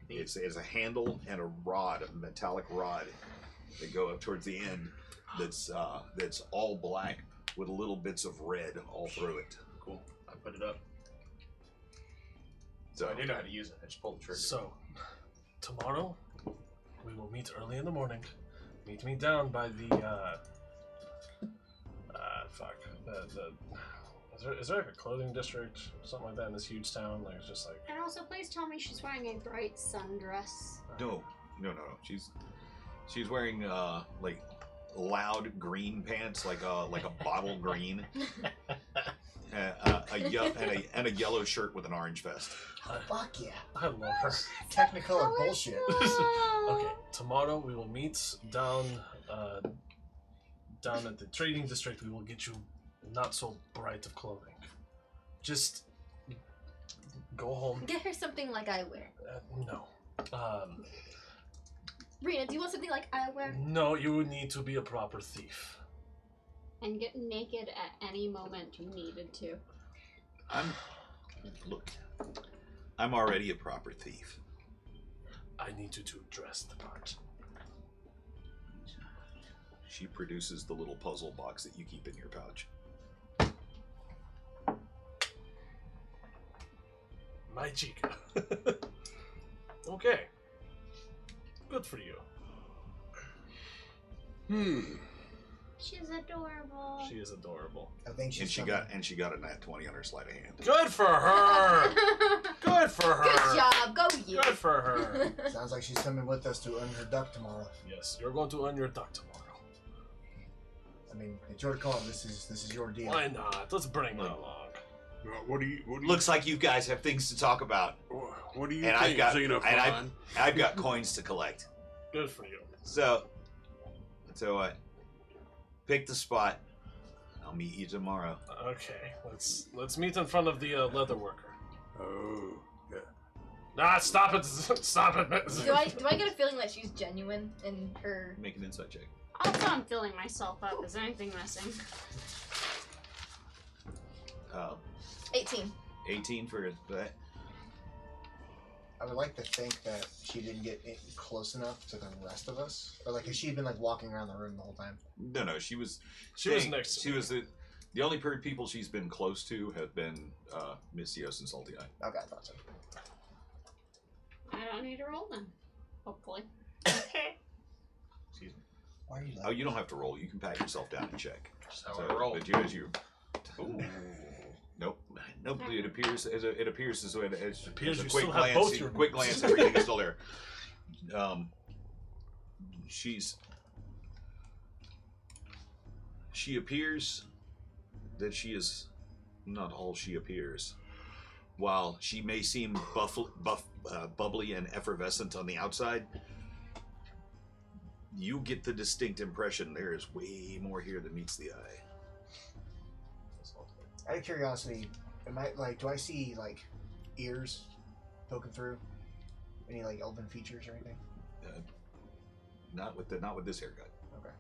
It's a handle and a rod, a metallic rod, that go up towards the end. That's all black with little bits of red all through it. Cool. I put it up. So I do know how to use it. I just pulled the trigger. So, tomorrow, we will meet early in the morning. Meet me down by the, is there like a clothing district or something like that in this huge town? Like, it's just like, And also, please tell me she's wearing a bright sundress. no. She's wearing like loud green pants, like a bottle green, and a yellow shirt with an orange vest. Fuck yeah. I love her. Technicolor bullshit. Okay, tomorrow we will meet down at the trading district. We will get you not so bright of clothing. Just go home. Get her something like I wear. No. Rena, do you want something like I wear? No, you would need to be a proper thief. And get naked at any moment you needed to. I'm already a proper thief. I need you to dress the part. She produces the little puzzle box that you keep in your pouch. My chica. Okay. Good for you. She's adorable. She is adorable. I think she's And she got a nat 20 on her sleight of hand. Good for her. Good for her. Good job, go you. Good for her. Sounds like she's coming with us to earn her duck tomorrow. Yes, you're going to earn your duck tomorrow. I mean, it's your call. This is your deal. Why not? Let's bring her along. Well, what do you Looks like you guys have things to talk about, what do you and think, Xenophon? I've got coins to collect. Good for you. So what? Pick the spot. I'll meet you tomorrow. Okay, let's meet in front of the leather worker. Oh, yeah. Ah, stop it! Stop it! Do I get a feeling that she's genuine in her? Make an insight check. Also, I'm filling myself up. Is anything missing? 18. 18 for that. I would like to think that she didn't get close enough to the rest of us, or like, has she been like walking around the room the whole time? No, she was. She was next to She me. was the only people she's been close to have been Miss Yos and Salty Eye. Okay, I thought so. I don't need to roll then. Hopefully. Excuse me. Why are you like? Oh, you don't have to roll. You can pat yourself down and check. Just how I roll. But you, as you. Ooh. Nope. It appears as a Appears quick you still have glance. both your Quick moves. glance, everything is still there. She appears that she is not all she appears. While she may seem bubbly and effervescent on the outside, you get the distinct impression there is way more here than meets the eye. Out of curiosity, Do I see like ears poking through? Any like elven features or anything? Not with this haircut. Okay.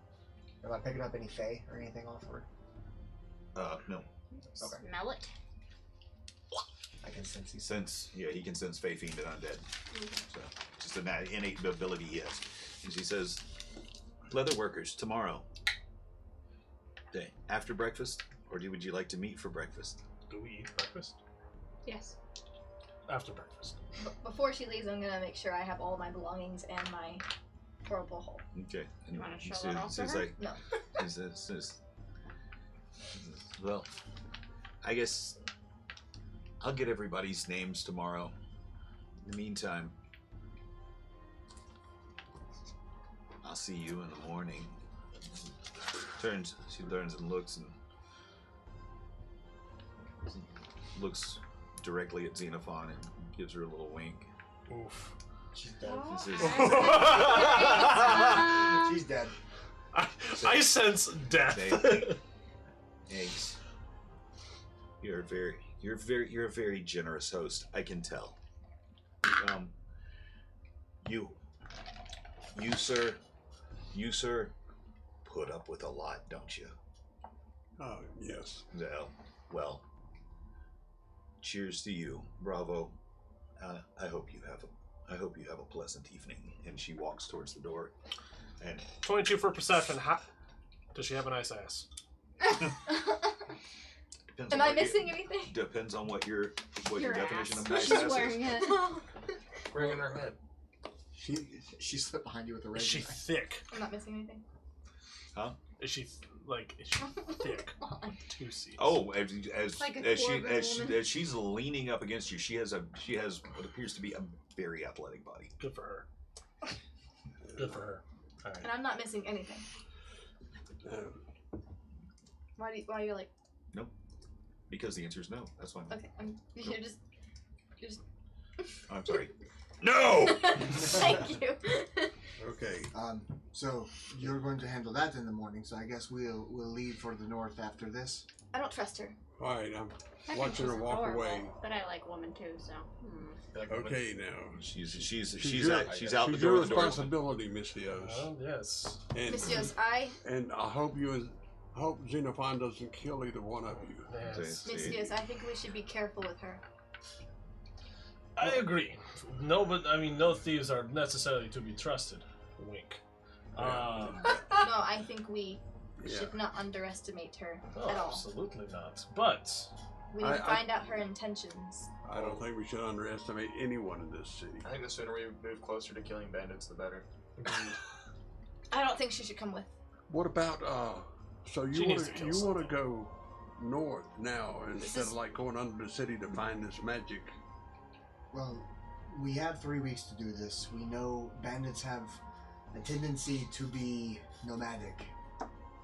Am I picking up any fae or anything off her? No. Okay. Smell it. I can sense these. He can sense fae, fiend, and undead. So just an innate ability he has. And she says, "Leather workers tomorrow. Day after breakfast, or would you like to meet for breakfast?" Do we eat breakfast? Yes. After breakfast. Before she leaves, I'm gonna make sure I have all my belongings and my portable hole. Okay. And You wanna show she- that off to she's her? like, No. she says, well, I guess I'll get everybody's names tomorrow. In the meantime, I'll see you in the morning. She turns and looks looks directly at Xenophon and gives her a little wink. Oof. She's dead. This is- She's dead. I sense death. Eggs. You're a very generous host. I can tell. You sir, put up with a lot, don't you? Oh, yes. Well, cheers to you. Bravo. I hope you have a pleasant evening. And she walks towards the door. And 22 for perception. Does she have a nice ass? depends Am on I what you- missing anything? Depends on what your Your definition ass. of nice She's ass is. wearing it. Ring in her head. She slipped behind you with a Is razor. she thick? I'm not missing anything. Is she thick? Juicy. Oh, as Like a as woman. she's leaning up against you, she has what appears to be a very athletic body. Good for her. Good for her. All right. And I'm not missing anything. Why are you like, Because the answer is no. That's fine. okay, you're just I'm sorry. No. thank you. Okay. So you're going to handle that in the morning. So I guess we'll leave for the north after this. I don't trust her. All right. I'm I think watching her she's walk adorable, away. But I like women too, so. Okay, now. She's out the She's door. your The door. responsibility, Miss Dios. Oh, yes. And, Miss and I hope Xenophon doesn't kill either one of you. Yes. Miss Diaz, I think we should be careful with her. I agree. No, but I mean, no thieves are necessarily to be trusted. Wink. No, I think we Yeah. should not underestimate her Oh, at all. absolutely not. But We need to find out her intentions. I don't think we should underestimate anyone in this city. I think the sooner we move closer to killing bandits, the better. I don't think she should come with. What about so She you needs to kill want to something. go north now instead is- of like going under the city to find this magic? Well, we have 3 weeks to do this. We know bandits have a tendency to be nomadic,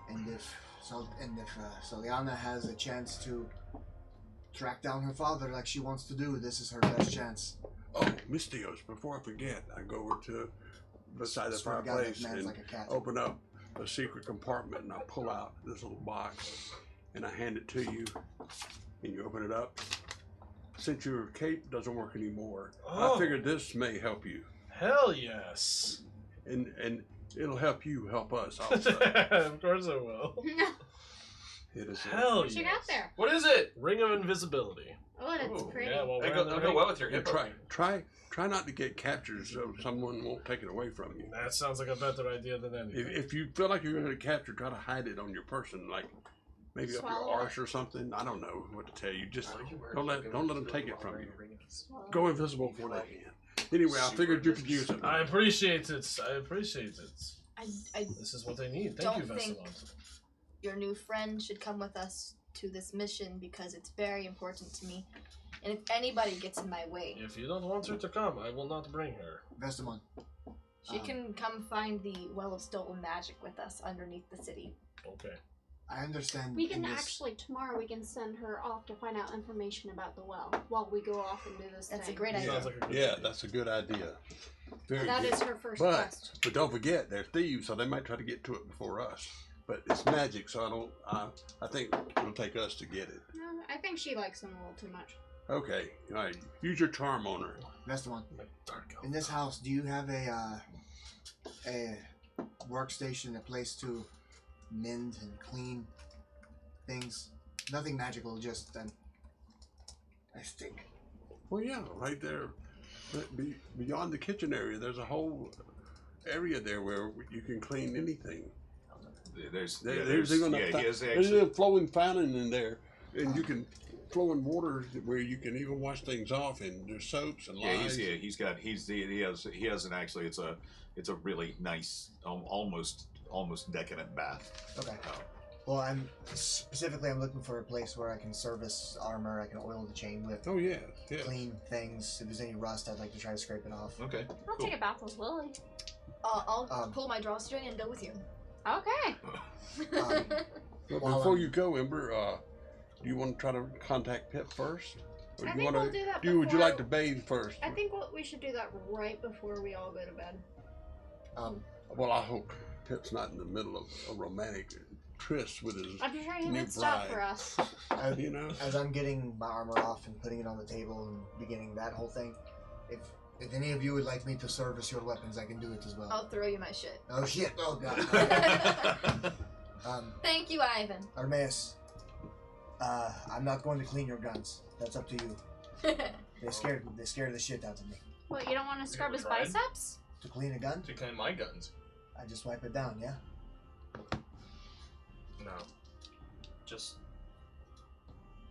and if Soliana has a chance to track down her father like she wants to do, this is her best chance. Oh, Miss Dios, before I forget, I go over to beside the Swear to God, fireplace that man's and like a cat. open up a secret compartment, and I pull out this little box and I hand it to you, and you open it up. Since your cape doesn't work anymore, Oh. I figured this may help you, hell yes. and it'll help you help us also. Of course I will. It is Hell What you yes. got there? What is it? Ring of invisibility. Oh, that's Ooh, pretty. Yeah, well, I'll go well with your Yeah, hippo. try not to get captured so someone won't take it away from you. That sounds like a better idea than anything. If you feel like you're going to get captured, try to hide it on your person, like maybe up Swallow your it. arse or something. I don't know what to tell you. Just How do you wear don't let it? them take it from you. Well, Go invisible before they can. Anyway, I figured you could use it. I appreciate it. I appreciate it. I This is what they need. Thank you, Don't think- Vesselot. your new friend should come with us to this mission because it's very important to me. And if anybody gets in my way, If you don't want her to come, I will not bring her. Vestamon. she can come find the Well of Stolen Magic with us underneath the city. Okay. I understand. We can in this- actually, tomorrow we can send her off to find out information about the well while we go off and do this That's a thing. great idea. Sounds like a good Yeah, idea. that's a good idea. Very That good. is her first But quest. but don't forget, they're thieves, so they might try to get to it before us. but it's magic, so I don't. I think it'll take us to get it. No, I think she likes him a little too much. Okay, all right. Use your charm on her. That's the one. Like dark elf. In this house, do you have a workstation, a place to mend and clean things? Nothing magical, just a stick. Well, yeah, right there, beyond the kitchen area, there's a whole area there where you can clean anything. There's There's even he has there's actually. a flowing fountain in there, and you can flowing water where you can even wash things off, and there's soaps and Yeah, lies. he has an actually it's a really nice almost decadent bath. Okay. Well, I'm looking for a place where I can service armor, I can oil the chain with, Oh yeah, yeah. clean things. If there's any rust, I'd like to try to scrape it off. Okay. I'll Cool. take a bath with Lily. I'll pull my drawstring and go with you. Okay. But While before I'm- you go, Ember, do you want to try to contact Pip first, or I you think want we'll do that to? Would you like to before- bathe first? I think we should do that right before we all go to bed. Well, I hope Pip's not in the middle of a romantic tryst with his. I'm sure he New would stop bride. for us. You know. As I'm getting my armor off and putting it on the table and beginning that whole thing, if any of you would like me to service your weapons, I can do it as well. I'll throw you my shit. Oh shit! Oh god. Thank you, Ivan. Armaeus, I'm not going to clean your guns. That's up to you. They scared the shit out of me. What, you don't want to scrub his Right. biceps? To clean a gun, To clean my guns. I just wipe it down. Yeah. No. Just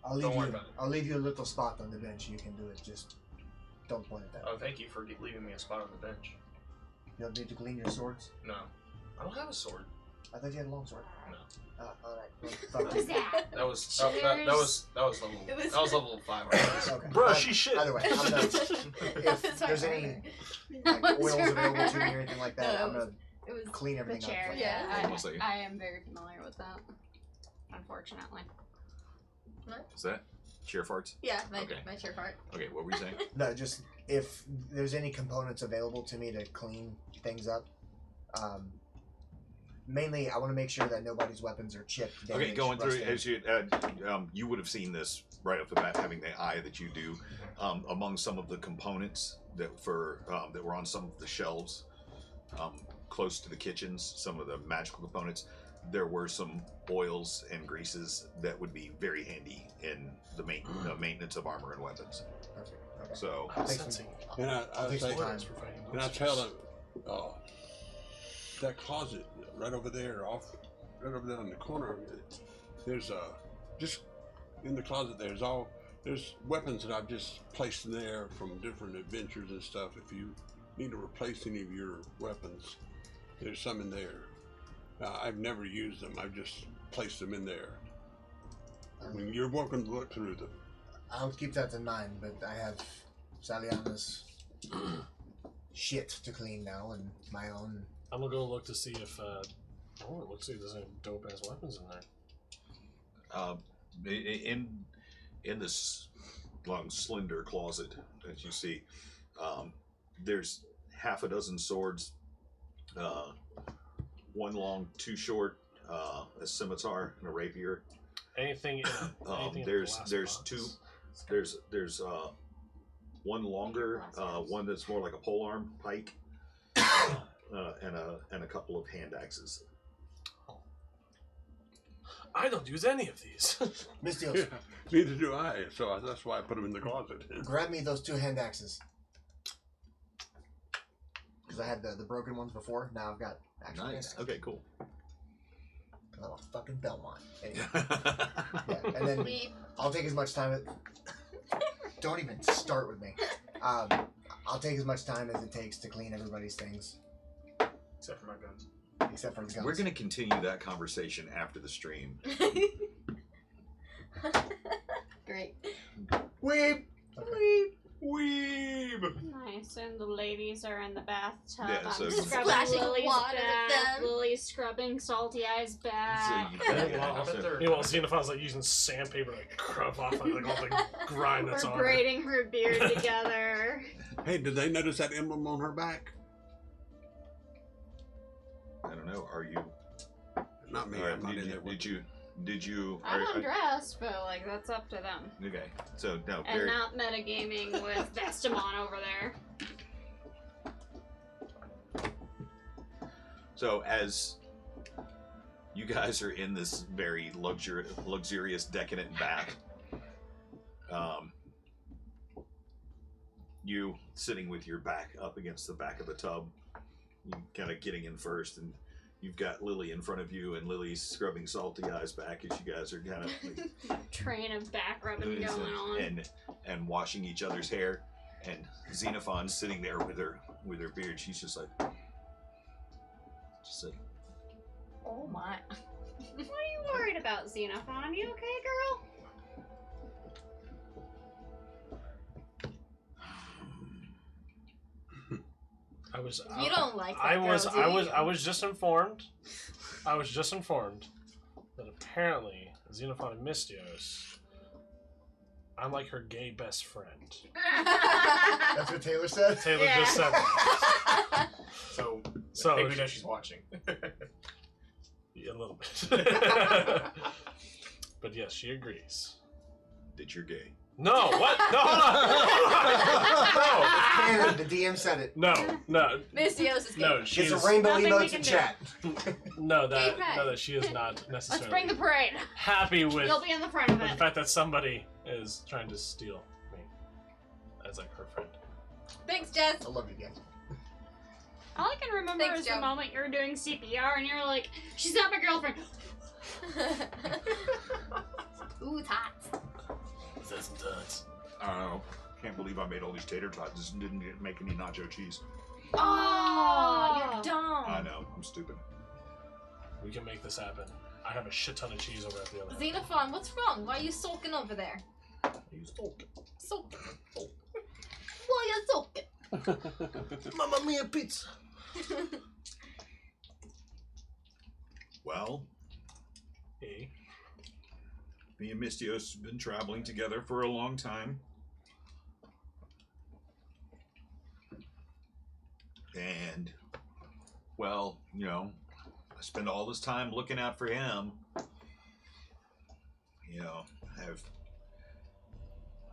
I'll leave Don't worry you. about it. I'll leave you a little spot on the bench. You can do it. Just don't point it that. oh, thank you for leaving me a spot on the bench. You don't need to clean your swords. No, I don't have a sword. I thought you had a long sword. No, All right. Well, What fuck was you. that? that was level. It was- That was level 5. Right? Okay. Bruh, she shit. Either way, I'm gonna, if there's any like, oils available to me or anything like that, No, I'm gonna It was clean The everything chair, up. Yeah. Hold on a second. I am very familiar with that. Unfortunately. Is that chair farts? yeah, my Okay. my chair part. Okay, what were you saying? No, just if there's any components available to me to clean things up. Mainly, I want to make sure that nobody's weapons are chipped. Okay, damaged, going through rusted. as you would have seen this right off the bat, having the eye that you do. Among some of the components that were on some of the shelves close to the kitchens, some of the magical components, there were some oils and greases that would be very handy in the maintenance of armor and weapons. Perfect. Okay. So I'm Takes sensing And I'll take some time. orders for fighting I monsters. tell them, that closet right over there, right over there in the corner, there's just in the closet. There's weapons that I've just placed in there from different adventures and stuff. If you need to replace any of your weapons, there's some in there. I've never used them. I've just placed them in there. I mean, you're welcome to look through them. I'll keep that in mind, but I have Saliana's shit to clean now and my own. I'm gonna go look to see if let's see if there's any dope ass weapons in there. in this long slender closet that you see, there's half a dozen swords, one long, two short, a scimitar and a rapier. Anything? Anything in the There's glass box? two. There's one longer, one that's more like a polearm pike, and a couple of hand axes. I don't use any of these. Miss Deals, Yeah, neither do I. So that's why I put them in the closet. grab me those 2 hand axes. Because I had the broken ones before. Now I've got actual hand Nice. axes. Okay, cool. I'm a fucking Belmont. Anyway, Yeah. yeah, and then We I'll take as much time. Don't even start with me. I'll take as much time as it takes to clean everybody's things, Except for my guns. except for the guns. We're gonna continue that conversation after the stream. Great. Weep. Weeb. Nice, and the ladies are in the bathtub. Yeah, so- I'm Just scrubbing splashing Lily's water with back. them. Lily's scrubbing Salty Eye's back. you- Meanwhile, meanwhile, Xenophane's like using sandpaper to like scrub off like all the grime that's We're on her. braiding her beard together. Hey, did they notice that emblem on her back? I don't know. Are you? Not me. All right, I'm not in there with did you? I'm undressed, but like that's up to them. Okay, so no, And very. not metagaming with Vestamon over there. So as you guys are in this very luxurious, decadent bath, you sitting with your back up against the back of the tub, you kind of getting in first, and you've got Lily in front of you, and Lily's scrubbing salty eyes back as you guys are kind of like, Train of back rubbing going on. and washing each other's hair, and Xenophon's sitting there with her beard. She's just like. Oh my. What are you worried about, Xenophon? You okay, girl? You don't like that I girl, was do I was you? I was just informed. I was just informed that apparently Xenophon and Mystios, I'm like her gay best friend. That's what Taylor said? Taylor just said that. So So maybe we know she's watching. Yeah, a little bit. But yes, she agrees. That you're gay. No, what? No, hold on. Canon, the DM said it. No, Mystios is gay. no, It's she's a rainbow nothing we emotes can in do. chat. no Gay pride. that she is not Let's necessarily bring the parade. happy with You'll be in the front of the it. fact that somebody is trying to steal me as like her friend. Thanks, Jess. I love you guys. All I can remember Thanks, is Joe. the moment you were doing CPR and you're like, she's not my girlfriend. Ooh, tots. That's nuts. I don't know. Can't believe I made all these tater tots. Just didn't make any nacho cheese. Oh, you're dumb. I know. I'm stupid. We can make this happen. I have a shit ton of cheese over at the other end. Xenophon, what's wrong? Why are you sulking over there? He's old. Sulking. Why you sulking? Mamma mia pizza. Well, Hey. me and Mystios have been traveling together for a long time. And, well, you know, I spend all this time looking out for him. You know,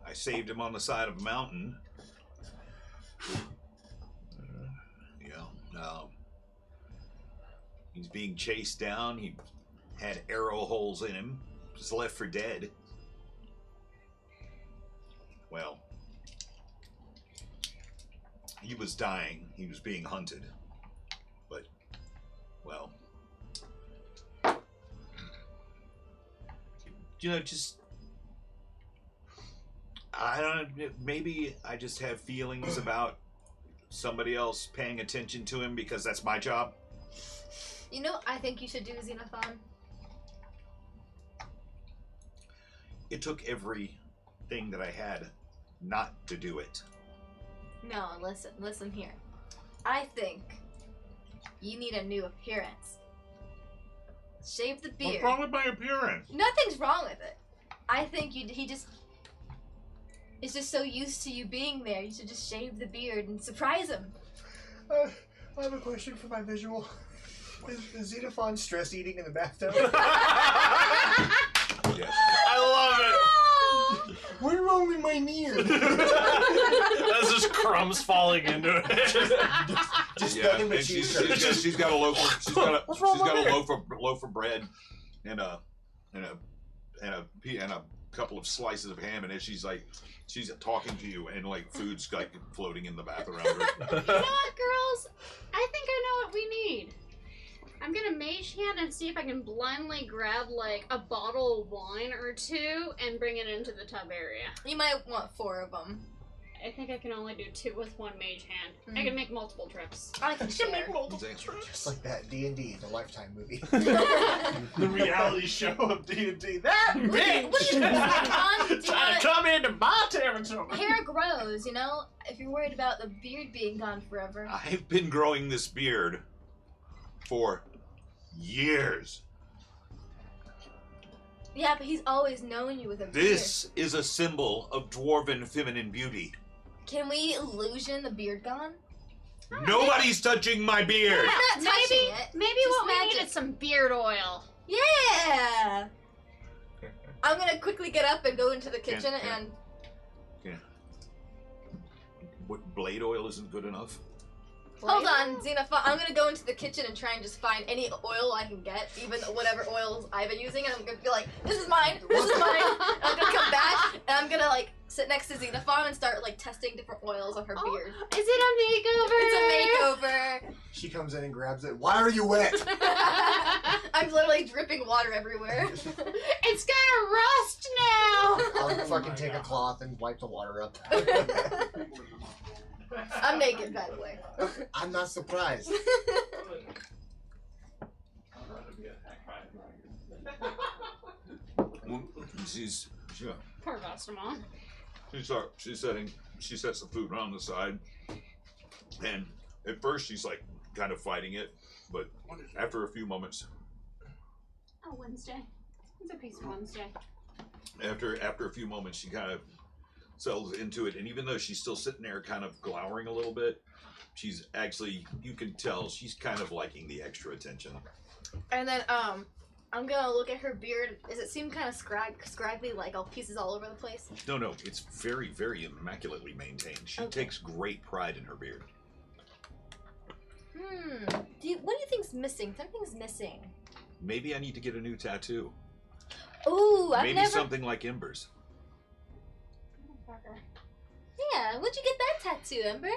I saved him on the side of a mountain. He's being chased down. He had arrow holes in him. Just left for dead. Well, he was dying. He was being hunted. But, well, you know, just, I don't know, maybe I just have feelings about somebody else paying attention to him because that's my job. You know, I think you should do Xenophon. It took everything that I had not to do it. No, listen here. I think you need a new appearance. Shave the beard. What's wrong with my appearance? Nothing's wrong with it. I think he just is just so used to you being there. You should just shave the beard and surprise him. I have a question for my visual. Is Xenophon stress eating in the bathtub? Yes. I love it. Where are only my knees? That's just crumbs falling into it. Just Yeah, nothing but and cheese. she's got a loaf. What's wrong She's got with a it? loaf of bread, and a couple of slices of ham. And as she's talking to you, and like food's like floating in the bath around her. You know what, girls? I think I know what we need. I'm gonna mage hand and see if I can blindly grab like a bottle of wine or two and bring it into the tub area. You might want 4 of them. I think I can only do 2 with one mage hand. I can make multiple trips. I can share. Just like that D&D, the Lifetime movie. The reality show of D&D. That What do bitch! you want? Do you Trying to want come into my territory. hair grows, you know? If you're worried about the beard being gone forever. I've been growing this beard for years. Yeah, but he's always known you with a beard. This is a symbol of dwarven feminine beauty. Can we illusion the beard gone? Nobody's touching my beard. Yeah, not touching it. Maybe Just what we magic. need is some beard oil. Yeah. I'm gonna quickly get up and go into the kitchen Can't. What, blade oil isn't good enough? Hold on, Xenophon. I'm gonna go into the kitchen and try and just find any oil I can get, even whatever oils I've been using, and I'm gonna be like, "This is mine. This is mine." And I'm gonna come back and I'm gonna like sit next to Xenophon and start like testing different oils on her beard. Is it a makeover? It's a makeover. She comes in and grabs it. Why are you wet? I'm literally dripping water everywhere. It's gonna rust now. I'll fucking take a cloth and wipe the water up. I'm naked, by the way. I'm not surprised. She's Poor Vastamon. she sets the food on the side, and at first she's like kind of fighting it, but after a few moments, Oh, Wednesday. It's a peaceful Wednesday. after a few moments, she kind of settles into it, and even though she's still sitting there kind of glowering a little bit, she's actually, you can tell she's kind of liking the extra attention. And then I'm gonna look at her beard. Does it seem kind of scraggly, like all pieces all over the place? No, it's very, very immaculately maintained. She Okay. takes great pride in her beard. What do you think's missing? Something's missing. Maybe I need to get a new tattoo. Ooh, I've Maybe never. something like Ember's. Yeah, where'd you get that tattoo, Ember?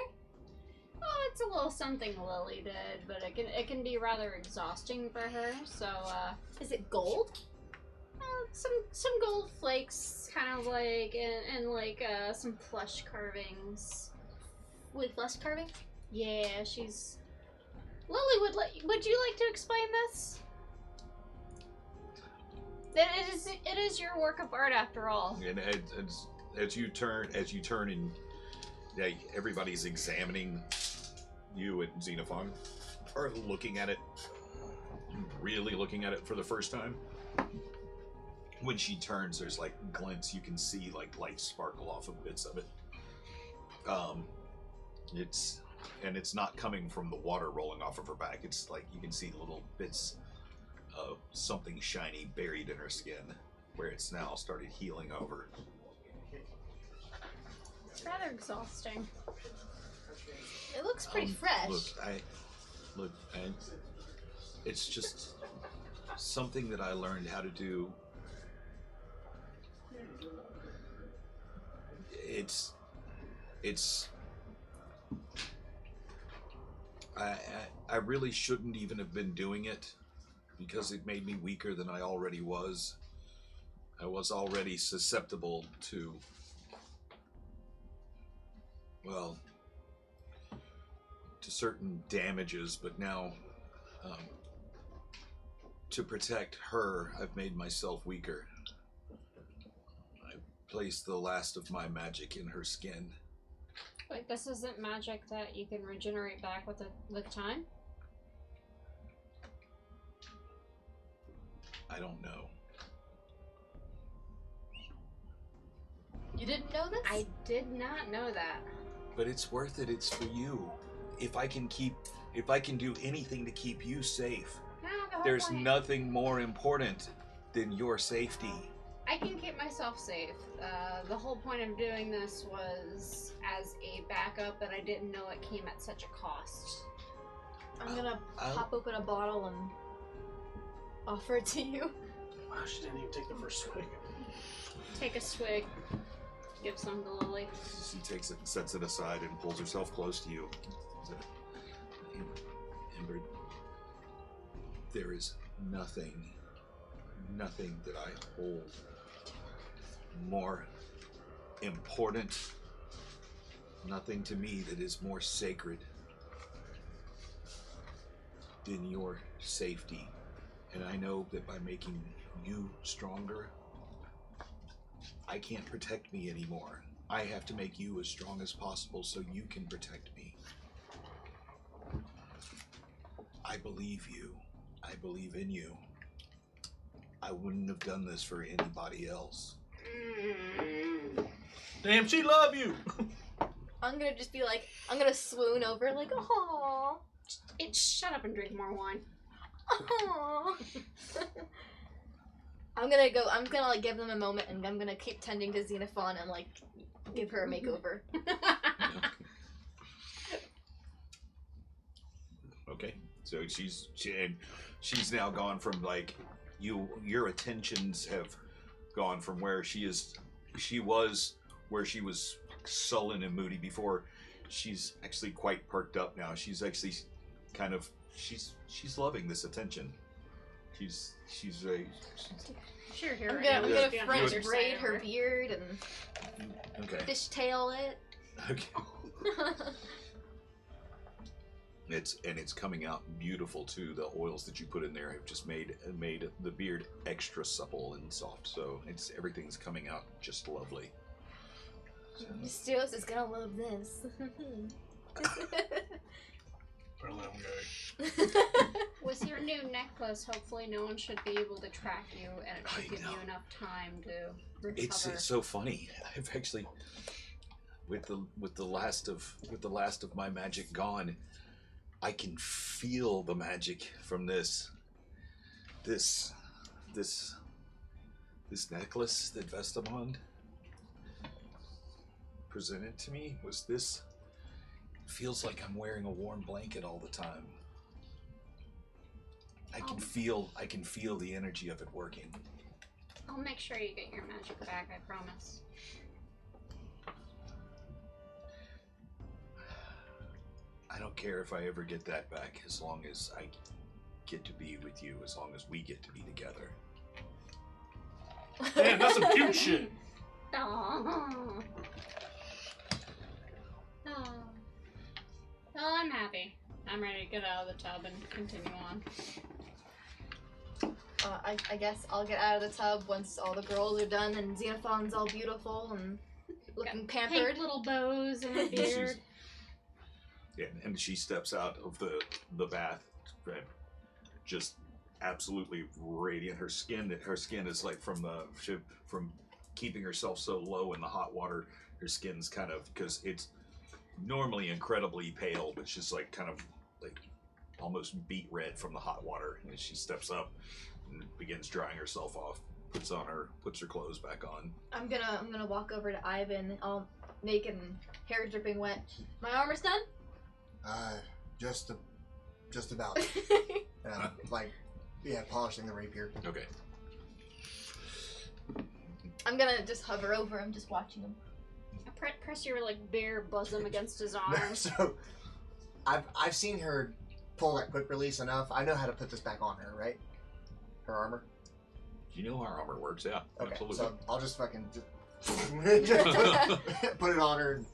Oh, it's a little something Lily did, but it can be rather exhausting for her. So, Is it gold? some gold flakes, kind of like, and like some flesh carvings. With flesh carving? Yeah, she's. Lily, would you like to explain this? It is your work of art after all. And as you turn and everybody's examining you and Xenophon, or looking at it, really looking at it for the first time. When she turns, there's like glints. You can see like light sparkle off of bits of it. It's not coming from the water rolling off of her back. It's like you can see little bits of something shiny buried in her skin, where it's now started healing over. It's rather exhausting. It looks pretty fresh. It's just something that I learned how to do. I really shouldn't even have been doing it, because it made me weaker than I already was. I was already susceptible to, well, to certain damages, but now, to protect her, I've made myself weaker. I placed the last of my magic in her skin. Wait, this isn't magic that you can regenerate back with time? I don't know. You didn't know this? I did not know that. But it's worth it. It's for you. If I can do anything to keep you safe, No, the whole there's point- nothing more important than your safety. I can keep myself safe. The whole point of doing this was as a backup, but I didn't know it came at such a cost. I'm gonna I'll- pop open a bottle and offer it to you. Wow, she didn't even take the first swig. Take a swig. Give some to Lily. She takes it and sets it aside and pulls herself close to you. Ember, there is nothing that I hold more important, nothing to me that is more sacred than your safety. And I know that by making you stronger, I can't protect me anymore. I have to make you as strong as possible so you can protect me. I believe you. I believe in you. I wouldn't have done this for anybody else. Damn, she love you. I'm gonna just be like, I'm gonna swoon over like, oh, Shut up and drink more wine. oh. I'm gonna like give them a moment, and I'm gonna keep tending to Xenophon and like give her a makeover. Okay, so she's now gone from like your attentions have gone from where she was sullen and moody before. She's actually quite perked up now. She's actually kind of she's loving this attention. She's Sure, here. I'm gonna Yeah. French You braid her beard and okay. fishtail it. Okay. It's coming out beautiful too. The oils that you put in there have just made the beard extra supple and soft. So everything's coming out just lovely. Mystios is gonna love this. Apparently I'm gay. With your new necklace, hopefully no one should be able to track you, and it should I give know. you enough time to recover. It's so funny. I've actually with the last of my magic gone, I can feel the magic from this necklace that Vestamond presented to me. Feels like I'm wearing a warm blanket all the time. I can feel the energy of it working. I'll make sure you get your magic back, I promise. I don't care if I ever get that back, as long as I get to be with you, as long as we get to be together. Damn, that's some cute shit. Oh. Well, I'm happy. I'm ready to get out of the tub and continue on. I guess I'll get out of the tub once all the girls are done and Xenophon's all beautiful and looking pampered. Pink little bows and a beard. Yeah, and she steps out of the bath, just absolutely radiant. Her skin is like from keeping herself so low in the hot water. Her skin's kind of, because it's normally incredibly pale, but she's like kind of like almost beet red from the hot water. And she steps up and begins drying herself off. Puts her clothes back on. I'm gonna walk over to Ivan, all naked and hair dripping wet. My armor's done? Just about. Polishing the rapier. Okay. I'm gonna just hover over him, just watching him. Press your like bare bosom against his arm. So, I've seen her pull that quick release enough. I know how to put this back on her, right? Her armor. You know how armor works, yeah. Okay, Absolutely. so I'll just fucking put it on her and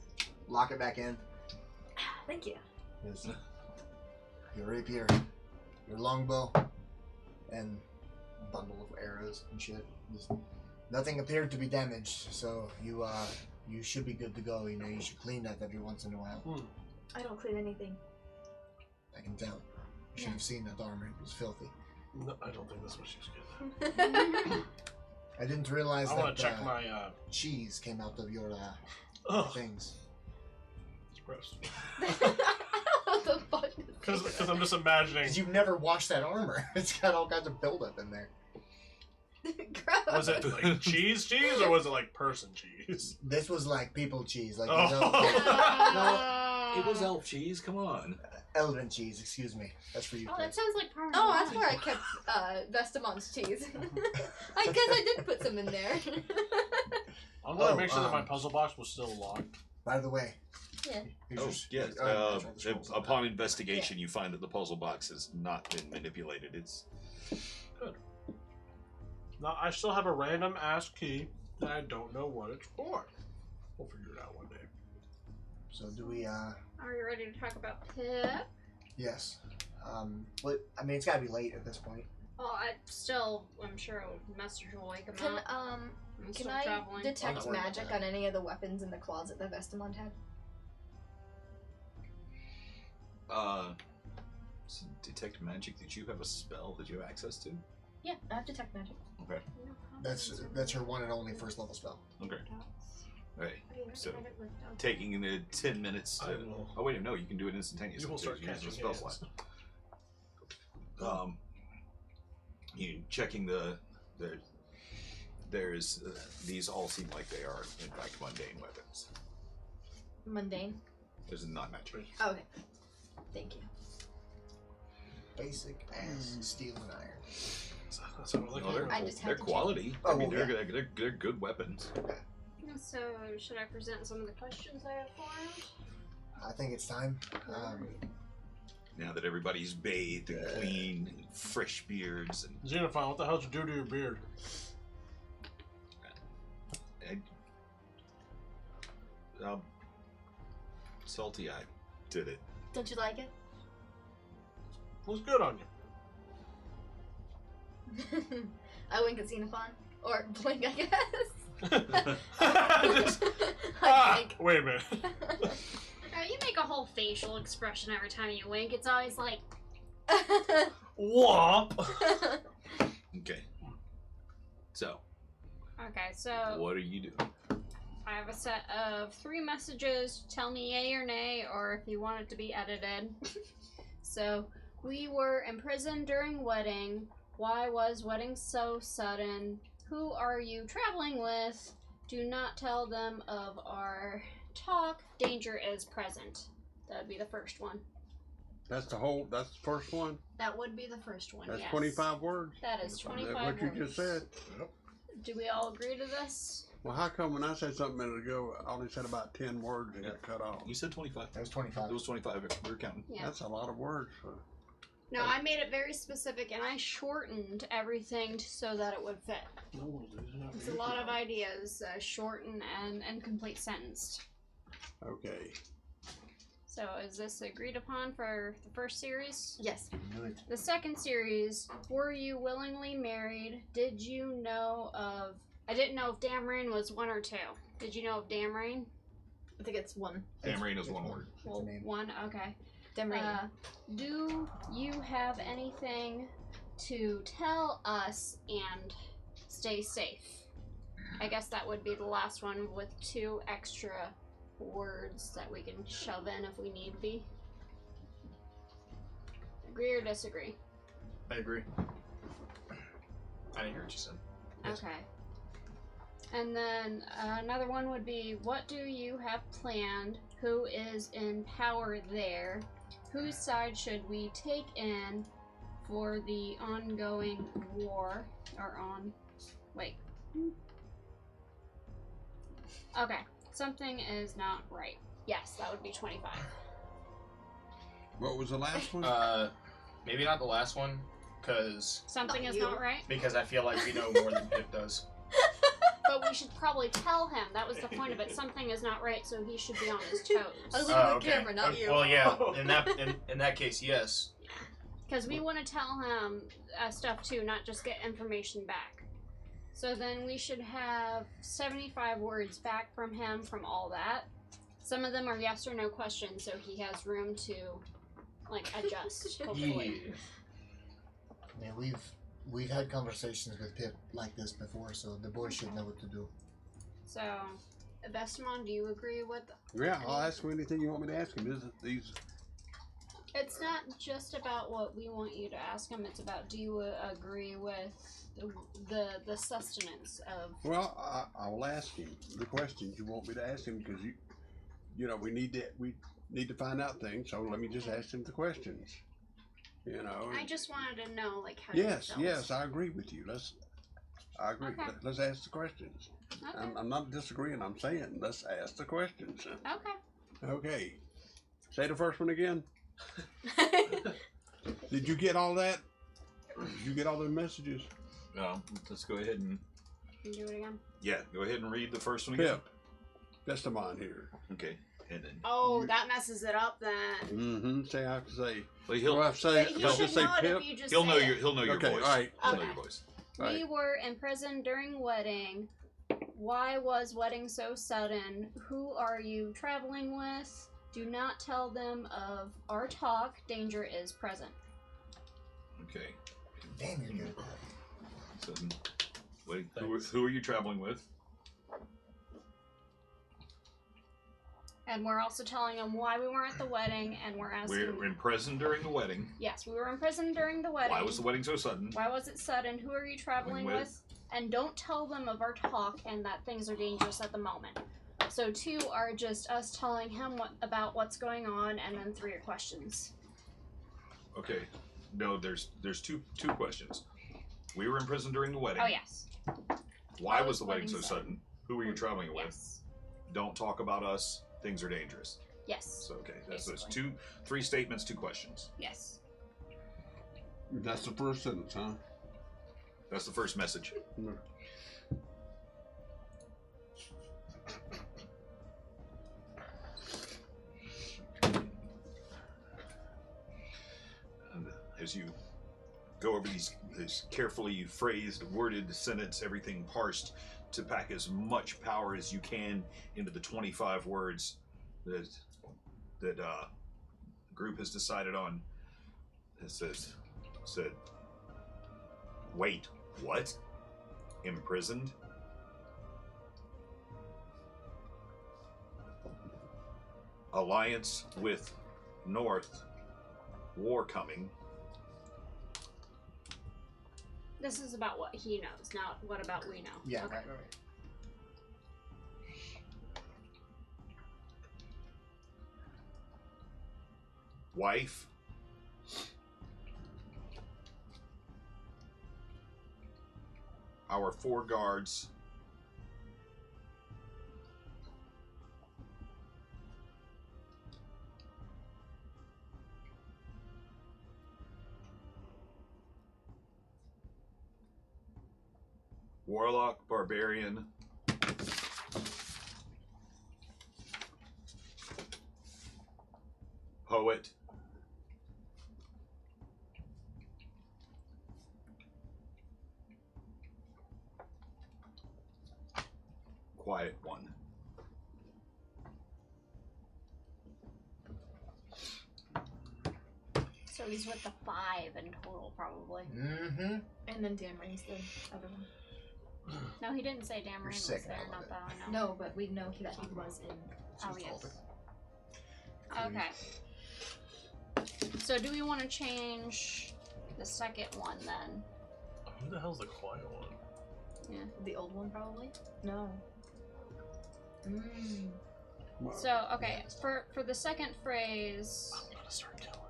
lock it back in. Thank you. Yes. Your rapier, your longbow, and a bundle of arrows and shit. Nothing appeared to be damaged, so you should be good to go. You know, you should clean that every once in a while. I don't clean anything. I can tell. You should have seen that armor. It was filthy. No, I don't think that's what she's getting. I didn't realize I that want to check my cheese came out of your things. It's gross. What the fuck? Because I'm just imagining. Because you've never washed that armor. It's got all kinds of buildup in there. Gross. Was it like cheese, or was it like person cheese? This was like people cheese, like It was elf cheese. Come on. Elven cheese. Excuse me. That's for you. Oh, Chris. that sounds like Parmesan. Oh, that's where I kept Vestamon's cheese. I guess I did put some in there. I'm going to make sure that my puzzle box was still locked. By the way. Yeah. Yes. Upon investigation, you find that the puzzle box has not been manipulated. It's good. Now, I still have a random ass key that I don't know what it's for. We'll figure it out one day. So do we, Are you ready to talk about Pip? Yes. It's gotta be late at this point. Well, I'm sure a message will wake him up. I'm Can still I traveling. detect worry about magic that. on any of the weapons in the closet that Vestamond had? detect magic. Did you have a spell that you have access to? Yeah, I have detect magic. Okay. That's her one and only first level spell. Okay. Right. So Credit with Doug. taking the 10 minutes I to. will. Oh wait, no, you can do it instantaneously. You will start Use the catching spell hands. slot. You checking there's these all seem like they are in fact mundane weapons. Mundane. There's not magic. Okay. Thank you. Basic ass steel and iron. That's what we're looking No, at. I just had they're to quality. Oh, I mean, yeah. they're good weapons. So, should I present some of the questions I have for him? I think it's time. Now that everybody's bathed and clean, and fresh beards, and Xenophon, what the hell did you do to your beard? Salty Eye did it. Don't you like it? Looks good on you. I wink at Xenophon. Or blink, I guess. Just- I blink. wait a minute. You make a whole facial expression every time you wink. It's always like, Womp. Okay. So, okay, so what are you doing? I have a set of 3 messages. Tell me yay or nay, or if you want it to be edited. So, we were imprisoned during wedding. Why was wedding so sudden? Who are you traveling with? Do not tell them of our talk. Danger is present. That would be the first one. That's the first one? That would be the first one, That's yes. 25 words? That is Is 25 that what you words. just said? Do we all agree to this? Well, how come when I said something a minute ago, I only said about 10 words and got cut off? You said 25. That was 25. It was 25. We were counting. Yeah. That's a lot of words. No, I made it very specific and I shortened everything so that it would fit. It's a lot of ideas, shortened and complete sentenced. Okay. So is this agreed upon for the first series? Yes. Good. The second series, were you willingly married? Did you know of... I didn't know if Damrain was 1 or 2. Did you know of Damrain? I think it's 1. Damrain is It's one word. It's a Well, name. 1, okay. Demrain. Do you have anything to tell us and stay safe? I guess that would be the last one with 2 extra words that we can shove in if we need be. Agree or disagree? I agree. I didn't hear what you said. Yes. Okay. And then another one would be, what do you have planned? Who is in power there? Whose side should we take in for the ongoing war? Wait. Okay. Something is not right. Yes, that would be 25. What was the last one? Maybe not the last one, because Something Not is you. not right. I feel like we know more than Pip does. But we should probably tell him. That was the point of it. Something is not right, so he should be on his toes. I was looking at the camera, not you. Well, yeah. In that case, yes. Because we want to tell him stuff too, not just get information back. So then we should have 75 words back from him from all that. Some of them are yes or no questions, so he has room to adjust. Hopefully. Yeah. I mean, we've had conversations with Pip like this before, so the boys should know what to do. So, Vestamon, do you agree with? Yeah, I'll ask him anything you want me to ask him. These. It's not just about what we want you to ask him. It's about, do you agree with the sustenance of? Well, I will ask him the questions you want me to ask him because we need to find out things. So let me just ask him the questions. I just wanted to know how. Yes, you felt. yes, I agree with you. I agree. Okay. Let's ask the questions. Okay. I'm not disagreeing. I'm saying let's ask the questions. Okay. Okay. Say the first one again. Did you get all that? Did you get all the messages? Let's go ahead and Can you do it again? go ahead and read the first one again. Pip. Vestamon here. Okay, and then Oh, that messes it up then. Mm-hmm. Say I have to say. well, Do I have to say? But Do you I have to should say know it Pip? if you just he'll say know it. your Okay, voice. all right. He'll know Okay. your voice. Right. We were imprisoned during wedding. Why was wedding so sudden? Who are you traveling with? Do not tell them of our talk. Danger is present. Okay. Damn, you're good at that. So, who are you traveling with? And we're also telling them why we weren't at the wedding, and we're asking... We were in prison during the wedding. Yes, we were in prison during the wedding. Why was the wedding so sudden? Why was it sudden? Who are you traveling with? And don't tell them of our talk and that things are dangerous at the moment. So 2 are just us telling him about what's going on, and then 3 are questions. Okay. No, there's two questions. We were in prison during the wedding. Oh, yes. Why was the wedding so sudden? Who were you traveling with? Yes. Don't talk about us. Things are dangerous. Yes. So okay, that's 3 statements, 2 questions. Yes. That's the first sentence, huh? That's the first message. And as you go over these carefully phrased, worded sentence, everything parsed to pack as much power as you can into the 25 words that the group has decided on. It said, wait, what? Imprisoned? Alliance with North. War coming. This is about what he knows, not what about we know. Yeah, Okay. right. Wife. Our 4 guards. Warlock, barbarian. Poet. Quiet one. So he's with the 5 in total, probably. Mm-hmm. And then Dan Rain's the other one. No, he didn't say Damn Rain was sick, there, I love not it. that I know. No, but we know that he was in. Oh, She's yes. talking. Okay. So do we want to change the second one then? Who the hell's the quiet one? Yeah. The old one, probably? No. Mm. So, okay, for the second phrase, I'm gonna start killing.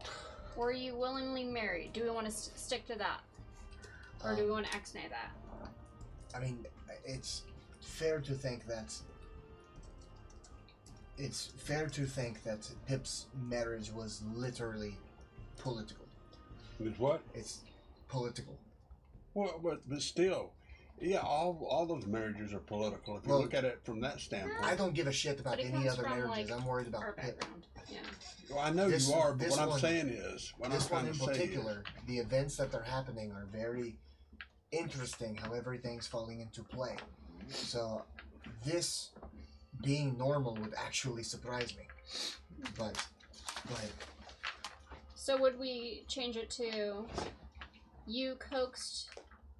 were you willingly married? Do we want to stick to that? Or do we want to ex-nay that? I mean, it's fair to think that Pip's marriage was literally political. It's what? It's political. Well, but still, yeah, all those marriages are political. If you Well, look at it from that standpoint. I don't give a shit about But it any comes other from, marriages. like, I'm worried Our about Pip. background. Yeah. Well, I know This- you are, but this what I'm one- saying is, what This I'm trying one in to say particular, the events that are happening are very interesting. How everything's falling into play. So, this being normal would actually surprise me. But go ahead. So would we change it to you coaxed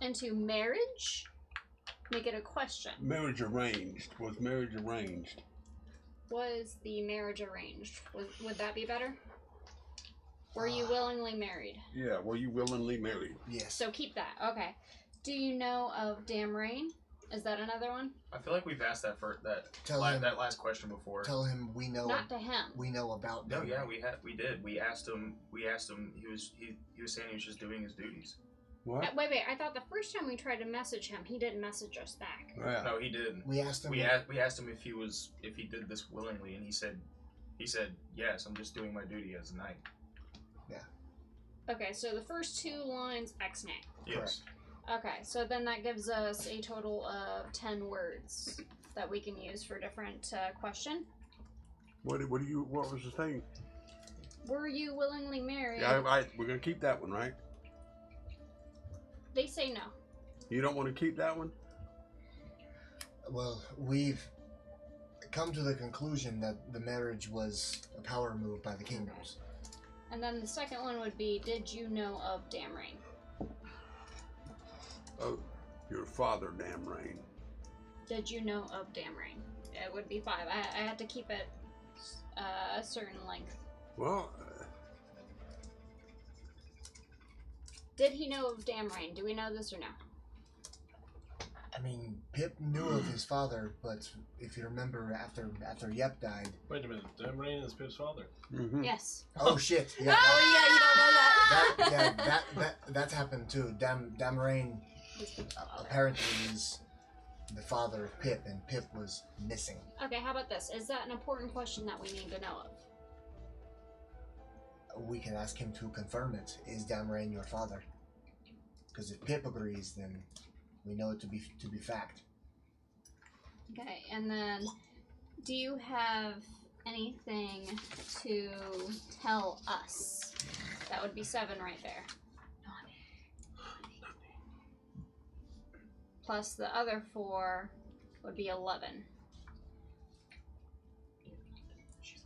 into marriage? Make it a question. marriage arranged. Was marriage arranged? Was the marriage arranged? Would that be better? Were you willingly married? Yeah, were you willingly married? Yes. So keep that. Okay. Do you know of Damn Rain? Is that another one? I feel like we've asked that for that Tell him- that last question before. Tell him we know. Not to him. We know about. No, them. yeah, we did. We asked him. He was saying he was just doing his duties. What? Wait. I thought the first time we tried to message him, he didn't message us back. Yeah. No, he did. We asked him. We asked him if he did this willingly, and he said yes. I'm just doing my duty as a knight. Okay, so the first 2 lines, ex-nay. Yes. Okay, so then that gives us a total of 10 words that we can use for different question. What was the thing? Were you willingly married? Yeah, we're gonna keep that one, right? They say no. You don't want to keep that one? Well, we've come to the conclusion that the marriage was a power move by the kingdoms. And then the second one would be, did you know of Damn Rain? Oh, your father, Damn Rain. Did you know of Damn Rain? It would be 5. I had to keep it a certain length. Well, Did he know of Damrain? Do we know this or no? I mean, Pip knew of his father, but if you remember, after Yep died. Wait a minute. Damrain is Pip's father. mhm. Yes. Oh shit! Yeah, Oh yeah, you don't know that. that's happened too. Damrain apparently is the father of Pip, and Pip was missing. Okay, how about this? Is that an important question that we need to know of? We can ask him to confirm it. Is Damrain your father? Because if Pip agrees, then we know it to be fact. Okay, and then do you have anything to tell us? That would be 7 right there. Plus the other 4 would be 11. She's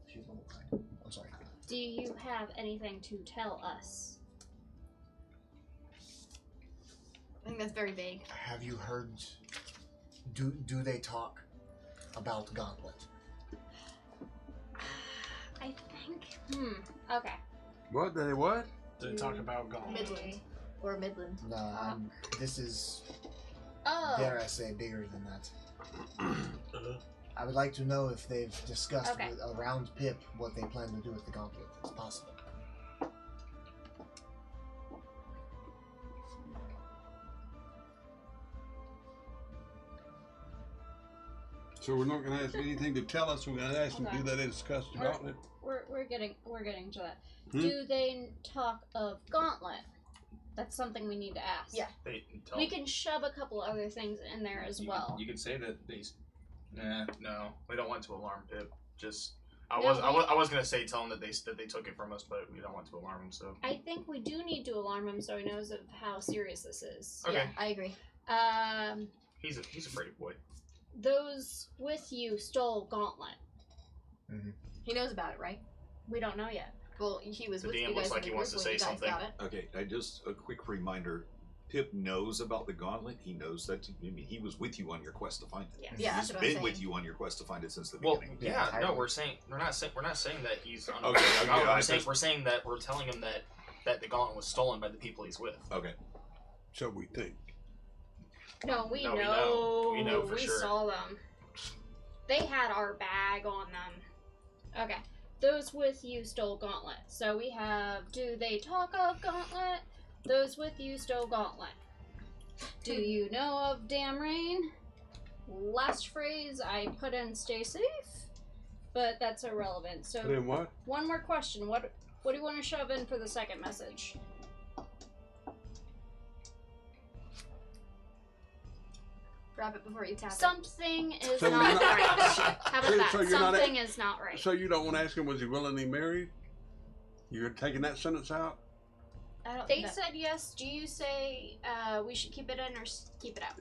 She's level 9. I'm sorry. Do you have anything to tell us? I think that's very vague. Have you heard? Do they talk about Gauntlet? I think. Okay. What? They what? Did they talk about Gauntlet? Midland. Or Midland. No, this is, Oh. dare I say, bigger than that. I would like to know if they've discussed Okay. around Pip what they plan to do with the Gauntlet. It's possible. So we're not going to ask anything to tell us. We're going to ask them to do that and discuss the Gauntlet. We're getting to that. Hmm? Do they talk of Gauntlet? That's something we need to ask. Yeah. We can shove a couple other things in there as well. You could say that they. Nah, no, we don't want to alarm Pip. Just I No, was gonna say tell him that they took it from us, but we don't want to alarm him. So I think we do need to alarm him so he knows of how serious this is. okay, Yeah, I agree. he's a pretty boy. Those with you stole Gauntlet. He knows about it, right? We don't know yet. Well, he was The with DM you looks guys like in the he wants group to when say you guys something. got it. Okay, just a quick reminder. Pip knows about the gauntlet. He knows that. I mean, he was with you on your quest to find it. Yes. Yeah, He's that's what I'm been with saying. you on your quest to find it since the Well, beginning. yeah, Yeah, no, I- we're not saying that he's Okay, okay, we're saying that we're telling him that the gauntlet was stolen by the people he's with. Okay. So we think. No, we No, know. we know for sure. saw them. They had our bag on them. Okay. Those with you stole Gauntlet. So we have, do they talk of Gauntlet? Those with you stole Gauntlet. Do you know of Damrain? Last phrase I put in stay safe, but that's irrelevant. So Then what? one more question. What do you want to shove in for the second message? Grab it before you tap it. Something is So not you're not- right. How about that? So you're not Something is not right. So you don't want to ask him, was he willingly married? You're taking that sentence out? I don't They think that- said yes. Do you say we should keep it in or keep it out?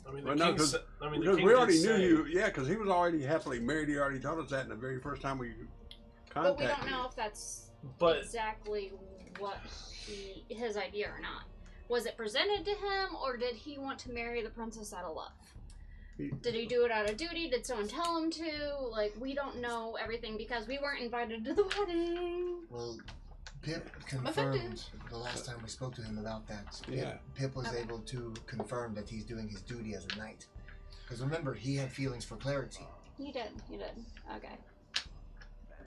I mean, Well, the no, king because sa- I mean, the we king did already knew say- you. Yeah, because he was already happily married. He already told us that in the very first time we But we contacted don't know you. if that's But exactly what his idea or not. Was it presented to him, or did he want to marry the princess out of love? Did he do it out of duty? Did someone tell him to? Like, we don't know everything because we weren't invited to the wedding. Well, Pip offended. confirmed the last time we spoke to him about that. Yeah. Pip was Okay. able to confirm that he's doing his duty as a knight. Because remember, he had feelings for clarity. He did. Okay.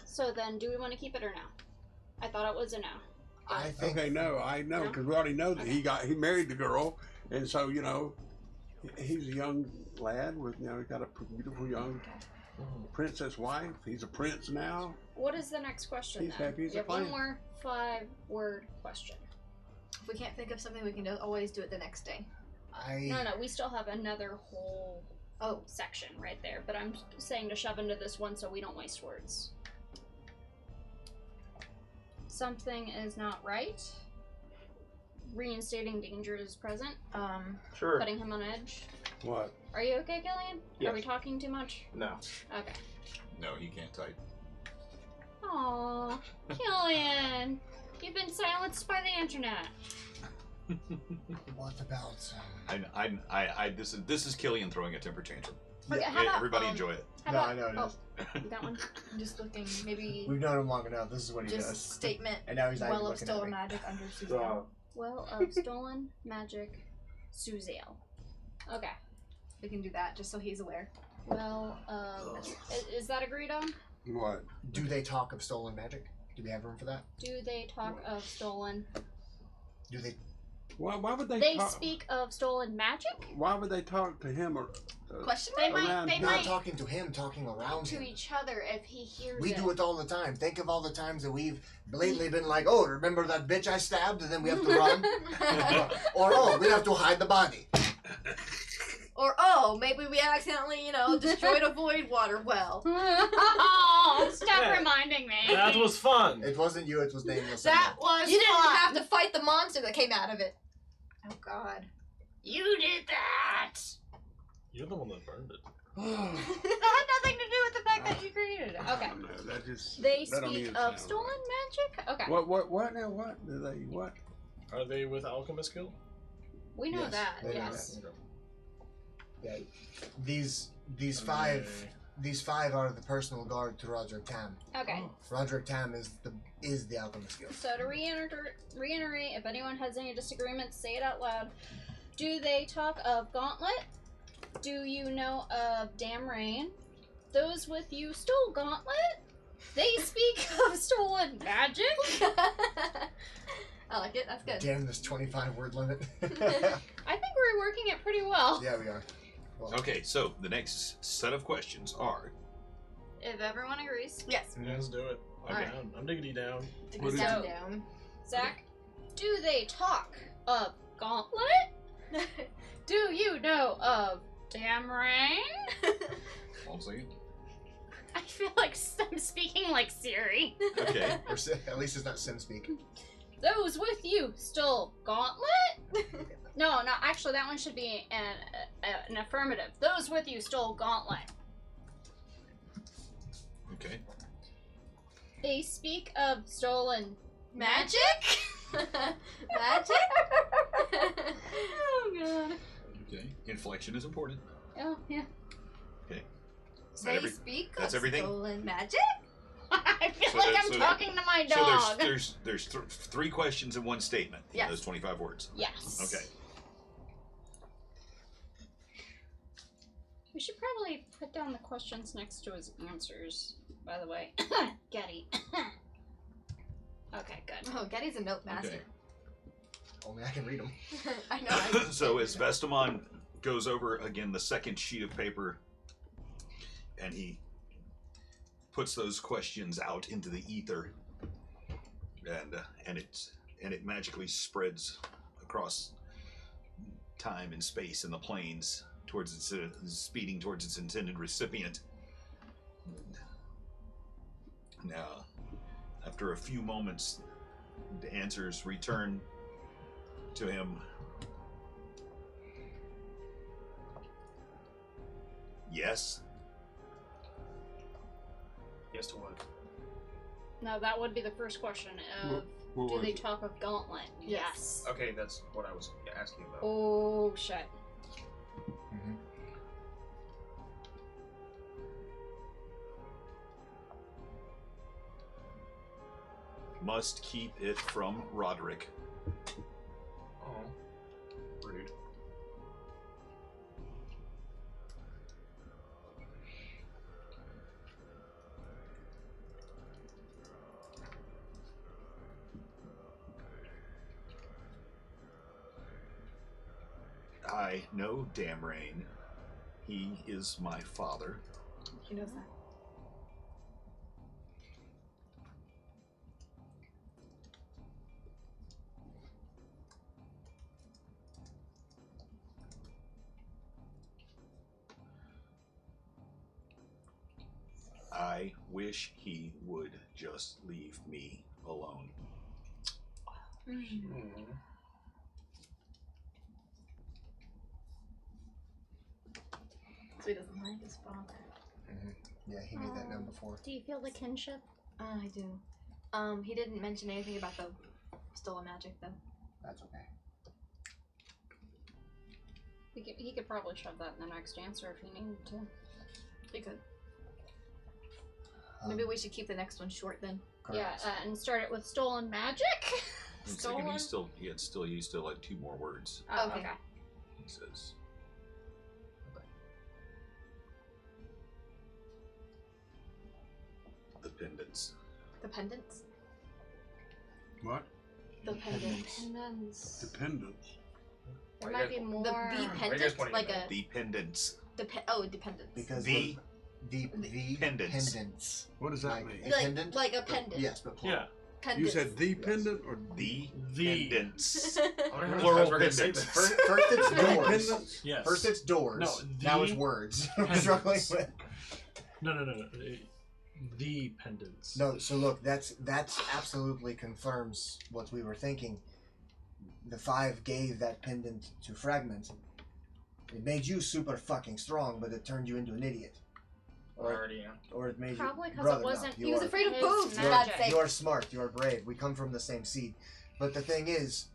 So then, do we want to keep it or no? I thought it was a no. I think. Okay, no, I know No? because we already know that he married the girl, and so he's a young lad with he's got a beautiful young princess wife. He's a prince now. What is the next question He's then? happy he's We a have one client. more 5-word question. If we can't think of something, we can always do it the next day. No, we still have another whole Oh, section right there, but I'm saying to shove into this one so we don't waste words. Something is not right. Reinstating danger is present. Sure. Putting him on edge. What? Are you okay, Killian? Yes. Are we talking too much? No. Okay. No, he can't type. Aww, Killian, you've been silenced by the internet. What about? This is Killian throwing a temper tantrum. Okay, Yeah, how about, Everybody enjoy it. How no, about, I know it is. You got one? I'm just looking. Maybe We've known him long enough. This is what he just does. statement. And now he's not even Well of looking at stolen me. magic under Suzanne. Well of stolen magic, Suzail. Okay. We can do that just so he's aware. Well, is that agreed on? What? Do they talk of stolen magic? Do we have room for that? Do they talk of stolen? Do they? Why would they? They talk, speak of stolen magic Why would they talk to him or? Question They mark? might- around they him? Not might- talking to him, talking around to him. each other if he hears We it. do it all the time. Think of all the times that we've blatantly been like, "Oh, remember that bitch I stabbed?" And then we have to run. Or, "Oh, we have to hide the body." Or oh, maybe we accidentally, destroyed a void water well. Oh, stop Yeah. reminding me. That was fun. It wasn't you. It was nameless. That was You didn't fun. have to fight the monster that came out of it. Oh God. You did that. You're the one that burned it. That had nothing to do with the fact that you created it. Okay. No, that just. They that don't speak even of sound stolen magic? Okay. What now? What do they? What? Are they with Alchemist Guild? We know Yes, that, they know yes. Yeah. These five are the personal guard to Roderick Tam. Okay. Roderick Tam is the alchemist guild. So to reiterate, if anyone has any disagreements, say it out loud. Do they talk of Gauntlet? Do you know of Damn Rain? Those with you stole Gauntlet? They speak of stolen magic? I like it. That's good. Damn this 25-word limit. I think we're working it pretty well. Yeah, we are. Well, Okay, so the next set of questions are: If everyone agrees. Yes. Let's do it. I'm Alright. down. I'm diggity down. What is Down, it? down. Zach, do they talk of Gauntlet? Do you know of Damn Rain? One second. I feel like I'm speaking like Siri. Okay. or at least it's not sim speak. Those with you stole Gauntlet? No, actually that one should be an affirmative. Those with you stole Gauntlet. Okay. They speak of stolen Magic? Magic? Oh god. Okay. Inflection is important. Oh, yeah. They Every- speak that's of everything? stolen magic? I feel So like there's- I'm so- talking to my So dog. there's three questions in one statement. In Yes. those 25 words. Yes. Okay. We should probably put down the questions next to his answers, by the way. Getty. Okay, good. Oh, Getty's a note master. Okay. Only I can read them. I know. So as Vestamon goes over again the second sheet of paper, and he puts those questions out into the ether, and it magically spreads across time and space and the planes towards its speeding towards its intended recipient. Now, after a few moments, the answers return to him. Yes. Yes to what? No, that would be the first question of What do was they it? talk of Gauntlet? Yes. Okay, that's what I was asking about. Oh shit. Must keep it from Roderick. Oh, rude. I know Damrain. He is my father. He knows that. I wish he would just leave me alone. So he doesn't like his father. Yeah, he made that known before. Do you feel the kinship? I do. He didn't mention anything about the stolen magic though. That's okay. He could probably shove that in the next answer if he needed to. Be good. Maybe we should keep the next one short then. Yeah, and start it with stolen magic. Stolen. He still used to like 2 more words. Oh, Okay. okay. He says. The pendants. The pendants? What? The pendants. Pendants. Dependence. There Why might you be guys- more. The Why are you guys pendant? pointing Like at a... The pendants. dependence. Because The the pendants. pendants. What does that Like mean? a Like, pendant? like a pendant. Yes, but plural. Yeah. Pendants. You said the pendant or The The. pendants. I wonder how many Plural times we're gonna say pendants. this. First it's the doors. pendants? Yes. First it's doors. No, now the it's words. I'm pendants. struggling with. No. The pendants. No, so look, that absolutely confirms what we were thinking. The 5 gave that pendant to Fragment. It made you super fucking strong, but it turned you into an idiot. I already am. Or it made Probably you. because Brother, it wasn't. no, He was you are- afraid of his boobs, for You're, God's magic. sake. you are smart. You are brave. We come from the same seed. But the thing is,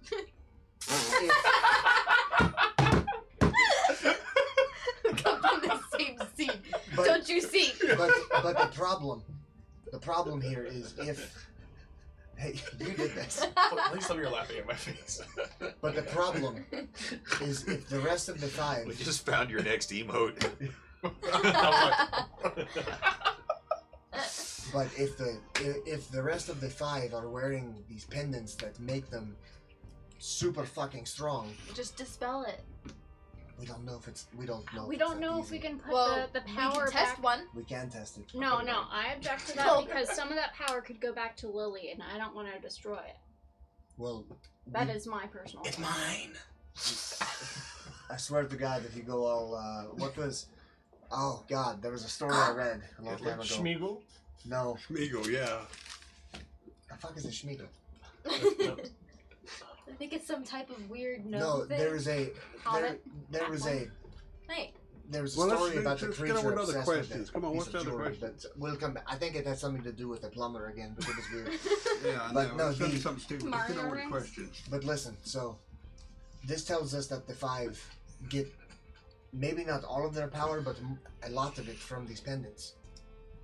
Come from the same seed. But- Don't you see? but the problem here is if. Hey, you did this. Please tell me you're laughing at my face. But the problem is if the rest of the 5. We just found your next emote. But if the rest of the 5 are wearing these pendants that make them super fucking strong, Just dispel it. we don't know if it's we don't know. We if it's don't that know if easy. we can put Well, the we power can test back. one. We can test it. No, I object to that No. because some of that power could go back to Lily, and I don't want to destroy it. Well, That is my personal. It's mine. I swear to God, if you go all what was? Oh God, there was a story I read a long time ago. Schmiegel? No, Schmiegel, yeah. the fuck is a Schmiegel? No. I think it's some type of weird No, gnome thing. there was a Hobbit? there was a Hey, there was a Well, story about the let's creature get on with other obsessed with questions. it. Come on, Piece what's of the other jewelry, question? but we'll come back. I think it has something to do with the plumber again, but it was weird. Yeah, I But know. no, It's gonna be the- something stupid. Let's get on with the Mario questions. But listen, so this tells us that the 5 get maybe not all of their power, but a lot of it from these pendants.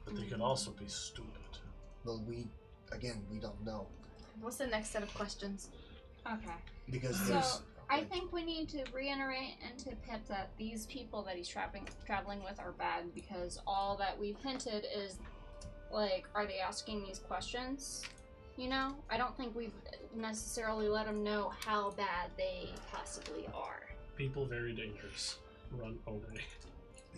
But they can also be stupid. Well, we don't know what's the next set of questions? Okay. because So, there's. I think we need to reiterate into Pip that these people that he's traveling with are bad because all that we've hinted is, like, are they asking these questions? You know? I don't think we've necessarily let them know how bad they possibly are. People very dangerous. Run away.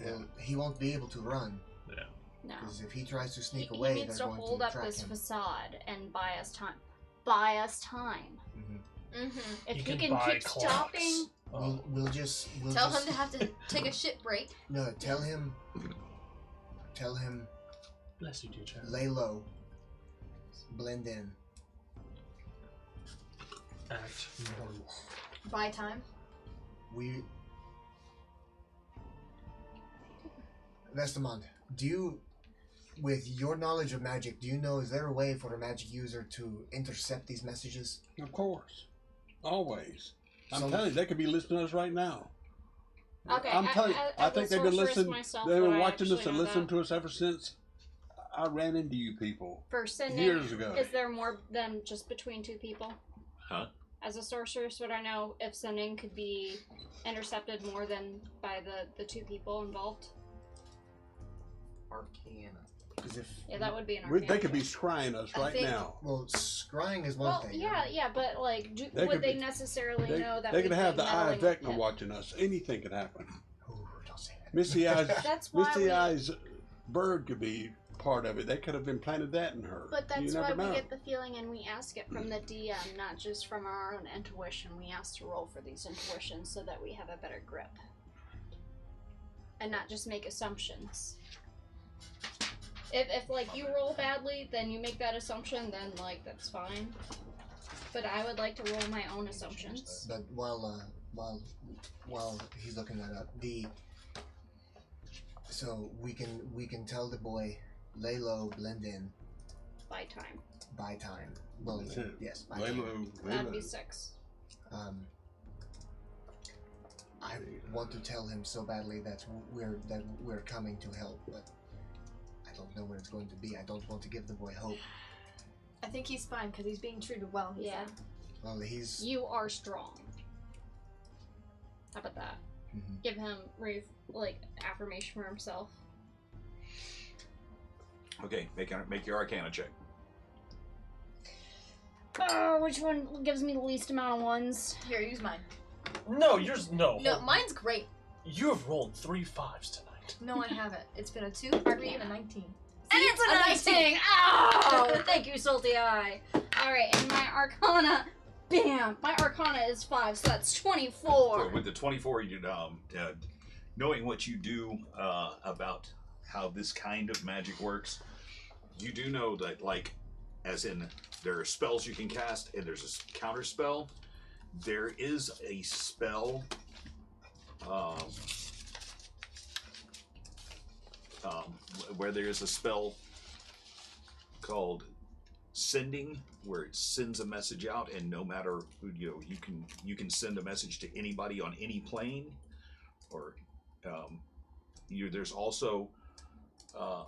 Well, he won't be able to run Yeah. No. because if he tries to He, sneak he away, needs they're to going hold to up track this him. facade and buy us time. Buy us time. Mm-hmm. If he can can buy keep clocks. stopping. Oh. We'll just Tell him to have to take a shit break. No, tell him. Bless you, dear child. Lay low. Blend in. Act normal. Buy time. We. Vestamond, do you, with your knowledge of magic, do you know, is there a way for a magic user to intercept these messages? Of course. Always. I'm Some- telling you, they could be listening to us right now. Okay, I'm telling you, I as a think they've been sorceress listening. myself, They've would been I watching us actually and know listening that? to us ever since I ran into you people For sending, years ago. is there more than just between 2 people? Huh? As a sorceress, would I know if sending could be intercepted more than by the 2 people involved? Arcana. Because if Yeah, that would be an They could be arcana. scrying us I right think- now. well, scrying is one Well, thing. yeah, but like, They would could they be- necessarily They, know that they we'd could have be the eye of meddling with Vecna him? watching us. Anything could happen. Ooh, don't say that. Misty Eyes, That's why Misty we. Eyes bird could be part of it. They could have implanted that in her. But that's you why never we know. get the feeling and we ask it from the DM, not just from our own intuition. We ask to roll for these intuitions so that we have a better grip. And not just make assumptions. If like you roll badly, then you make that assumption, then like that's fine. But I would like to roll my own assumptions. But while he's looking that up, so we can tell the boy, lay low, blend in, By time. buy time. Well, That's it. yes, buy Lay time. low, lay That'd low. be 6. I want to tell him so badly that we're coming to help, but I don't know when it's going to be. I don't want to give the boy hope. I think he's fine because he's being treated well. He Yeah. said. Well, he's. You are strong. How about that? Mhm. Give him affirmation for himself. Okay, make your Arcana check. Oh, which one gives me the least amount of ones? Here, use mine. No, yours no. No, mine's great. You have rolled 3 5s tonight. No, I haven't. It's been a 2, 3, and a 19. And it's a 19! Oh, thank you, Salty Eye. Alright, and my Arcana, bam! My Arcana is 5, so that's 24. So with the 24, you knowing what you do about how this kind of magic works, you do know that, like, as in there are spells you can cast and there's a counter spell. There is a spell where there is a spell called sending, where it sends a message out, and no matter who you can send a message to anybody on any plane, or there's also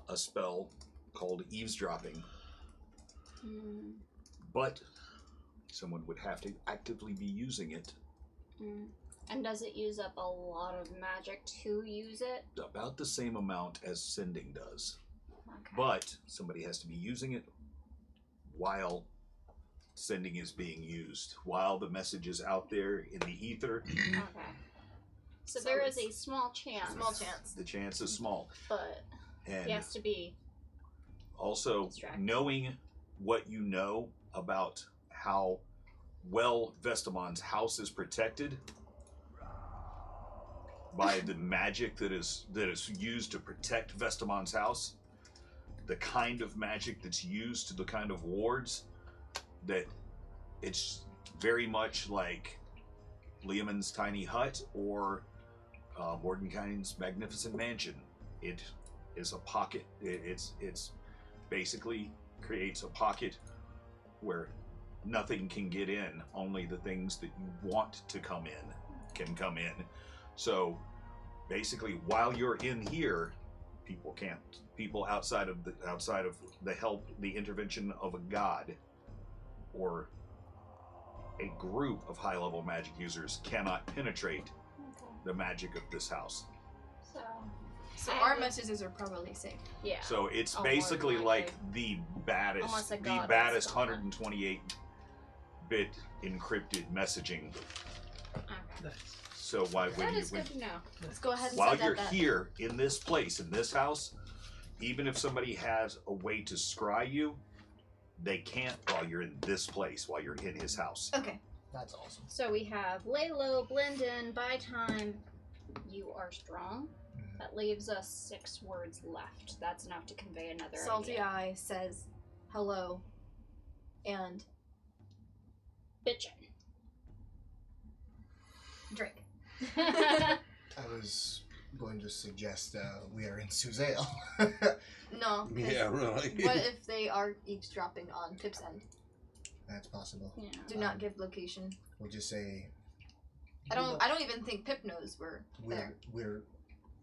a spell called eavesdropping, but someone would have to actively be using it. And does it use up a lot of magic to use it? About the same amount as sending does. Okay. But somebody has to be using it while sending is being used, while the message is out there in the ether. Okay. So there is a small chance. Small chance. The chance is small. But And he has to be also, distracted. knowing what you know about how well Vestamon's house is protected by the magic that is used to protect Vestamon's house, the kind of magic that's used to the kind of wards, that it's very much like Leomund's tiny hut or Mordenkainen's magnificent mansion. It is a pocket. It's basically creates a pocket where nothing can get in. Only the things that you want to come in can come in. So basically, while you're in here, people can't. People outside of the help, the intervention of a god or a group of high-level magic users cannot penetrate the magic of this house. So our messages are probably safe. Yeah. So it's Oh, basically more than like the Unless a baddest god is 128-bit encrypted messaging. Okay. So why would That you? is good to know. Let's go ahead and While send you're that. here in this place, in this house, even if somebody has a way to scry you, they can't while you're in this place, while you're in his house. Okay. That's awesome. So we have lay low, blend in, buy time. You are strong. That leaves us 6 words left. That's enough to convey another Salty idea. Eye says hello and Bitchin'. drink. I was going to suggest we are in Suzail. No. 'cause Yeah, really. What if they are eavesdropping on Pip's end? That's possible. Yeah. Do not give location. We'll just say I don't even think Pip knows we're there.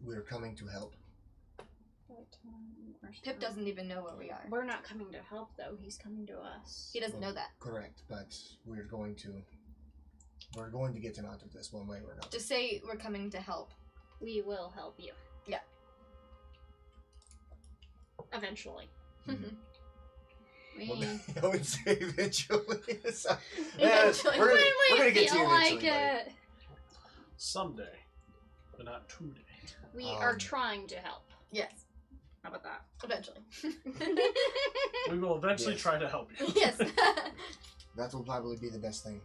we're coming to help. Pip doesn't even know where we are. We're not coming to help, though. He's coming to us. He doesn't know that. Correct, but we're going to get him out of this one way or another. Just say we're coming to help. We will help you. Yeah. Eventually. Mhm. We... I would say eventually. So, Eventually. we're When we gonna get to feel you like eventually, buddy. it. Someday, but not today. We are Um, trying to help. Yes. How about that? Eventually. We will eventually Yes. try to help you. Yes. That will probably be the best thing.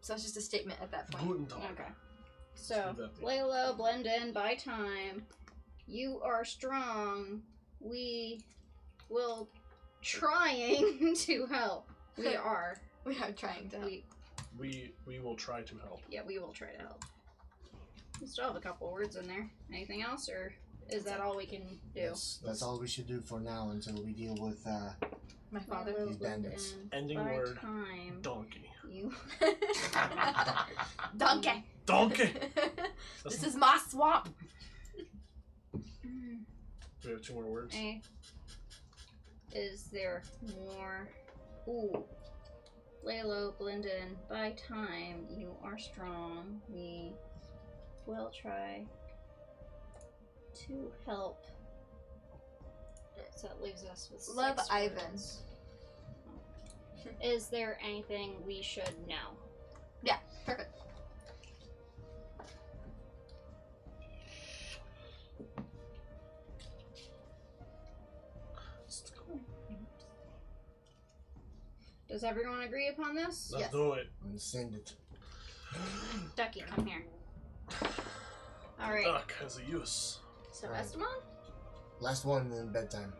So it's just a statement at that point. Guten Tag. Okay. So, Leave that be. lay low, blend in, buy time. You are strong. We will trying to help. We are. We are trying to help. We will try to help. Yeah, we will try to help. We still have a couple words in there. Anything else, or is that all we can do? That's all we should do for now until we deal with My father. Lay low, These blend bandits. in. Ending By word. time, Donkey. you Donkey. Donkey! This is my swamp. Do we have 2 more words? Is there more? Ooh. Lay low, blend in. By time, you are strong. We will try to help. So that leaves us with 6 Love words. Ivan. Is there anything we should know? Yeah, perfect. Does everyone agree upon this? Let's Yes. do it. And send it. Ducky, come here. Alright, Duck has a use. so Right. Esteban? Last one and then bedtime.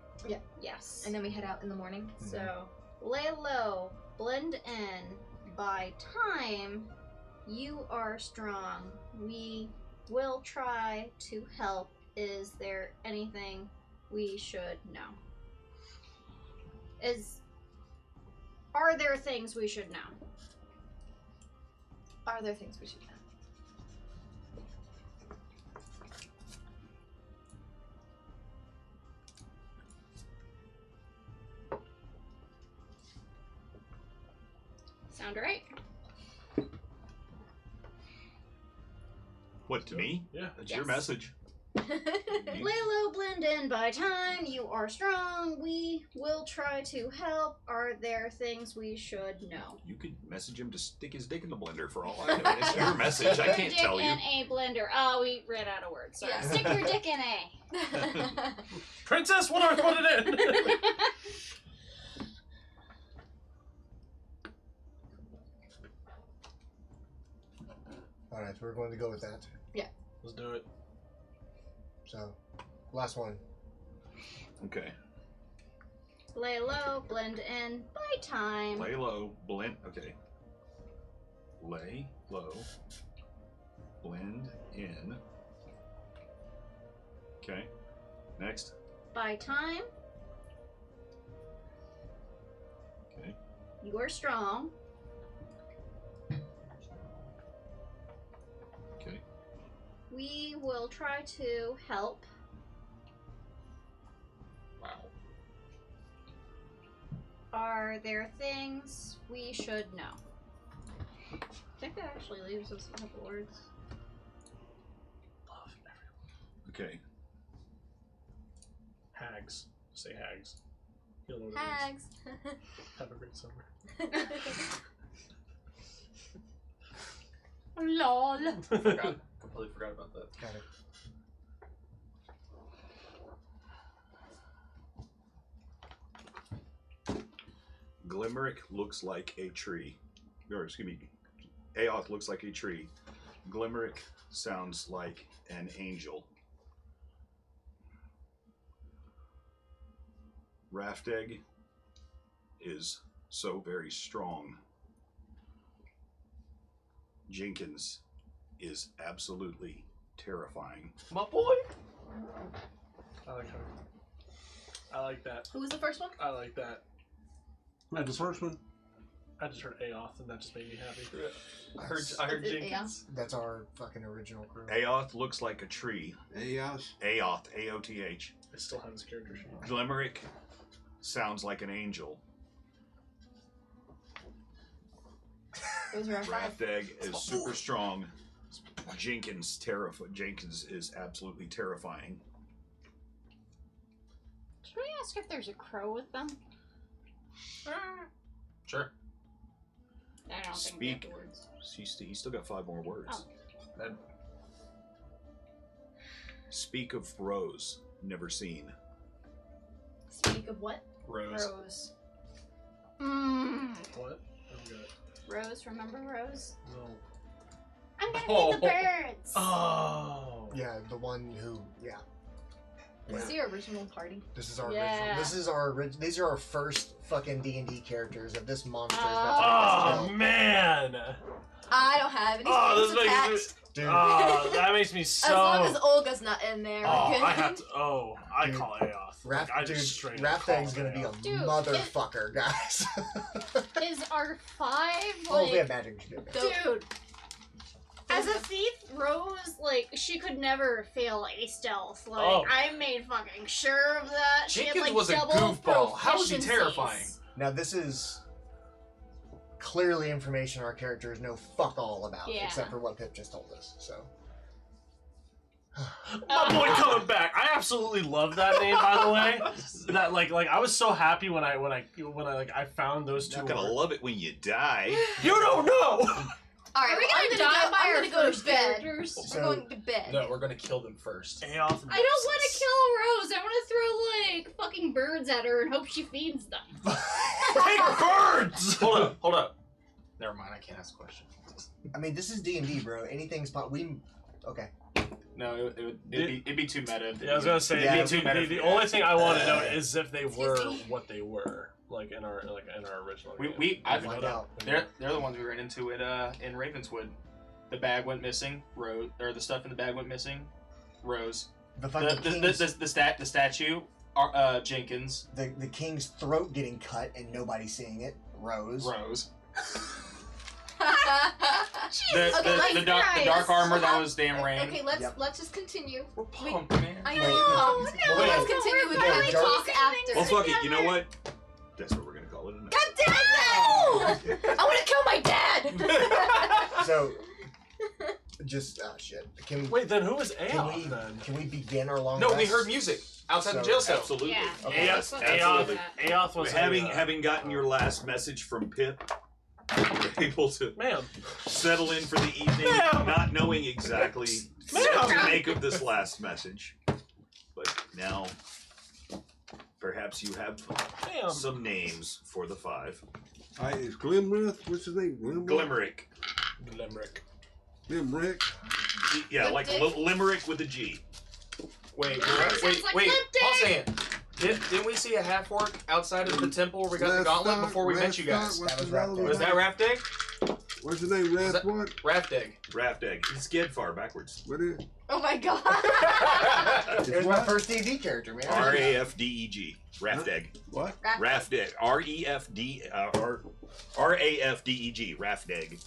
Yes. And then we head out in the morning. So, lay low, blend in. By time, you are strong. We will try to help. Is there anything we should know? Are there things we should know? Are there things we should know? Sound right? What, to me? Yeah. That's your Yes. message. Lay low, blend in. By time, you are strong. We will try to help. Are there things we should know? You could message him to stick his dick in the blender for all I know. It's your message. Stick I your can't dick tell you. in a blender. Oh, we ran out of words. Sorry. Yeah. Stick your dick in a. Princess, what do I put it in? Alright, so we're going to go with that. Let's do it. So, last one. Okay. Lay low, blend in. By time. Lay low, blend. Okay. Lay low, blend in. Okay. Next. By time. Okay. You are strong. Okay. We will try to help. Wow. Are there things we should know? I think that actually leaves us a couple words. Love everyone. Okay. Hags. Say hags. You'll know what it means. Hags. Have a great summer. Lol. Completely forgot about that. Got it. Glimmerick looks like a tree. Or, excuse me. Aoth looks like a tree. Glimmerick sounds like an angel. Rafteg is so very strong. Jenkins is absolutely terrifying. My boy! I like her. I like that. Who was the first one? I like that. The first one? I just heard Aoth and that just made me happy. I heard Is it Jenkins. That's our fucking original crew. Aoth looks like a tree. Aos? Aoth, A-O-T-H. I still have his character sheet. Glimmerick sounds like an angel. Those are our 5. Rafteg is super strong. Jenkins is absolutely terrifying. Should we ask if there's a crow with them? Sure. I don't think we have the words. He's still got 5 more words. Oh. Speak of Rose, never seen. Speak of what? Rose. Rose. Mmm. What? I'm good. Rose, remember Rose? No. I'm gonna feed the birds! Oh! Yeah, the one who, yeah. This is your original party. This is our Yeah. original. This is our these are our first fucking D&D characters of this monster. Oh, man! I don't have any Oh, strings this makes attached. Dude. That makes me so. As long as Olga's not in there. Oh, we're good. I have to. Oh, I Dude, call Aoth. Rap, I dude, just straight up Rapthag's call gonna be a Aoth. Dude, motherfucker, guys. Is R5 Oh, we like? have magic to do it. Dude. As a thief, Rose, like, she could never fail a stealth. Like, Oh. I made fucking sure of that. She had, Jenkins like, was a double goofball. How was he proficiencies. terrifying? Now this is clearly information our characters know fuck all about, Yeah. except for what Pip just told us. So My boy coming back. I absolutely love that name, by the way. That like I was so happy when I found those two. Not gonna words. love it when you die. You don't know. All right, Are we I'm gonna gonna die go, by I'm our gonna go to first bed. characters? So- We're going to bed. No, we're gonna kill them first. Aoth. I don't want to kill Rose. I want to throw, like, fucking birds at her and hope she feeds them. Big birds. Hold up. Never mind, I can't ask a question. I mean, this is D&D, bro. Anything's okay. No, it'd be too meta. Yeah, I was gonna say Yeah, the only thing I want to know is if they were what they were, like in our original. game. I Find out. They're the ones we ran into it in Ravenswood. The bag went missing. Rose, or the stuff in the bag went missing. Rose. The fucking The statue. Jenkins. the king's throat getting cut and nobody seeing it. Rose. The dark armor that was damn rain. Okay, let's Yep. let's just continue. We're pumped, man. I Wait, know. wait, Let's wait. continue with Wait, the Jar- talk after. Well, fuck it. You know what? That's what we're gonna call it. A night. God damn it! I want to kill my dad. So, just shit. Can we? Wait, then who was Can Aoth we? then? Can we begin our long No, rest? we heard music outside the So- jail cell. Absolutely. Yeah. Okay. Yes, Aoth- absolutely. Aoth was Having gotten your last message from Pip, you're able to man. settle in for the evening, Ma'am. not knowing exactly what Ma'am. to make of this last message. But now, perhaps you have Damn. some names for the five. Is Glimrith? What's his name? Glimmerick. Limerick. Glimrick. Yeah, like Limerick with a G. Wait, Sounds like wait. lip Pause a second. Didn't we see a half orc outside of the temple where we got the gauntlet before we met you guys? That was Rapthag. Was that Raftig? What's his name? Was that- What? Raftig. Rafteg. It's Gedfar backwards. What is? Oh my god. It was my first D&D character, man. Rafdeg. Rafteg. What? Rafteg. R-E-F-D. R-A-F-D-E-G. Rafteg.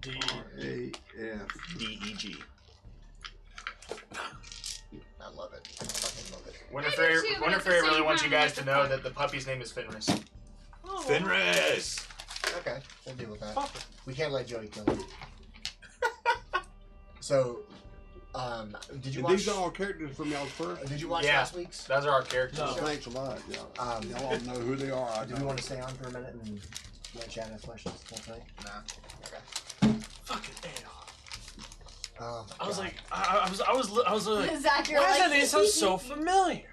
R-A-F-D-A-F. D-E-G. I love it. I fucking love it. Winter I do Fairy, too, but Winter at the Fairy same really wants you time, guys what to the know fuck? that the puppy's name is Fenris. Fenris. Okay, we'll deal with that. We can't let Joey kill him. So, did you And watch? these are all characters from y'all's first. Did you watch Yeah. last week's? Those are our characters. No. Thanks a lot. Y'all, y'all all know who they are. I Do we know. want to stay on for a minute and let Chad ask questions? That's right. Fucking Aoth. Oh, I was God. like, I was like, Zach, you're why does like, that name sound so familiar?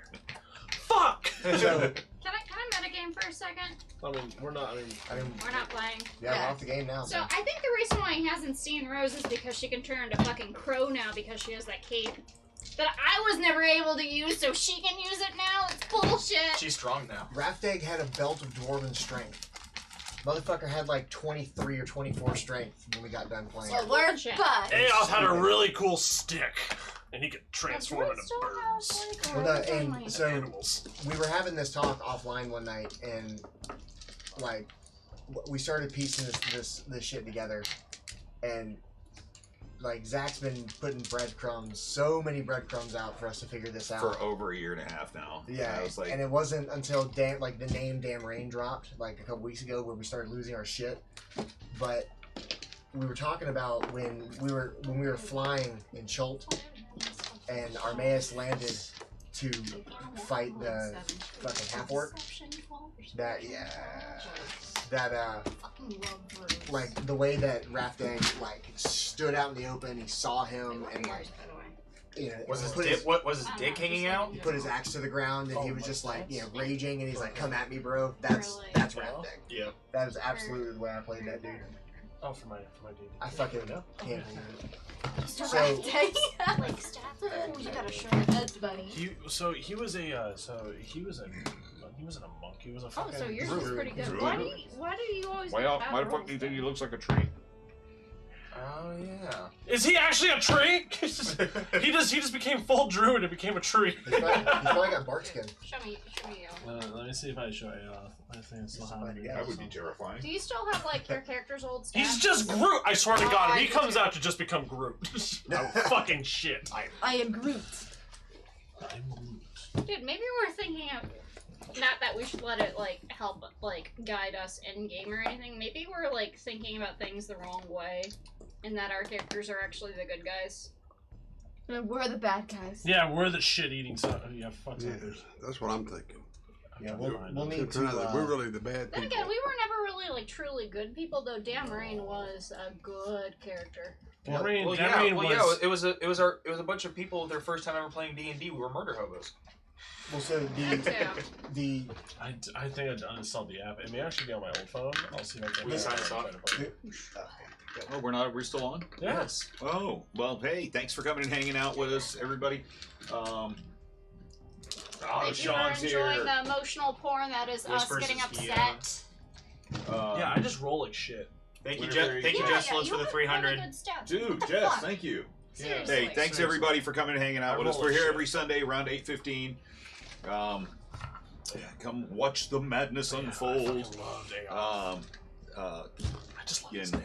Fuck. So, Can I metagame for a second? I mean, we're not. I mean, We're not playing. yeah, we're off the game now. So I think the reason why he hasn't seen Rose is because she can turn into fucking crow now because she has that cape that I was never able to use, so she can use it now. It's bullshit. She's strong now. Raftag had a belt of dwarven strength. Motherfucker had like 23 or 24 strength when we got done playing. So we're Shit. but Aoth had a really cool stick, and he could transform into Still birds. has, like, Well, a no, family. and so Animals. we were having this talk offline one night, and like we started piecing this shit together, and like Zach's been putting breadcrumbs, so many breadcrumbs out for us to figure this out. For over a year and a half now. Yeah, I was like, and it wasn't until the name Damn Rain dropped like a couple weeks ago where we started losing our shit. But we were talking about when we were flying in Chult and Armaeus landed to fight the fucking half orc. Like the way that Raftag like stood out in the open, he saw him and like Was his put dick? What was his dick hanging out? He put his axe to the ground and he was just like, raging, and he's like, "Come at me, bro." That's Rapthag. Yeah. That is absolutely the way I played that dude. Oh, for my dude. I fucking can't believe it. So Like, stab. Oh, you gotta show it. That's funny. He was a he was in a monk. He was a Oh, fucking. so yours is druid. pretty good. Druid. Why do you always why have the fuck rolls do you think there? he looks like a tree? Oh yeah. Is he actually a tree? he just became full druid and became a tree. He's probably got bark skin. Show me you. Let me see if I show you. I think I still have it. That would be terrifying. Do you still have like your character's old stats? He's just Groot. I swear to God, I if he do comes too. out to just become Groot. Oh, fucking shit. I am Groot. I'm Groot. Dude, maybe we're thinking of not that we should let it like help like guide us in game or anything. Maybe we're like thinking about things the wrong way, and that our characters are actually the good guys. And we're the bad guys. Yeah, we're the shit-eating stuff. Yeah, fuck Yeah, that. that's what I'm thinking. Yeah, we'll need Turn out that to. we're really the bad Then people. again, we were never really like truly good people, though. Damrain was a good character. Damrain Well, was... it was a bunch of people their first time ever playing D&D. We were murder hobos. Well, so That too. the I think I uninstalled the app. It may actually be on my old phone. I'll see if I can. We signed us off. Oh, we're still on? Yes. Oh, well, hey, thanks for coming and hanging out with us, everybody. If you are Sean's enjoying here. the emotional porn that is us Whispers getting is upset. Yeah, I just roll like shit. Thank you, Whenever Thank you, Yeah, Jess yeah, Lowe's, you for the have 300. Really good stats. Dude, Jess, thank you. Seriously. Hey, thanks Seriously. everybody for coming and hanging out I with us. roll We're like here shit. every Sunday around 8:15. Come watch the madness I unfold. fucking love AI. I just love yeah, his name.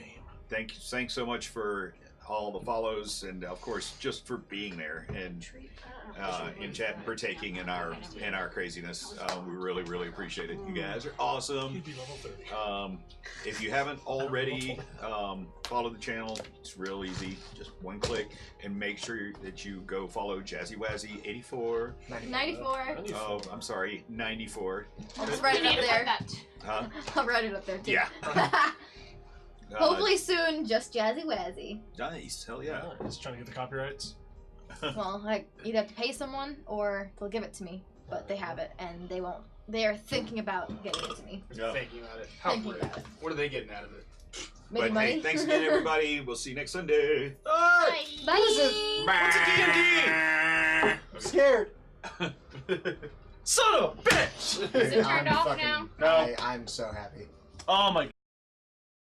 thanks so much for all the follows and of course just for being there and in chat and partaking in our craziness. We really appreciate it. You guys are awesome. He'd be level 30. If you haven't already followed the channel, it's real easy. Just one click and make sure that you go follow Jazzy Wazzy 84. 94. Oh, I'm sorry, 94. I'll just write it up there. Huh? I'll write it up there too. Yeah. Hopefully soon, just Jazzy Wazzy. Nice. Hell yeah. He's trying to get the copyrights. Well, I either have to pay someone or they'll give it to me, but they have it and they won't. They are thinking about getting it to me. Yeah. Thinking about it. How Thinking rude. about it. What are they getting out of it? Maybe But money. hey, thanks again, everybody. We'll see you next Sunday. Bye. What's a D&D? I'm scared. Son of a bitch! Is it turned I'm off fucking- now? No. I'm so happy. Oh my